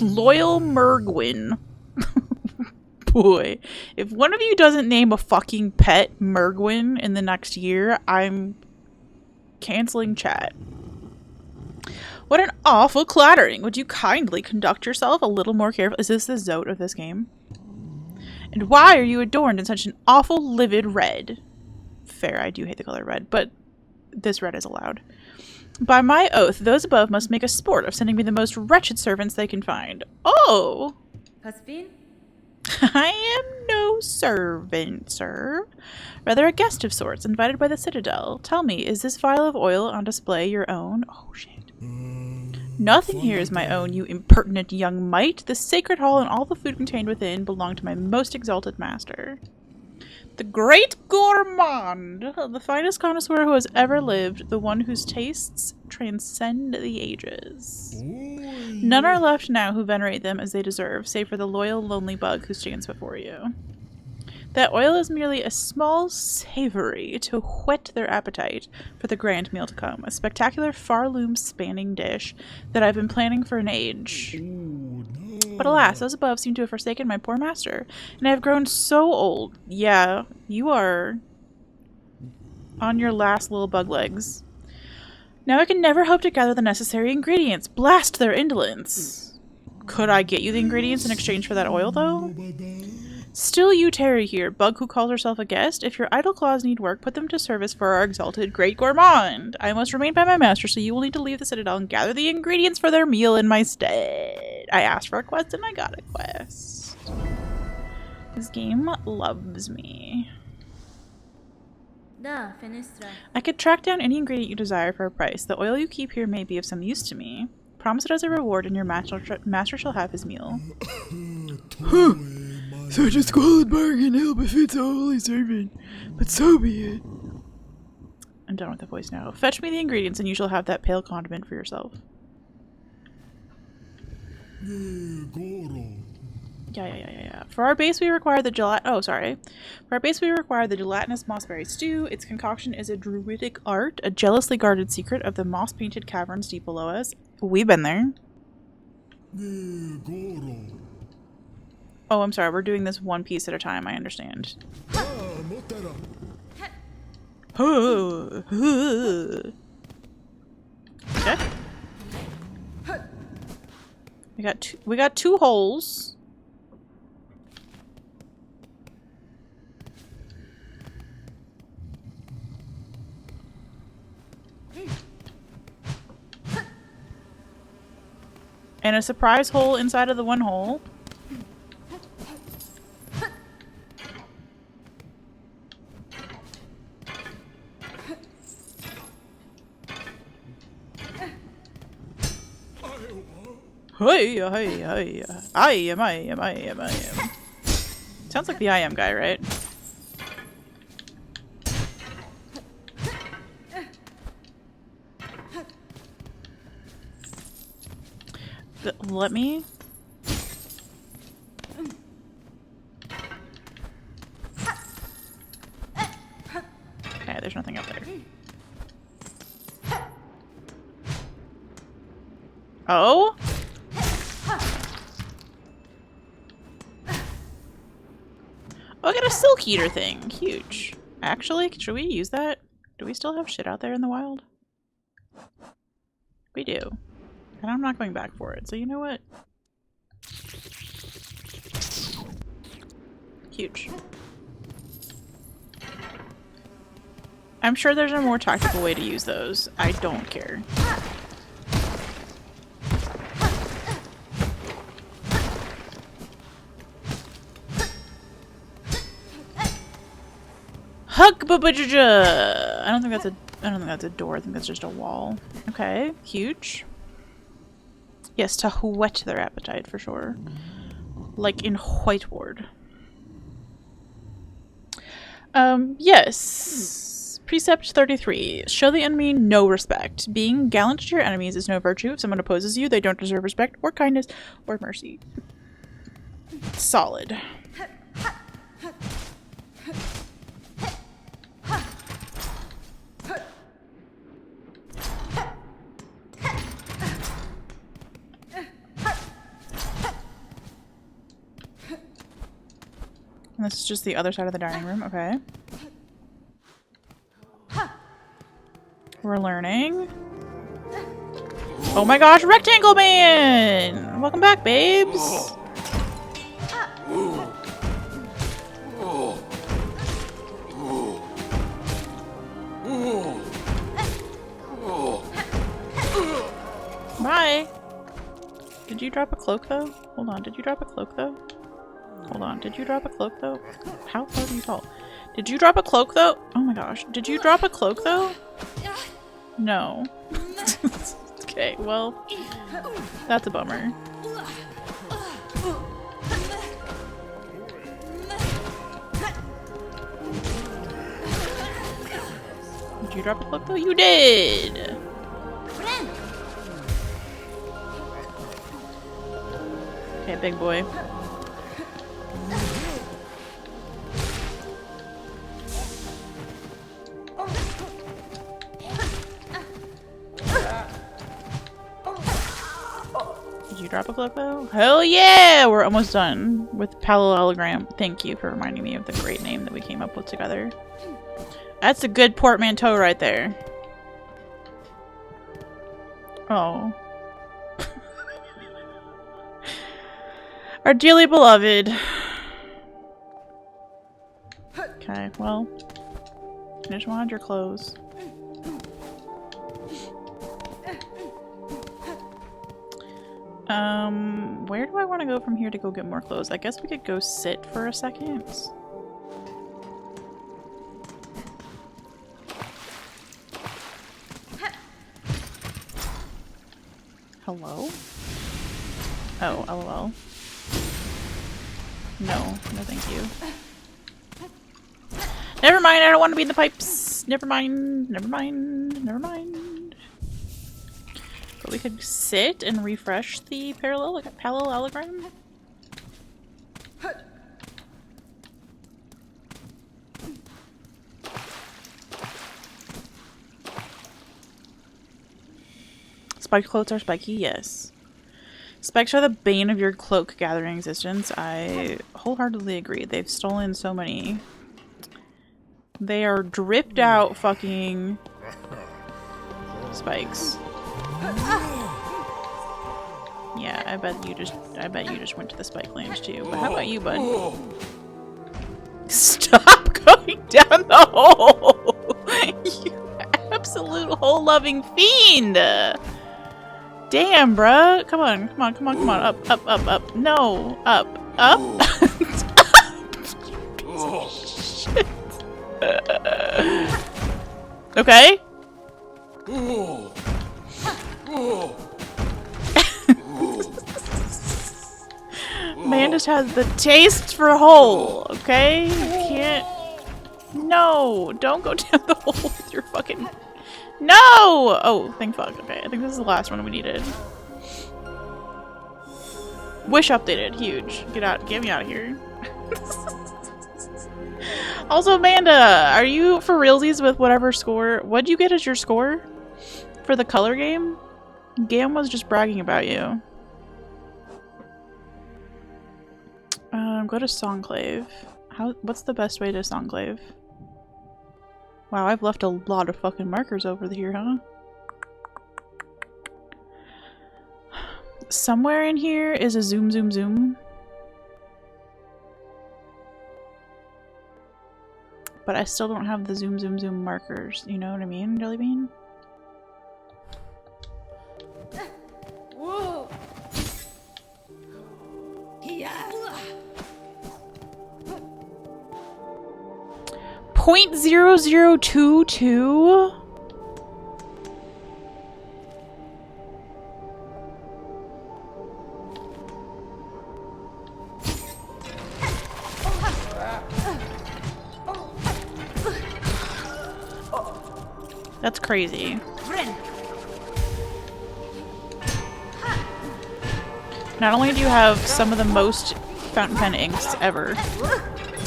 Loyal Mergwin. Boy, if one of you doesn't name a fucking pet Mergwin in the next year, I'm canceling chat. What an awful clattering. Would you kindly conduct yourself a little more carefully? Is this the Zote of this game? And why are you adorned in such an awful livid red? Fair, I do hate the color red, but this red is allowed. By my oath, those above must make a sport of sending me the most wretched servants they can find. Oh! I am no servant, sir. Rather a guest of sorts, invited by the Citadel. Tell me, is this vial of oil on display your own? Oh, shit. Nothing here is my own, you impertinent young mite. The sacred hall and all the food contained within belong to my most exalted master. The great gourmand, the finest connoisseur who has ever lived, the one whose tastes transcend the ages. None are left now who venerate them as they deserve, save for the loyal, lonely bug who stands before you. That oil is merely a small savory to whet their appetite for the grand meal to come, a spectacular far-loom-spanning dish that I've been planning for an age. But alas, those above seem to have forsaken my poor master, and I have grown so old. Yeah, you are on your last little bug legs. Now I can never hope to gather the necessary ingredients. Blast their indolence. Could I get you the ingredients in exchange for that oil, though? Still you tarry here, bug who calls herself a guest. If your idle claws need work, put them to service for our exalted great gourmand. I must remain by my master, so you will need to leave the Citadel and gather the ingredients for their meal in my stead. I asked for a quest and I got a quest. This game loves me. I could track down any ingredient you desire for a price. The oil you keep here may be of some use to me. Promise it as a reward and your master shall have his meal. Such a squalid bargain ill befits a holy servant, but so be it. I'm done with the voice now. Fetch me the ingredients and you shall have that pale condiment for yourself. Yeah. For our base we require the gelatinous mossberry stew. Its concoction is a druidic art, a jealously guarded secret of the moss-painted caverns deep below us. We've been there. Oh, I'm sorry. We're doing this one piece at a time. I understand. Okay. We got two holes. And a surprise hole inside of the one hole. Hey, I am. Sounds like the I am guy, right? Let me... Okay, there's nothing up there. Oh? Oh, I got a silk eater thing. Huge. Actually, should we use that? Do we still have shit out there in the wild? We do. And I'm not going back for it, so you know what? Huge. I'm sure there's a more tactical way to use those. I don't care. Hug babajaja! I don't think that's a door. I think that's just a wall. Okay, huge. Yes, to whet their appetite for sure. Like in Whiteward. Yes. Precept 33. Show the enemy no respect. Being gallant to your enemies is no virtue. If someone opposes you, they don't deserve respect or kindness or mercy. Solid. And this is just the other side of the dining room. Okay. We're learning. Oh my gosh, Rectangle Man! Welcome back, babes! Bye! Did you drop a cloak though? Hold on, did you drop a cloak though? Hold on, did you drop a cloak though? How far do you fall? Did you drop a cloak though? Oh my gosh, did you drop a cloak though? No. Okay, well, that's a bummer. Did you drop a cloak though? You did! Okay, big boy. Did you drop a cloak though? Hell yeah! We're almost done with parallelogram. Thank you for reminding me of the great name that we came up with together. That's a good portmanteau right there. Oh. Our dearly beloved. Okay, well. I just wanted your clothes. Where do I want to go from here to go get more clothes? I guess we could go sit for a second. Hello? Oh, LOL. No, thank you. Never mind, I don't want to be in the pipes. Never mind. But we could sit and refresh the parallelogram. Spiked clothes are spiky, yes. Spikes are the bane of your cloak gathering existence. I wholeheartedly agree. They've stolen so many. They are dripped out fucking spikes. Yeah, I bet you just went to the spike lands too. But how about you, bud? Stop going down the hole! You absolute hole-loving fiend! Damn, bruh. Come on, come on, come on, come on. Up, up, up, up. No. Up. Up. Shit. Okay. Man just has the taste for a hole, okay? You can't... No! Don't go down the hole with your fucking... No! Oh, thank fuck. Okay, I think this is the last one we needed. Wish updated. Huge. Get out. Get me out of here. Also, Amanda, are you for realsies with whatever score? What'd you get as your score for the color game? Gam was just bragging about you. Go to Songclave. What's the best way to Songclave? Wow, I've left a lot of fucking markers over here, huh? Somewhere in here is a zoom, zoom, zoom. But I still don't have the zoom, zoom, zoom markers. You know what I mean, Jellybean? Whoa. Yeah. 0.0022? That's crazy. Not only do you have some of the most fountain pen inks ever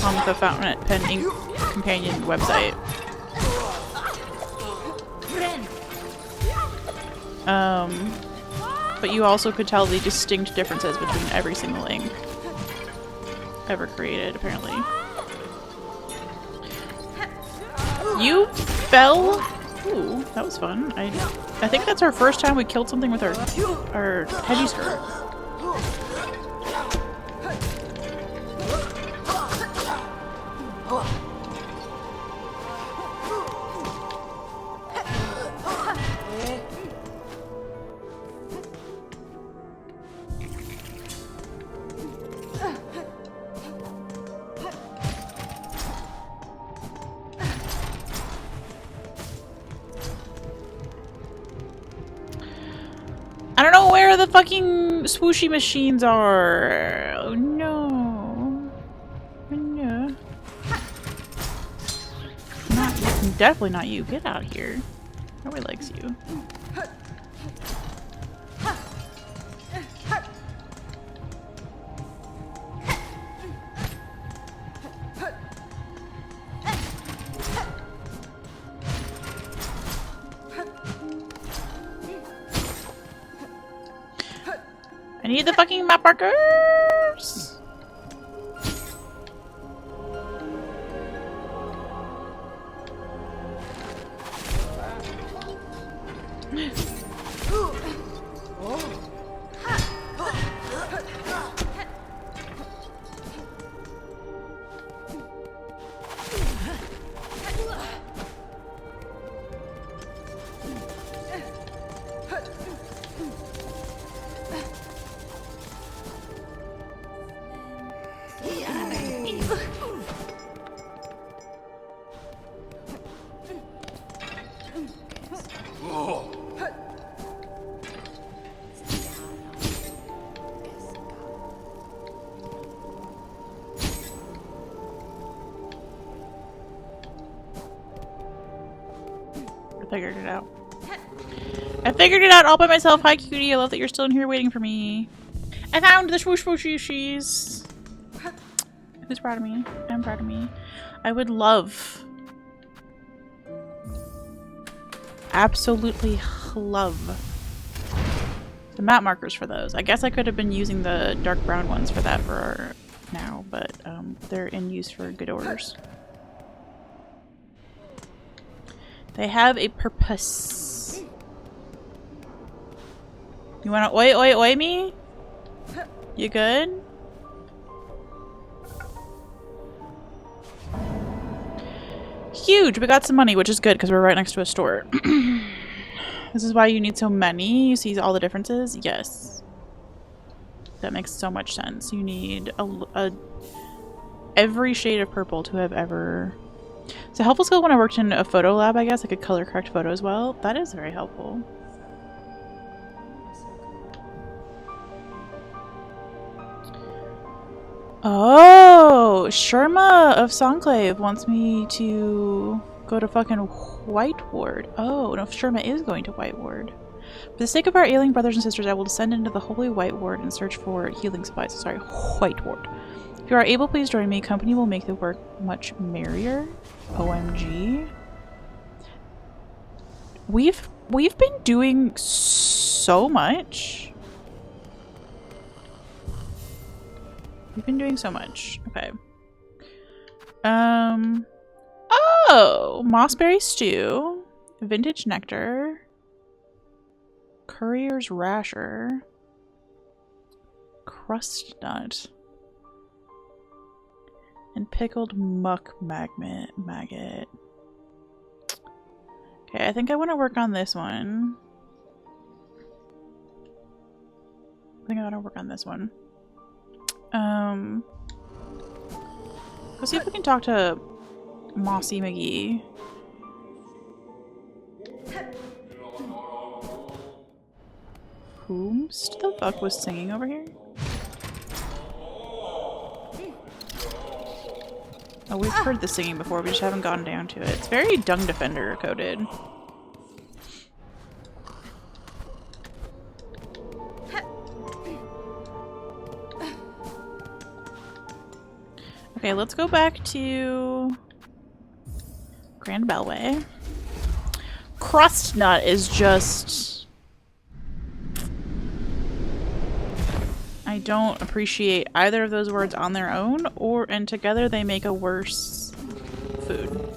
on the fountain pen ink companion website, but you also could tell the distinct differences between every single ink ever created, apparently. You fell? Ooh, that was fun. I think that's our first time we killed something with our hedgie skirt. I don't know where the fucking swooshy machines are. Oh no. Oh no. Definitely not you. Get out of here. Nobody likes you. I need the fucking map markers! Figured it out. I figured it out all by myself. Hi, cutie. I love that you're still in here waiting for me. I found the swoosh swooshies. Who's proud of me? I'm proud of me. I would love, absolutely love the map markers for those. I guess I could have been using the dark brown ones for that for now, but they're in use for good orders. They have a purpose. You wanna oi oi oi me? You good? Huge! We got some money, which is good because we're right next to a store. This is why you need so many. You see all the differences? Yes. That makes so much sense. You need every shade of purple to have ever... It's a helpful skill when I worked in a photo lab, I guess. I could color correct photos as well. That is very helpful. Oh! Sherma of Songclave wants me to go to fucking White Ward. Oh, no, Sherma is going to White Ward. For the sake of our ailing brothers and sisters, I will descend into the Holy White Ward and search for healing supplies. Sorry, White Ward. If you are able, please join me. Company will make the work much merrier. OMG. We've been doing so much. We've been doing so much. Okay. Oh! Mossberry stew. Vintage nectar. Courier's rasher. Crust nut. And pickled muck maggot. Okay, I think I want to work on this one. Let's see if we can talk to Mossy McGee. Whomst the fuck was singing over here? Oh, we've heard the singing before, we just haven't gotten down to it. It's very Dung Defender coded. Okay, let's go back to Grand Bellway. Crust nut is just... I don't appreciate either of those words on their own, and together they make a worse food.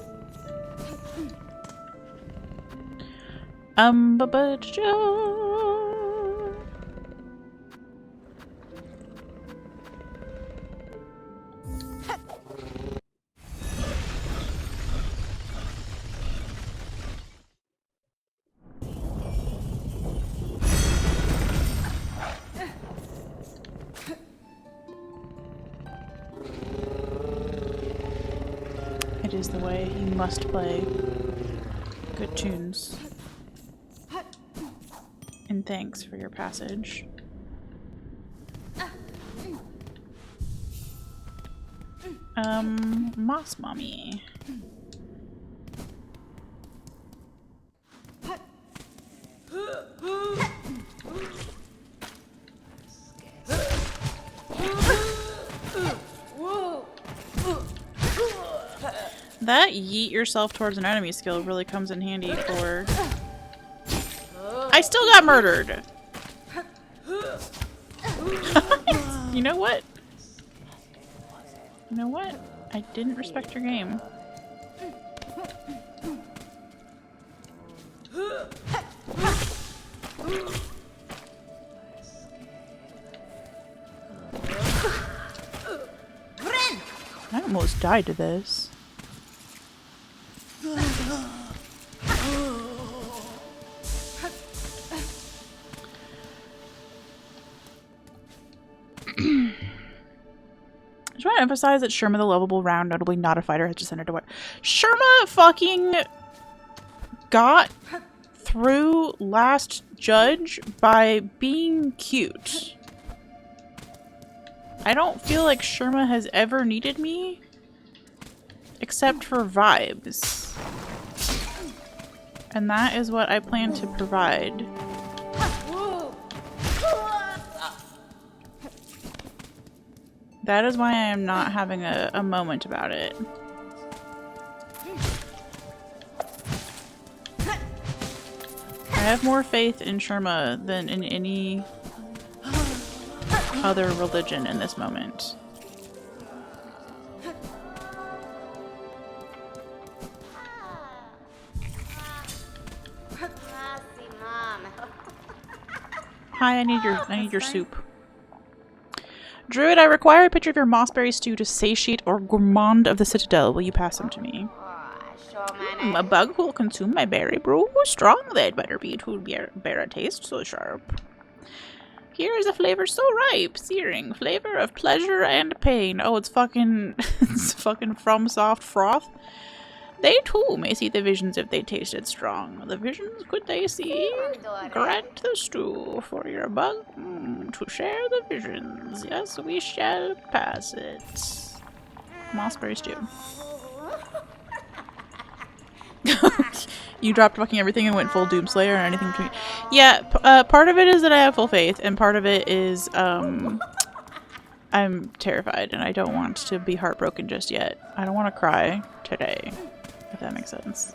It is the way. You must play good tunes. And thanks for your passage. Moss Mommy. That yeet yourself towards an enemy skill really comes in handy for... I still got murdered! You know what? You know what? I didn't respect your game. I almost died to this. I just want to emphasize that Sherma the lovable round, notably not a fighter, has descended to what? Sherma fucking got through last judge by being cute. I don't feel like Sherma has ever needed me except for vibes. And that is what I plan to provide. That is why I am not having a moment about it. I have more faith in Sherma than in any other religion in this moment. Hi, I need your soup. Druid, I require a picture of your mossberry stew to satiate or gourmand of the citadel. Will you pass them to me? A bug will consume my berry brew. Strong that butterbeet will bear a taste so sharp. Here is a flavor so ripe, searing, flavor of pleasure and pain. Oh, it's fucking, it's fucking from soft froth. They too may see the visions if they tasted strong. The visions could they see? Grant the stew for your bug to share the visions. Yes, we shall pass it. Mossberry stew. You dropped fucking everything and went full Doomslayer or anything between. Yeah, part of it is that I have full faith, and part of it is I'm terrified and I don't want to be heartbroken just yet. I don't want to cry today, if that makes sense.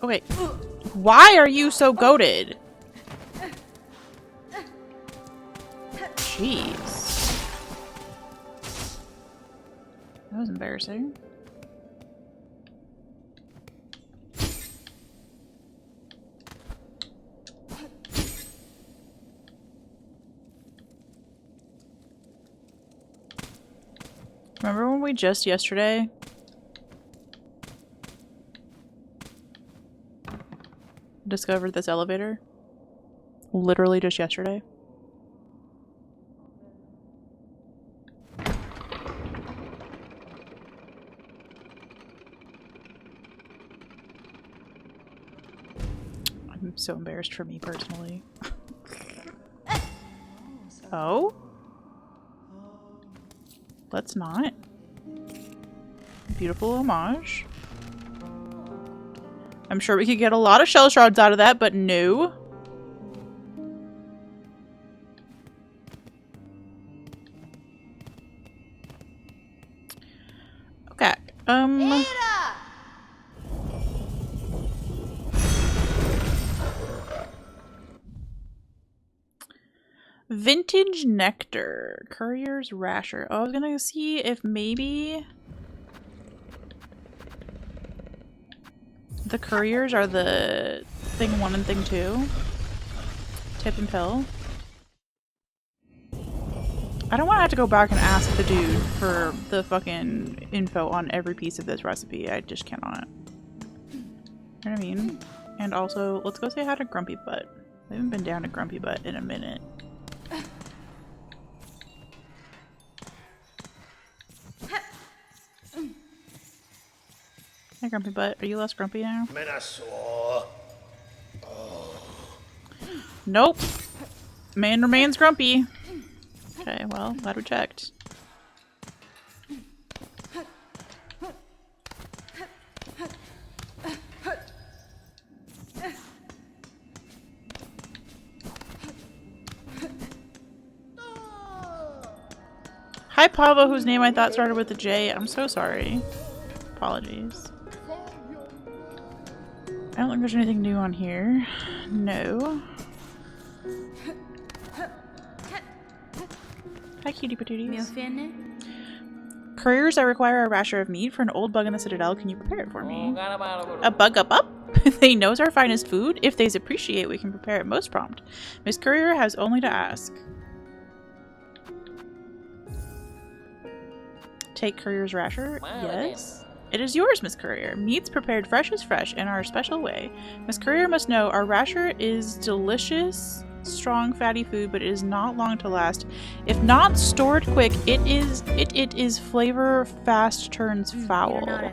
Okay. Why are you so goated? Jeez. That was embarrassing. Remember when we just yesterday discovered this elevator? Literally just yesterday. I'm so embarrassed for me personally. Oh? Let's not. Beautiful homage. I'm sure we could get a lot of shell shards out of that, but no. Okay. Vintage nectar. Courier's rasher. Oh, I was gonna see if maybe the couriers are the thing 1 and thing 2. Tip and pill. I don't want to have to go back and ask the dude for the fucking info on every piece of this recipe. I just cannot. You know what I mean? And also, let's go say hi to Grumpy Butt. I haven't been down to Grumpy Butt in a minute. Hi, Grumpy Butt. Are you less grumpy now? Nope. Man remains grumpy. Okay, well, glad we checked. Hi, Pavo, whose name I thought started with a J. I'm so sorry. Apologies. I don't think there's anything new on here. No. Hi, cutie patooties. Couriers, I require a rasher of meat for an old bug in the Citadel. Can you prepare it for me? A bug up? They knows our finest food. If they's appreciate, we can prepare it most prompt. Miss Courier has only to ask. Take Courier's rasher? Yes. It is yours, Miss Courier. Meats prepared fresh as fresh in our special way. Miss Courier must know our rasher is delicious, strong, fatty food, but it is not long to last. If not stored quick, it is flavor fast turns foul.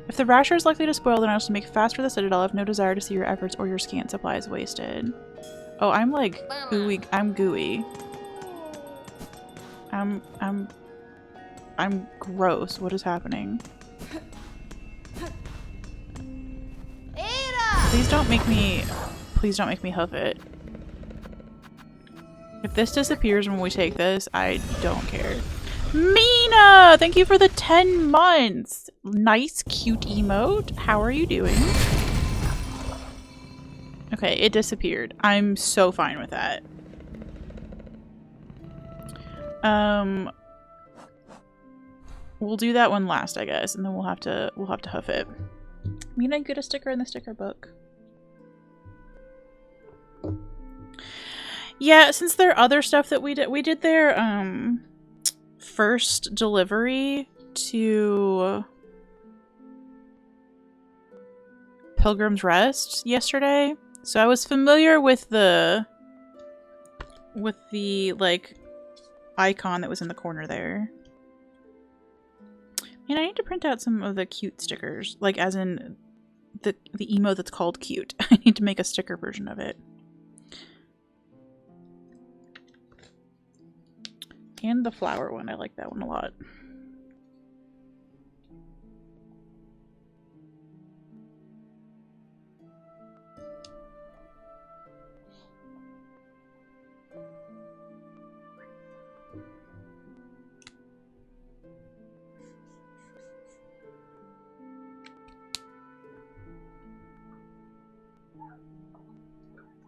If the rasher is likely to spoil, then I shall make fast for the Citadel. I have no desire to see your efforts or your scant supplies wasted. Oh, I'm like gooey. I'm gooey. I'm gross. What is happening? Please don't make me hoof it. If this disappears when we take this, I don't care. Mina! Thank you for the 10 months! Nice, cute emote. How are you doing? Okay, it disappeared. I'm so fine with that. We'll do that one last, I guess, and then we'll have to hoof it. I'm gonna get a sticker in the sticker book. Yeah, since there are other stuff that we did their first delivery to Pilgrim's Rest yesterday. So I was familiar with the like icon that was in the corner there. And I need to print out some of the cute stickers, like as in the emote that's called cute. I need to make a sticker version of it. And the flower one, I like that one a lot.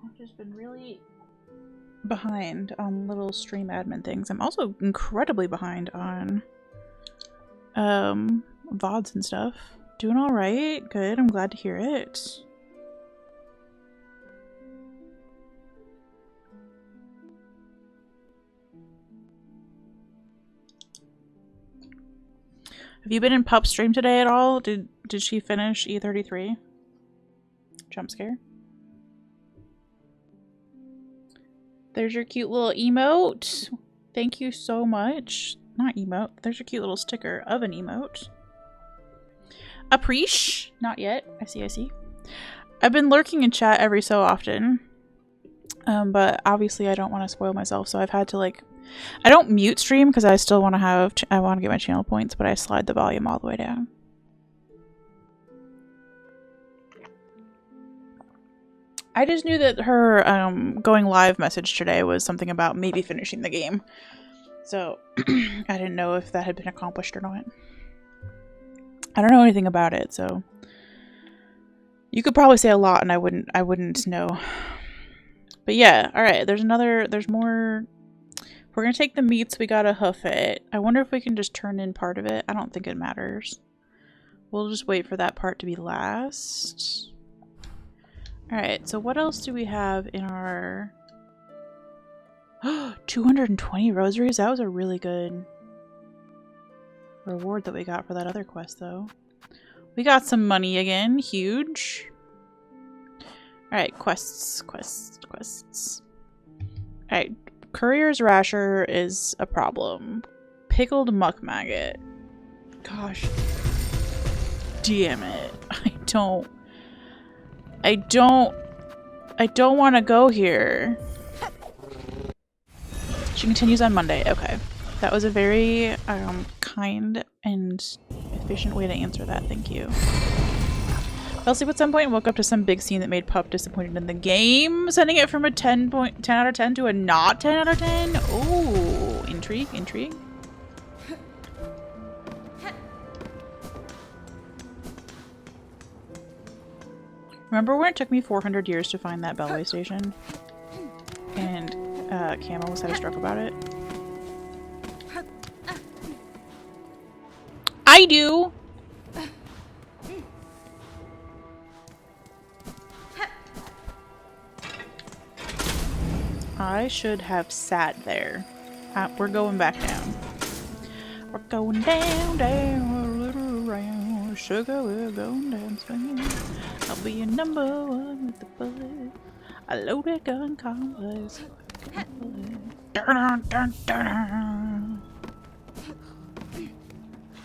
I've just been really behind on little stream admin things. I'm also incredibly behind on VODs and stuff. Doing all right. Good. I'm glad to hear it. Have you been in Pup's stream today at all? Did she finish E33? Jump scare. There's your cute little emote. Thank you so much. Not emote. There's your cute little sticker of an emote. Appreciate. Not yet. I see. I've been lurking in chat every so often. But obviously I don't want to spoil myself, so I've had to like... I don't mute stream because I still want to have... I want to get my channel points, but I slide the volume all the way down. I just knew that her going live message today was something about maybe finishing the game. So I didn't know if that had been accomplished or not. I don't know anything about it, so you could probably say a lot and I wouldn't know. But yeah, alright, there's more. If we're gonna take the meats, we gotta hoof it. I wonder if we can just turn in part of it. I don't think it matters. We'll just wait for that part to be last. Alright, so what else do we have in our... 220 rosaries? That was a really good reward that we got for that other quest, though. We got some money again. Huge. Alright, quests. Alright, Courier's Rasher is a problem. Pickled Muck Maggot. Gosh. Damn it. I don't want to go here. She continues on Monday. Okay. That was a very kind and efficient way to answer that. Thank you. Fell asleep at some point and woke up to some big scene that made Pup disappointed in the game. Sending it from a 10 out of 10 to a not 10 out of 10. Ooh, intrigue. Remember when it took me 400 years to find that Bellway station? And Cam almost had a stroke about it? I do! I should have sat there. We're going back down. We're going down, a little round. Sugar, we're going down swinging. I'll be your number one with the bullet. A loaded gun complex.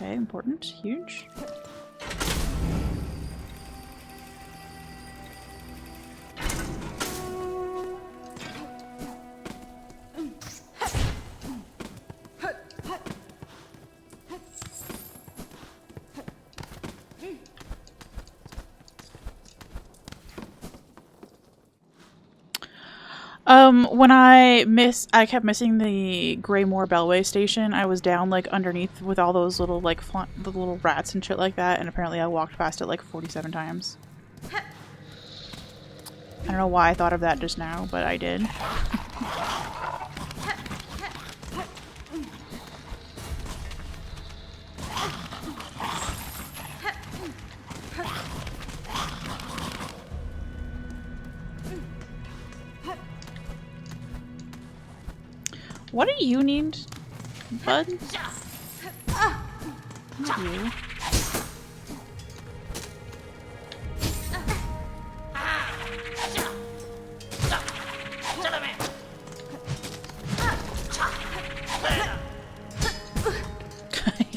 Okay, important. Huge. When I kept missing the Greymoor Bellway station. I was down like underneath with all those little like the little rats and shit like that, and apparently I walked past it like 47 times. I don't know why I thought of that just now, but I did. What do you need, bud? Not you.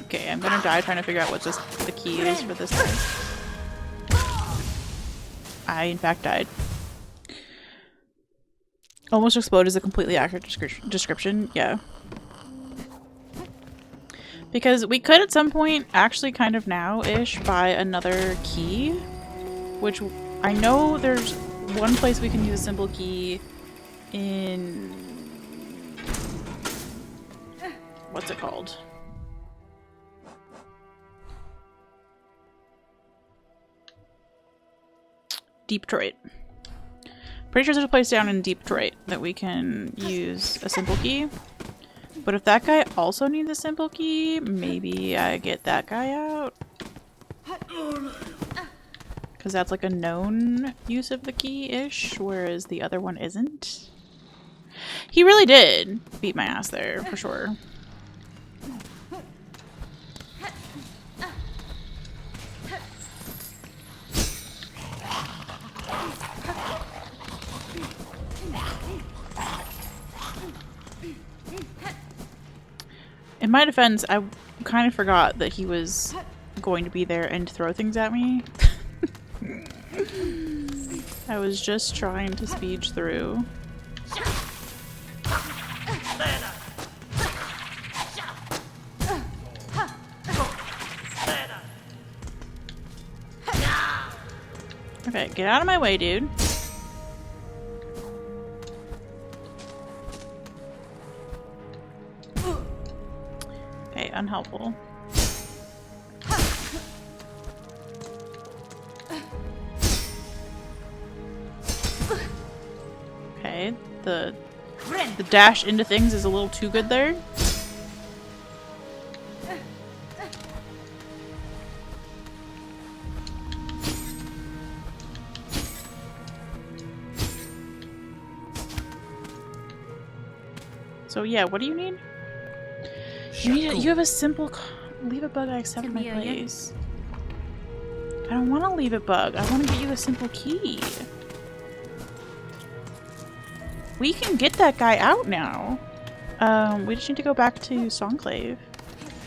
Okay, I'm gonna die trying to figure out what just the key is for this thing. I, in fact, died. Almost explode is a completely accurate description. Yeah. Because we could at some point, actually kind of now-ish, buy another key. Which, I know there's one place we can use a simple key in... What's it called? Deep Detroit. Pretty sure there's a place down in Deep Detroit that we can use a simple key. But if that guy also needs a simple key, maybe I get that guy out. Because that's like a known use of the key-ish, whereas the other one isn't. He really did beat my ass there, for sure. In my defense, I kind of forgot that he was going to be there and throw things at me. I was just trying to speed through. Okay, get out of my way, dude. Okay, unhelpful. Okay, the dash into things is a little too good there. So yeah, what do you need? You have a simple... Leave it bug, I accept my place. I don't want to leave it bug. I want to get you a simple key. We can get that guy out now. We just need to go back to Songclave.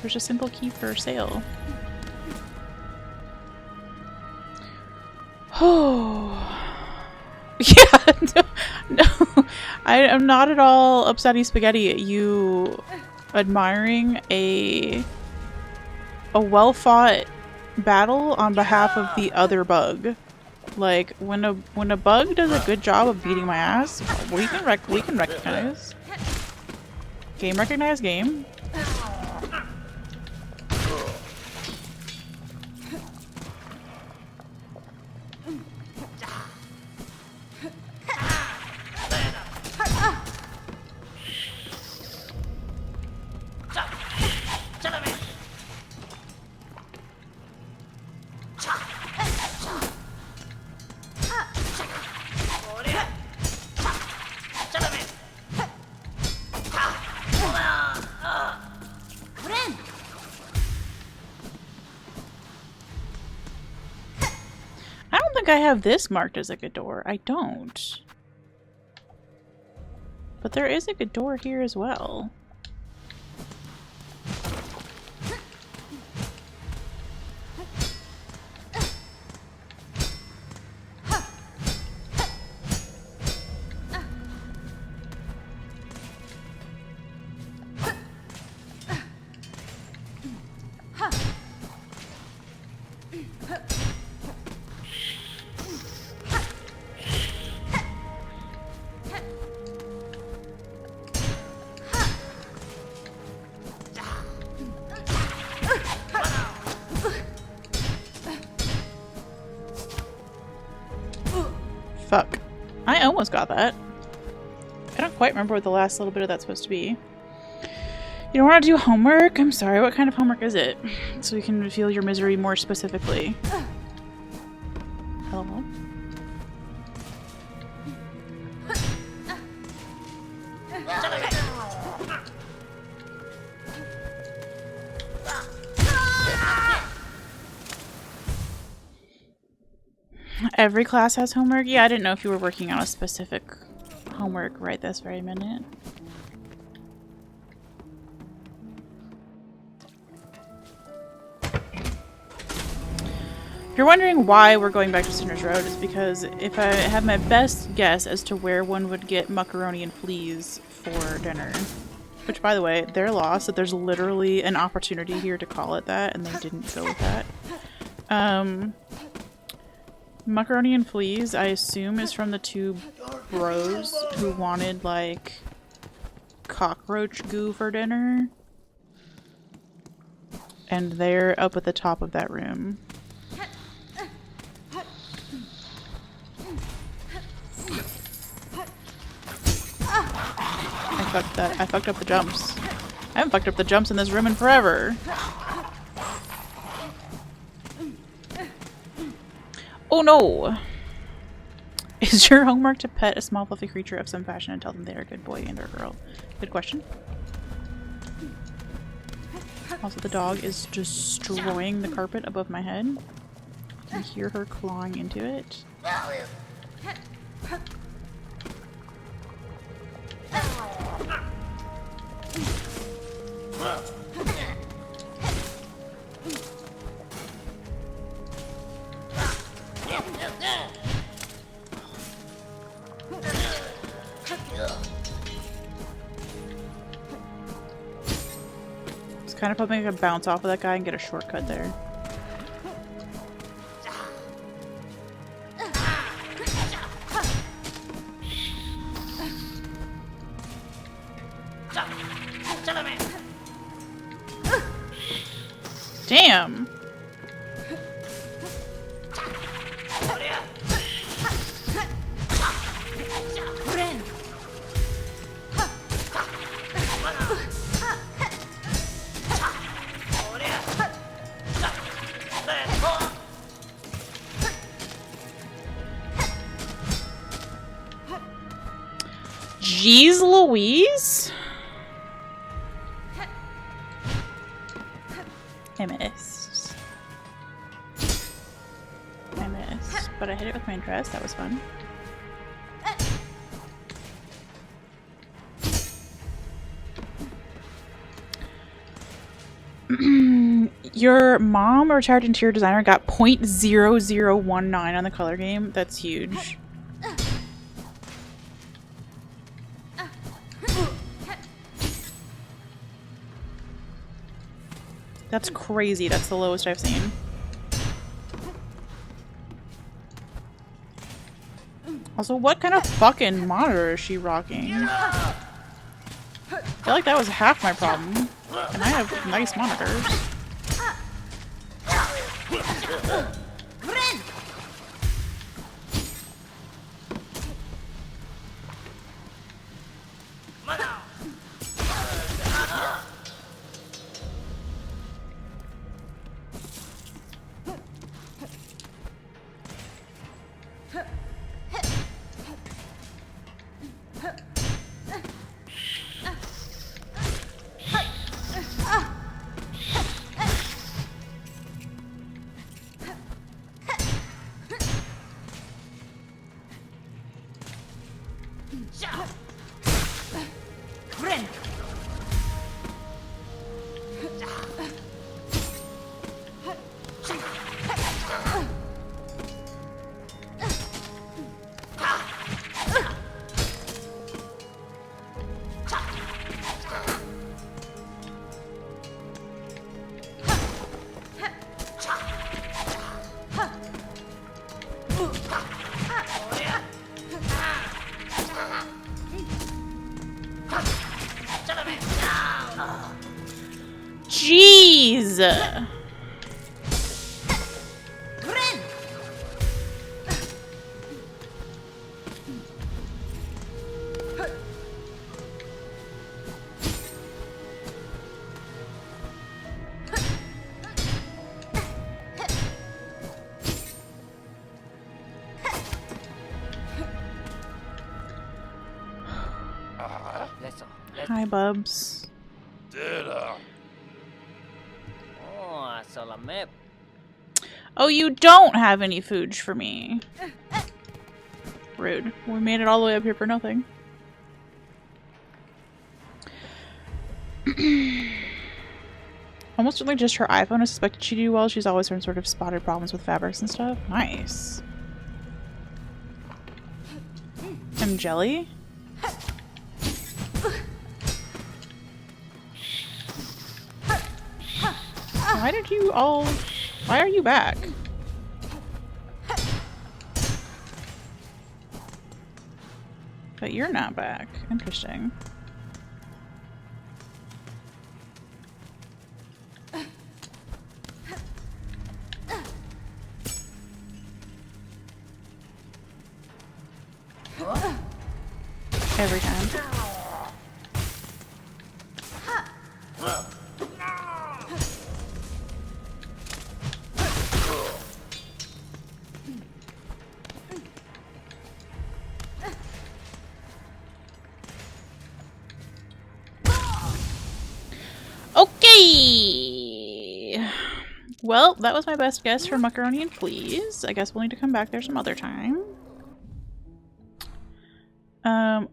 There's a simple key for sale. Oh. Yeah, no. I am not at all upsetty spaghetti at you admiring a well-fought battle on behalf of the other bug. Like when a bug does a good job of beating my ass, we can recognize. Game recognize game. I have this marked as a good door. I don't. But there is a good door here as well. Fuck. I almost got that. I don't quite remember what the last little bit of that's supposed to be. You don't want to do homework? I'm sorry, what kind of homework is it? So we can feel your misery more specifically. Hello? Every class has homework? Yeah, I didn't know if you were working on a specific homework right this very minute. If you're wondering why we're going back to Sinner's Road, it's because if I have my best guess as to where one would get macaroni and fleas for dinner, which, by the way, they're lost, that there's literally an opportunity here to call it that, and they didn't go with that. Macaroni and fleas, I assume, is from the two bros who wanted, like, cockroach goo for dinner. And they're up at the top of that room. I fucked up the jumps. I haven't fucked up the jumps in this room in forever. Oh no! Is your homework to pet a small fluffy creature of some fashion and tell them they are a good boy and or girl? Good question. Also, the dog is destroying the carpet above my head. You can hear her clawing into it. It's kind of hoping I can bounce off of that guy and get a shortcut there. Damn! Jeez Louise? I missed. I missed. But I hit it with my dress. That was fun. Your mom, a retired interior designer, got .0019 on the color game. That's huge. That's crazy. That's the lowest I've seen. Also, what kind of fucking monitor is she rocking? I feel like that was half my problem. And I have nice monitors. Jeez! Hi, Bubs. Oh, you don't have any food for me. Rude. We made it all the way up here for nothing. Almost certainly just her iPhone. I suspected she'd do well. She's always some sort of spotted problems with fabrics and stuff. Nice. And jelly? Why did you all... Why are you back? But you're not back. Interesting. Every time. Okay. Well, that was my best guess for macaroni and please. I guess we'll need to come back there some other time.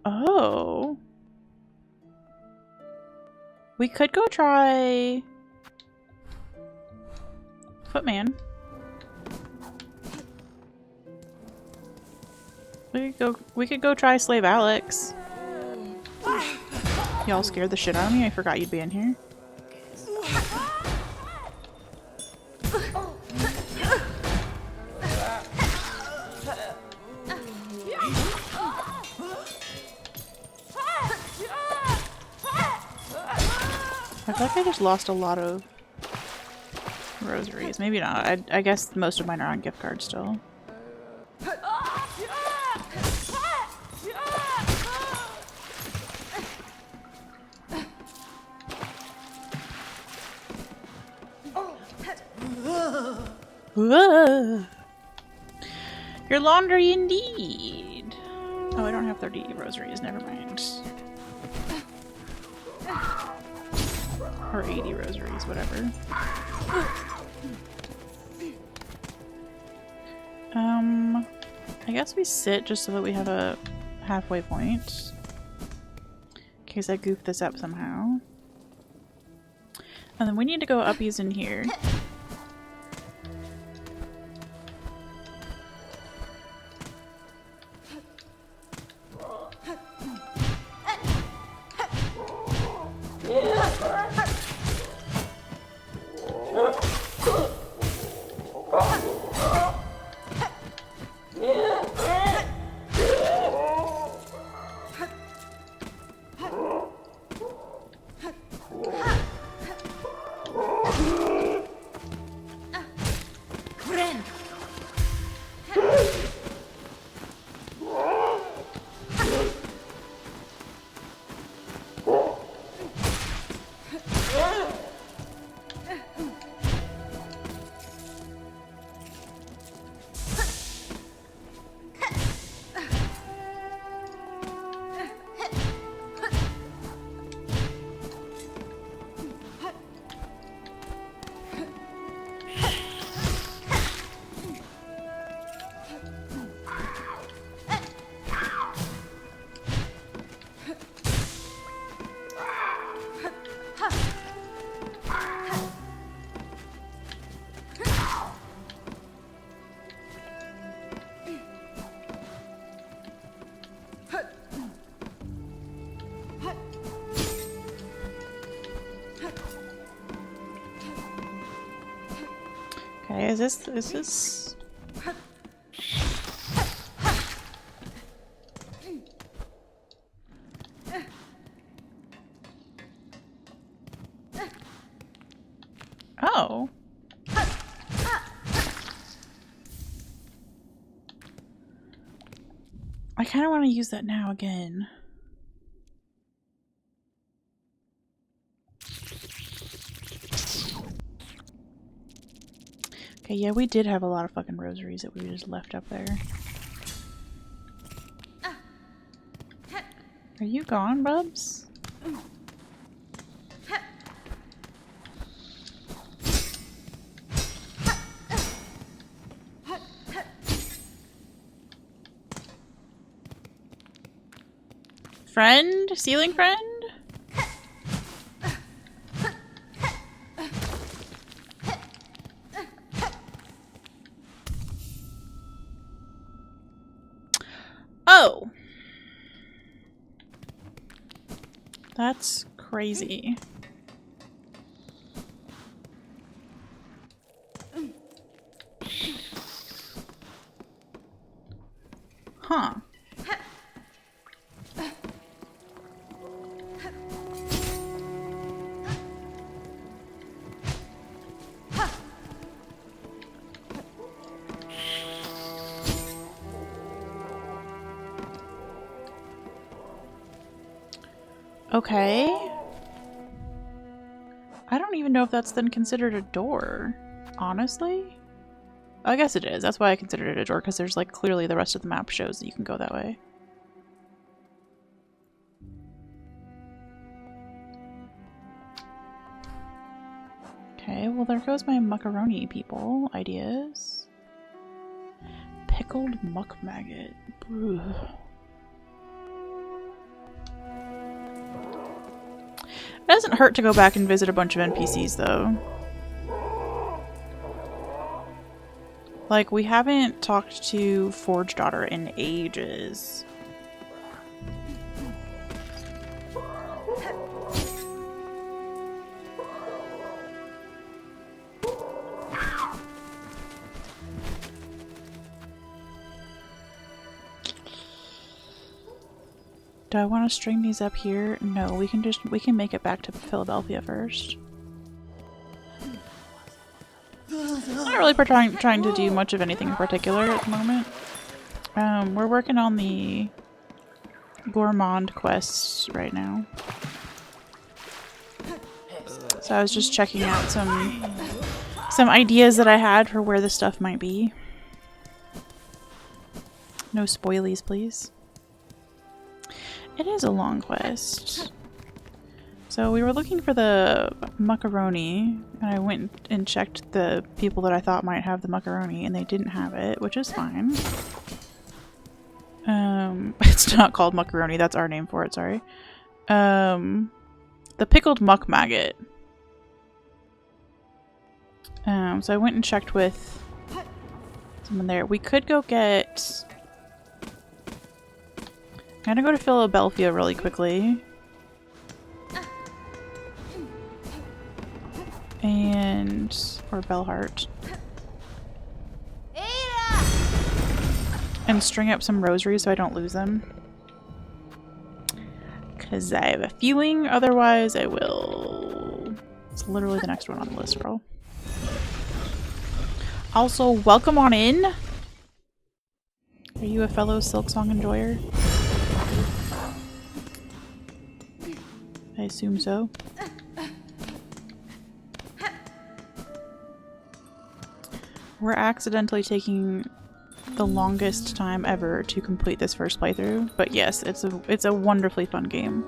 Oh. We could go try Footman. We could go try Slave Alex. Y'all scared the shit out of me. I forgot you'd be in here. I feel like I just lost a lot of rosaries. Maybe not. I guess most of mine are on gift cards still. Whoa. Your laundry indeed. Oh, I don't have 30 rosaries. Never mind. Or 80 rosaries, whatever. I guess we sit just so that we have a halfway point. In case I goof this up somehow. And then we need to go uppies in here. Okay, is this... Oh. I kind of want to use that now again. Okay, yeah, we did have a lot of fucking rosaries that we just left up there. Are you gone, Bubs? Friend? Ceiling friend? Oh! That's crazy. Huh. Okay. I don't even know if that's then considered a door, honestly. I guess it is. That's why I considered it a door, because there's like clearly the rest of the map shows that you can go that way. Okay, well there goes my macaroni people ideas. Pickled muck maggot. Brew. It doesn't hurt to go back and visit a bunch of NPCs though. Like, we haven't talked to Forge Daughter in ages. Do I want to string these up here? No, we can make it back to Philadelphia first. I'm not really trying to do much of anything in particular at the moment. We're working on the gourmand quests right now. So I was just checking out some ideas that I had for where this stuff might be. No spoilies, please. It is a long quest. So we were looking for the macaroni, and I went and checked the people that I thought might have the macaroni, and they didn't have it, which is fine. It's not called macaroni, that's our name for it, sorry. The pickled muck maggot. So I went and checked with someone there. We could go get... I'm gonna go to Philadelphia really quickly. Or Bellheart. And string up some rosaries so I don't lose them. Because I have a feeling otherwise I will... It's literally the next one on the list, bro. Also, welcome on in! Are you a fellow Silksong enjoyer? I assume so. We're accidentally taking the longest time ever to complete this first playthrough, but yes, it's a wonderfully fun game.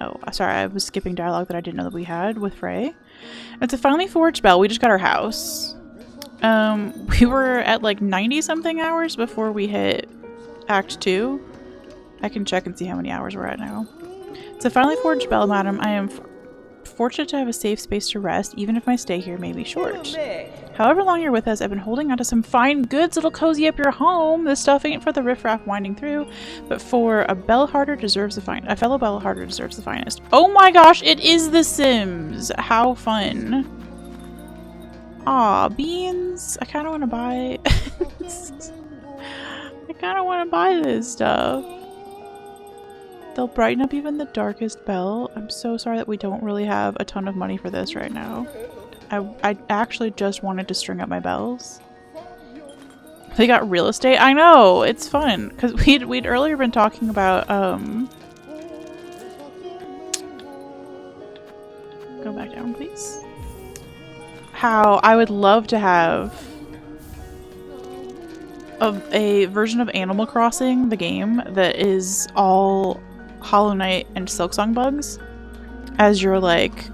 Oh, sorry, I was skipping dialogue that I didn't know that we had with Frey. It's a finely forged bell. We just got our house. We were at like 90 something hours before we hit Act 2. I can check and see how many hours we're at now. It's a finely forged bell, madam. I am fortunate to have a safe space to rest, even if my stay here may be short. However long you're with us, I've been holding onto some fine goods that'll cozy up your home. This stuff ain't for the riffraff winding through, but for a bellharder deserves a fellow bellharder deserves the finest. Oh my gosh, it is The Sims! How fun. Aw, beans. I kind of want to buy... I kind of want to buy this stuff. They'll brighten up even the darkest bell. I'm so sorry that we don't really have a ton of money for this right now. I actually just wanted to string up my bells. They got real estate? I know! It's fun! Because we'd earlier been talking about, Go back down, please. How I would love to have a version of Animal Crossing, the game, that is all Hollow Knight and Silksong bugs as your like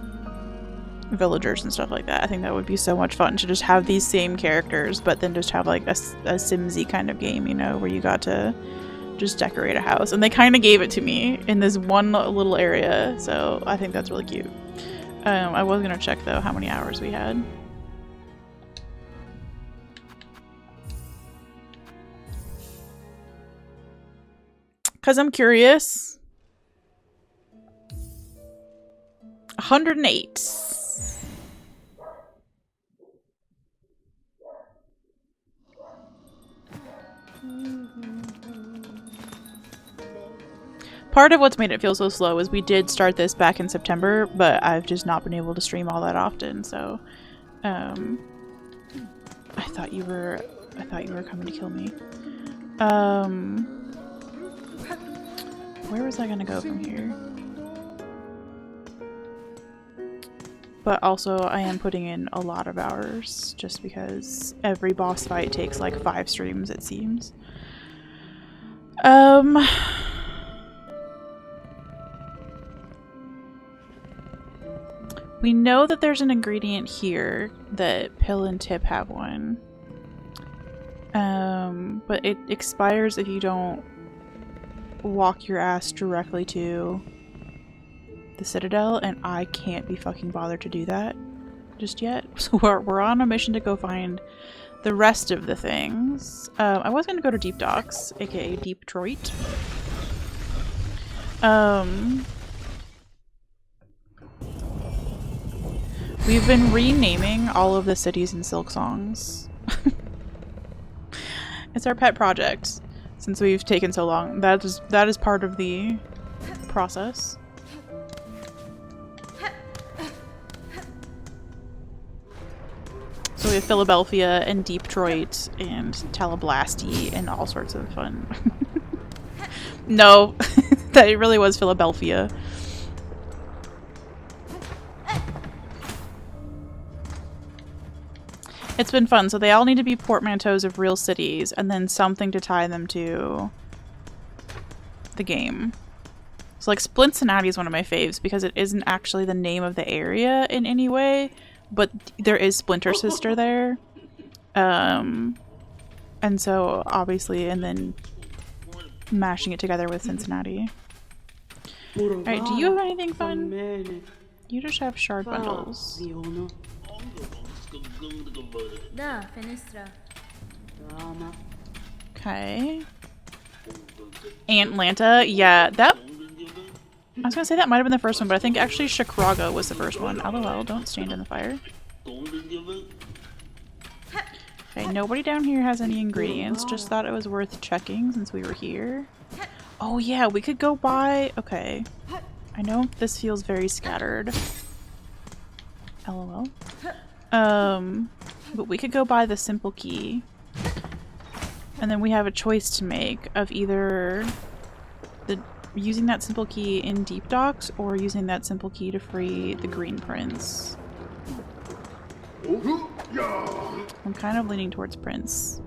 villagers and stuff like that. I think that would be so much fun to just have these same characters, but then just have like a Simsy kind of game, you know, where you got to just decorate a house. And they kind of gave it to me in this one little area, so I think that's really cute. I was gonna check though how many hours we had. Because I'm curious. 108. Part of what's made it feel so slow is we did start this back in September, but I've just not been able to stream all that often, so I thought you were coming to kill me. Where was I gonna go from here? But also, I am putting in a lot of hours, just because every boss fight takes like 5 streams, it seems. We know that there's an ingredient here that Pill and Tip have one. But it expires if you don't walk your ass directly to the Citadel, and I can't be fucking bothered to do that just yet. So we're on a mission to go find the rest of the things. I was gonna go to Deep Docks, aka Deep Detroit. We've been renaming all of the cities in Silksongs. It's our pet project. Since we've taken so long, that is part of the process. So we have Philadelphia and Deep Detroit and Talablasty and all sorts of fun. No, that it really was Philadelphia. It's been fun. So they all need to be portmanteaus of real cities and then something to tie them to the game. So like Cincinnati is one of my faves because it isn't actually the name of the area in any way, but there is Splinter Sister there. And so obviously, and then mashing it together with Cincinnati. Alright, do you have anything fun? You just have shard bundles. Okay. Atlanta, yeah, that... I was gonna say that might have been the first one, but I think actually Chicago was the first one. LOL, don't stand in the fire. Okay, nobody down here has any ingredients. Just thought it was worth checking since we were here. Oh yeah, we could go buy... Okay. I know this feels very scattered. LOL. But we could go buy the simple key. And then we have a choice to make of either using that simple key in Deep Docks or using that simple key to free the Green Prince. I'm kind of leaning towards Prince.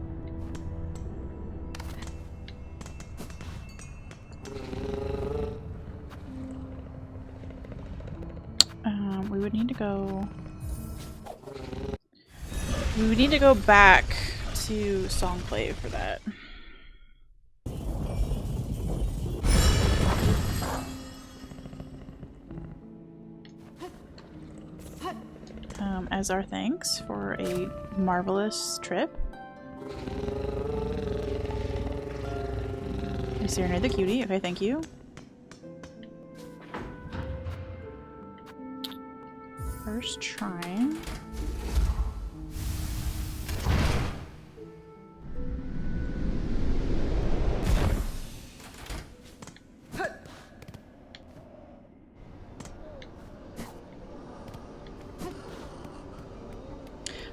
We would need to go... We would need to go back to Songclave for that. As our thanks for a marvelous trip. I serenade the cutie. Okay, thank you. First shrine.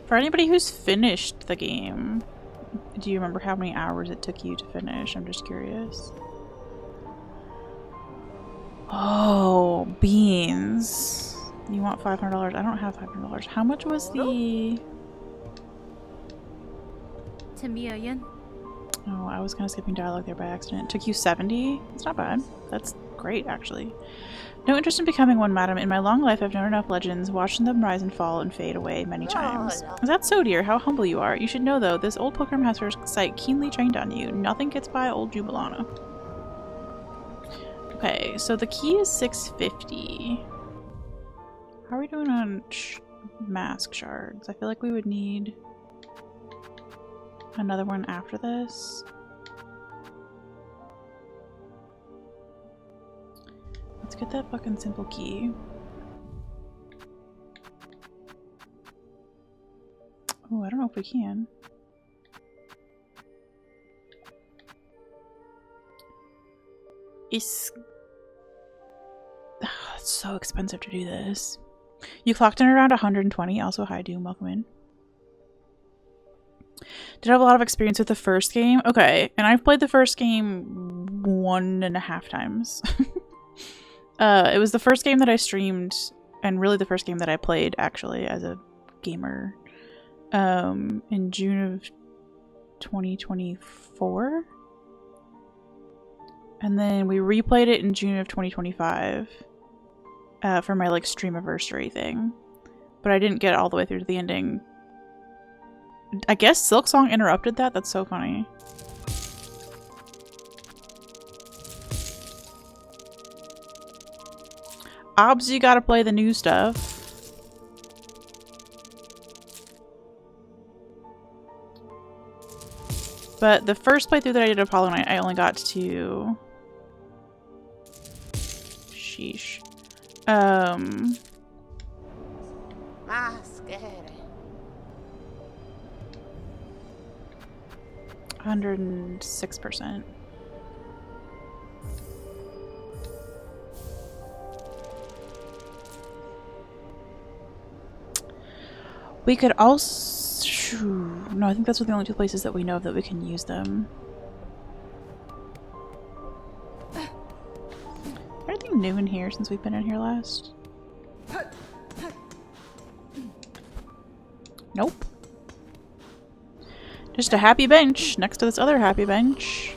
For anybody who's finished the game, do you remember how many hours it took you to finish? I'm just curious. Oh, beans. You want $500? I don't have $500. How much was the... Oh, I was kind of skipping dialogue there by accident. Took you 70? That's not bad. That's great, actually. No interest in becoming one, madam. In my long life, I've known enough legends, watching them rise and fall and fade away many times. Is that so, dear? How humble you are. You should know, though, this old pilgrim has her sight keenly trained on you. Nothing gets by old Jubilana. Okay, so the key is 650. How are we doing on mask shards? I feel like we would need another one after this. Let's get that fucking simple key. Oh, I don't know if we can. It's so expensive to do this. You clocked in around 120. Also, hi, Doom. Welcome in. Did have a lot of experience with the first game. Okay, and I've played the first game 1.5 times. It was the first game that I streamed, and really the first game that I played, actually, as a gamer, in June of 2024. And then we replayed it in June of 2025 for my, like, streamiversary thing. But I didn't get all the way through to the ending. I guess Silksong interrupted that? That's so funny. Obs, you gotta play the new stuff. But the first playthrough that I did of Hollow Knight, I only got to... Sheesh. 106%. We could also... No, I think that's the only two places that we know of that we can use them. Anything new in here since we've been in here last? Nope. Just a happy bench next to this other happy bench.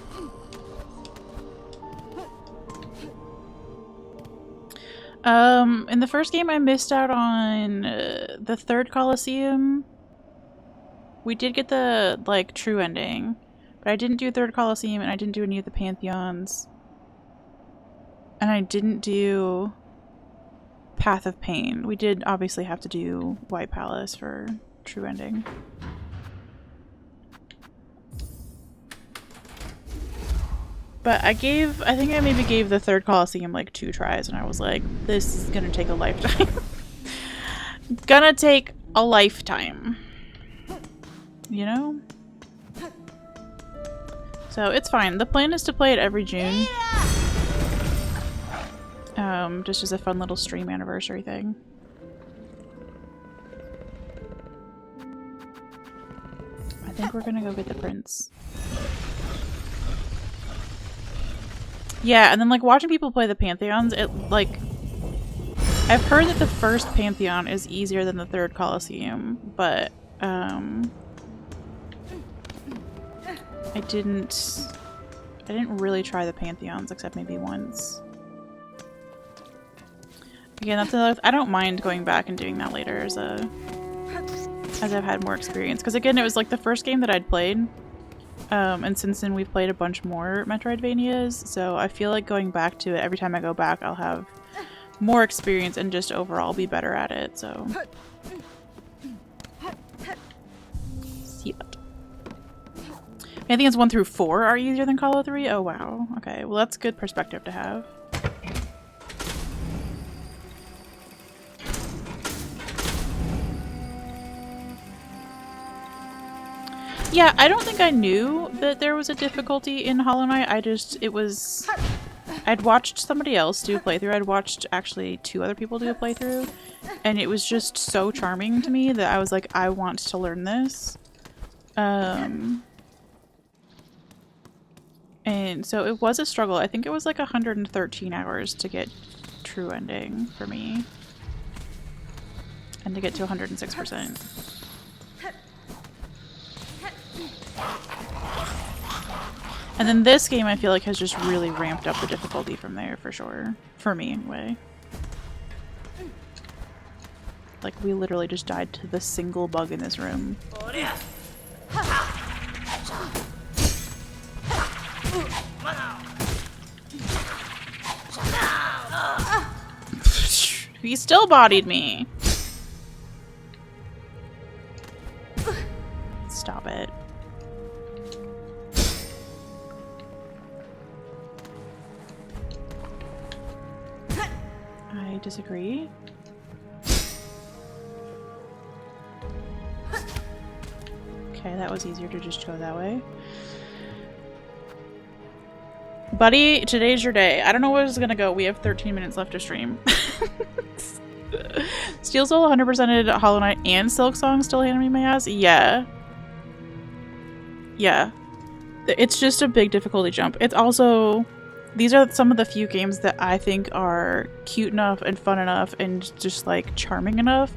In the first game I missed out on the third Coliseum. We did get the, like, true ending, but I didn't do third Coliseum and I didn't do any of the Pantheons. And I didn't do Path of Pain. We did obviously have to do White Palace for true ending. But I think I maybe gave the third Coliseum like 2 tries and I was like, this is gonna take a lifetime. Gonna take a lifetime. You know? So it's fine. The plan is to play it every June. Just as a fun little stream anniversary thing. I think we're gonna go get the prince. Yeah, and then, like, watching people play the Pantheons, it, like... I've heard that the first Pantheon is easier than the third Coliseum, but, I didn't really try the Pantheons, except maybe once. Again, that's another... I don't mind going back and doing that later as I've had more experience. Because, again, it was, like, the first game that I'd played. And since then we've played a bunch more Metroidvanias, so I feel like going back to it, every time I go back I'll have more experience and just overall be better at it, so... See that. I think it's 1 through 4 are easier than Call of 3? Oh wow, okay, well that's good perspective to have. Yeah, I don't think I knew that there was a difficulty in Hollow Knight. I'd watched somebody else do a playthrough. I'd watched actually 2 other people do a playthrough. And it was just so charming to me that I was like, I want to learn this. And so it was a struggle. I think it was like 113 hours to get true ending for me. And to get to 106%. And then this game, I feel like, has just really ramped up the difficulty from there, for sure. For me, anyway. Like, we literally just died to the single bug in this room. He still bodied me. Stop it. I disagree. Okay, that was easier to just go that way. Buddy, today's your day. I don't know where it's gonna go. We have 13 minutes left to stream. Steel Soul 100%ed Hollow Knight and Silksong still handing me my ass? Yeah. Yeah. It's just a big difficulty jump. It's also... These are some of the few games that I think are cute enough and fun enough and just like charming enough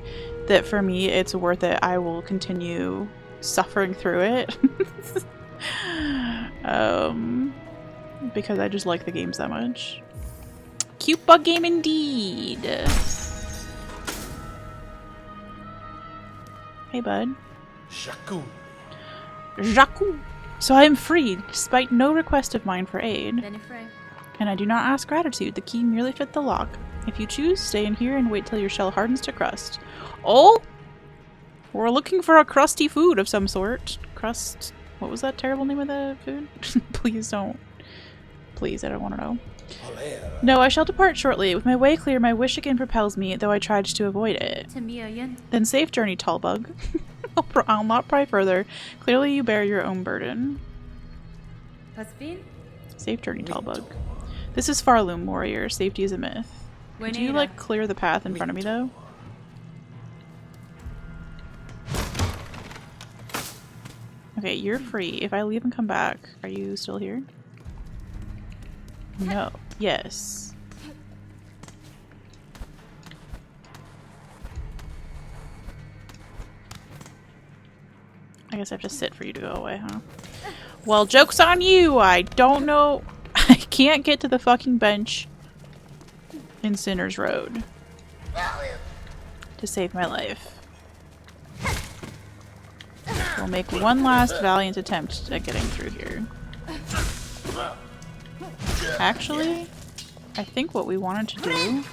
that for me it's worth it. I will continue suffering through it. Because I just like the games that much. Cute bug game indeed. Hey bud. Jaku. Jaku. So I am free, despite no request of mine for aid. And I do not ask gratitude. The key merely fit the lock. If you choose, stay in here and wait till your shell hardens to crust. Oh! We're looking for a crusty food of some sort. Crust... What was that terrible name of the food? Please don't. Please, I don't want to know. No, I shall depart shortly. With my way clear, my wish again propels me, though I tried to avoid it. Then safe journey, tall bug. I'll not pry further. Clearly you bear your own burden. Safe journey, tall bug. This is Farloom, warrior. Safety is a myth. Could you, like, clear the path in front of me, though? Okay, you're free. If I leave and come back, are you still here? No. Yes. I guess I have to sit for you to go away, huh? Well, joke's on you! I don't know... I can't get to the fucking bench in Sinner's Road to save my life. We'll make one last valiant attempt at getting through here. Actually, I think what we wanted to do...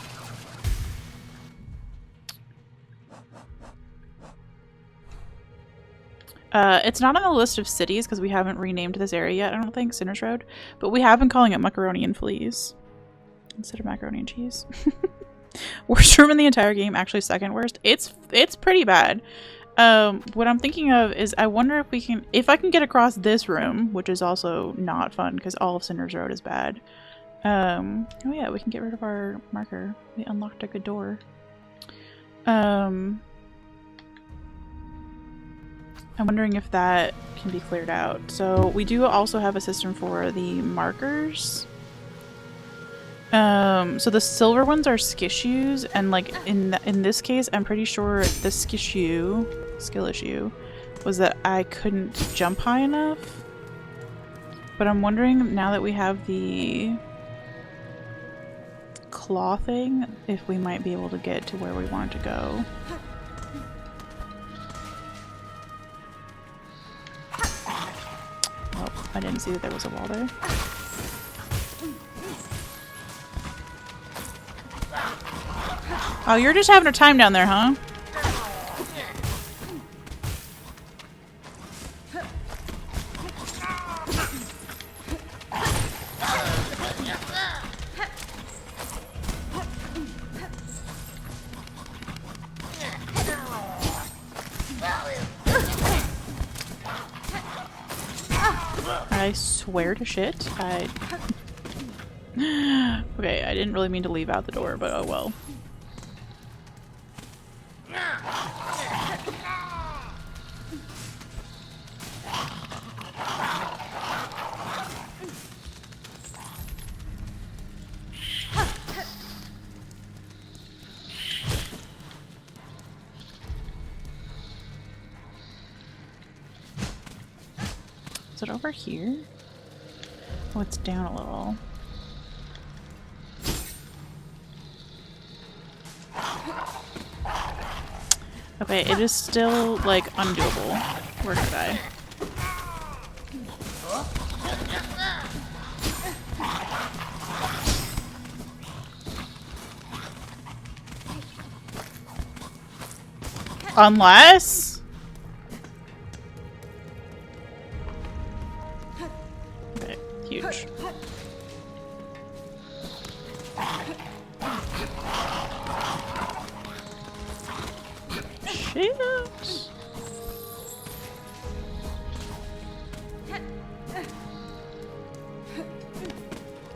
it's not on the list of cities because we haven't renamed this area yet, I don't think, Sinner's Road. But we have been calling it Macaroni and Fleas instead of macaroni and cheese. Worst room in the entire game, actually second worst. It's pretty bad. What I'm thinking of is I wonder if I can get across this room, which is also not fun because all of Sinner's Road is bad. Oh yeah, we can get rid of our marker. We unlocked a good door. I'm wondering if that can be cleared out. So we do also have a system for the markers. So the silver ones are skissues, and like in this case, I'm pretty sure the skill issue was that I couldn't jump high enough. But I'm wondering now that we have the claw thing, if we might be able to get to where we want to go. Oh, I didn't see that there was a wall there. Oh, you're just having a time down there, huh? I swear to shit. Okay, I didn't really mean to leave out the door, but oh well. Is it over here? Oh, it's down a little. Okay, it is still, like, undoable. Where did I? Unless... Okay, huge. Shit.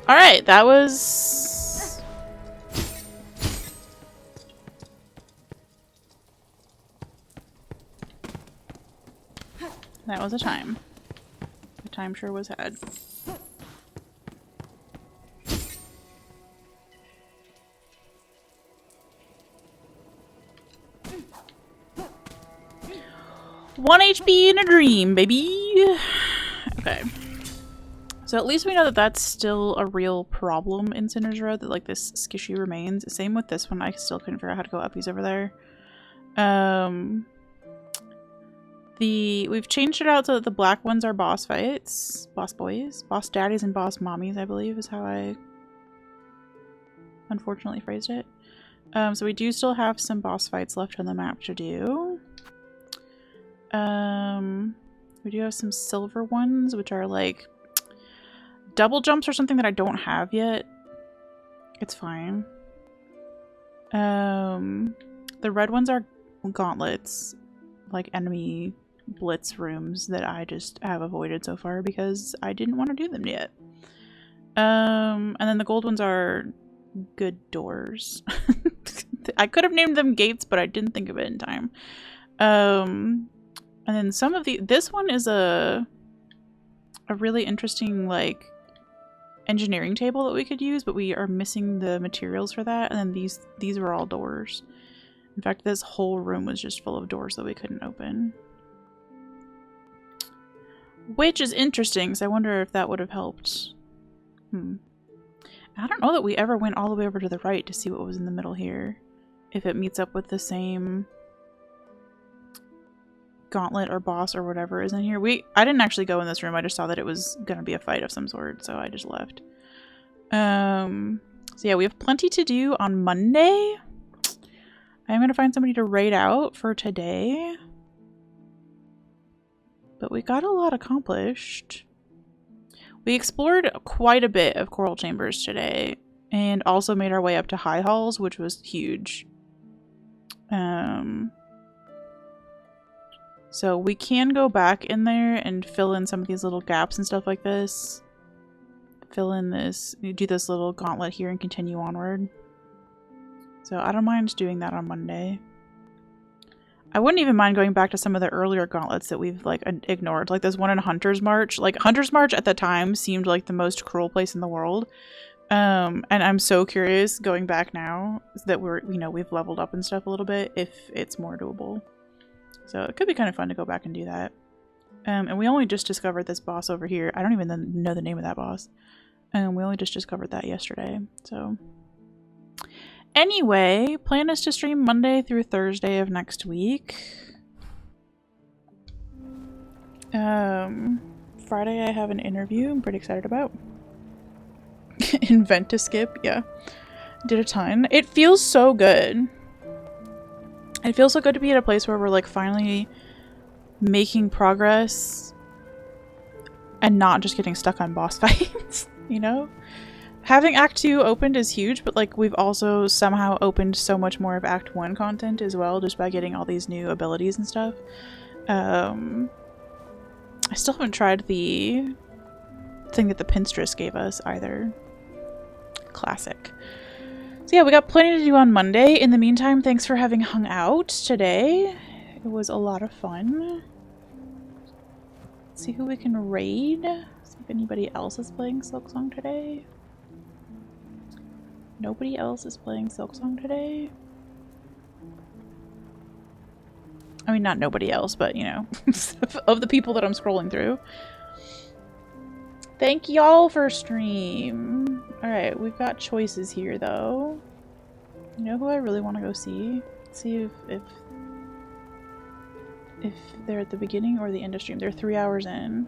Alright, that was... That was a time. The time sure was had. One HP in a dream, baby! Okay. So at least we know that that's still a real problem in Sinner's Row, that like this skishy remains. Same with this one, I still couldn't figure out how to go up. He's over there. We've changed it out so that the black ones are boss fights. Boss boys. Boss daddies and boss mommies, I believe, is how I unfortunately phrased it. So we do still have some boss fights left on the map to do. We do have some silver ones, which are like double jumps or something that I don't have yet. It's fine. The red ones are gauntlets, like enemy blitz rooms that I just have avoided so far because I didn't want to do them yet. And then the gold ones are good doors. I could have named them gates, but I didn't think of it in time. And then some of this one is a really interesting like engineering table that we could use, but we are missing the materials for that. And then these were all doors. In fact, this whole room was just full of doors that we couldn't open. Which is interesting, because I wonder if that would have helped. I don't know that we ever went all the way over to the right to see what was in the middle here. If it meets up with the same gauntlet or boss or whatever is in here. I didn't actually go in this room. I just saw that it was gonna be a fight of some sort, so I just left. So yeah, we have plenty to do on Monday. I'm gonna find somebody to raid out for today. But we got a lot accomplished. We explored quite a bit of coral chambers today, and also made our way up to high halls, which was huge. So we can go back in there and fill in some of these little gaps and stuff like this. Fill in this, do this little gauntlet here and continue onward. So I don't mind doing that on Monday. I wouldn't even mind going back to some of the earlier gauntlets that we've like ignored. Like this one in Hunter's March. Like Hunter's March at the time seemed like the most cruel place in the world. And I'm so curious going back now that we've leveled up and stuff a little bit if it's more doable. So it could be kind of fun to go back and do that. And we only just discovered this boss over here. I don't even know the name of that boss. We only just discovered that yesterday. So anyway, plan is to stream Monday through Thursday of next week. Friday I have an interview I'm pretty excited about. Invent to skip, yeah. Did a ton. It feels so good. It feels so good to be at a place where we're like finally making progress and not just getting stuck on boss fights, you know? Having Act 2 opened is huge, but like we've also somehow opened so much more of Act 1 content as well just by getting all these new abilities and stuff. I still haven't tried the thing that the Pinstress gave us either. Classic. So yeah, we got plenty to do on Monday. In the meantime, thanks for having hung out today. It was a lot of fun. Let's see who we can raid. See if anybody else is playing Silksong today. Nobody else is playing Silksong today. I mean, not nobody else, but you know, of the people that I'm scrolling through. Thank y'all for stream. Alright, we've got choices here, though. You know who I really want to go see? See if they're at the beginning or the end of stream. They're 3 hours in.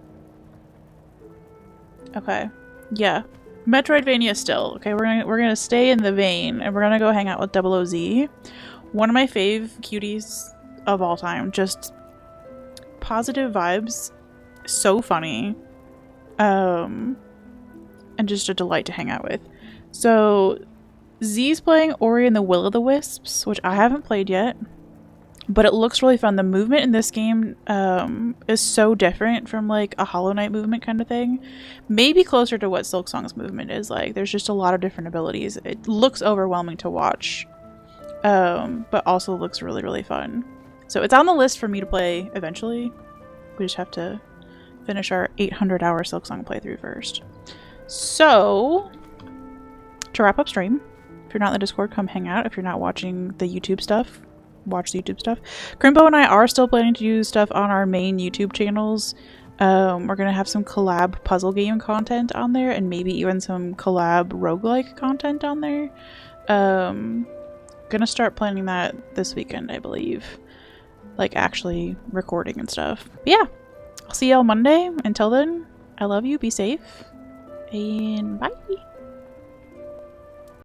Okay. Yeah. Metroidvania still. Okay, we're gonna stay in the vein and we're gonna go hang out with Double OZ. One of my fave cuties of all time. Just positive vibes. So funny. And just a delight to hang out with. So Z's playing Ori and the Will of the Wisps, which I haven't played yet. But it looks really fun. The movement in this game is so different from like a Hollow Knight movement kind of thing. Maybe closer to what Silksong's movement is like. There's just a lot of different abilities. It looks overwhelming to watch, but also looks really, really fun. So it's on the list for me to play eventually. We just have to finish our 800-hour Silksong playthrough first. So, to wrap up stream, if you're not in the Discord, come hang out. If you're not watching the YouTube stuff, watch the YouTube stuff. Crimbo and I are still planning to do stuff on our main YouTube channels. We're gonna have some collab puzzle game content on there, and maybe even some collab roguelike content on there. Gonna start planning that this weekend, I believe. Like actually recording and stuff. But yeah, I'll see y'all Monday. Until then, I love you, be safe, and bye!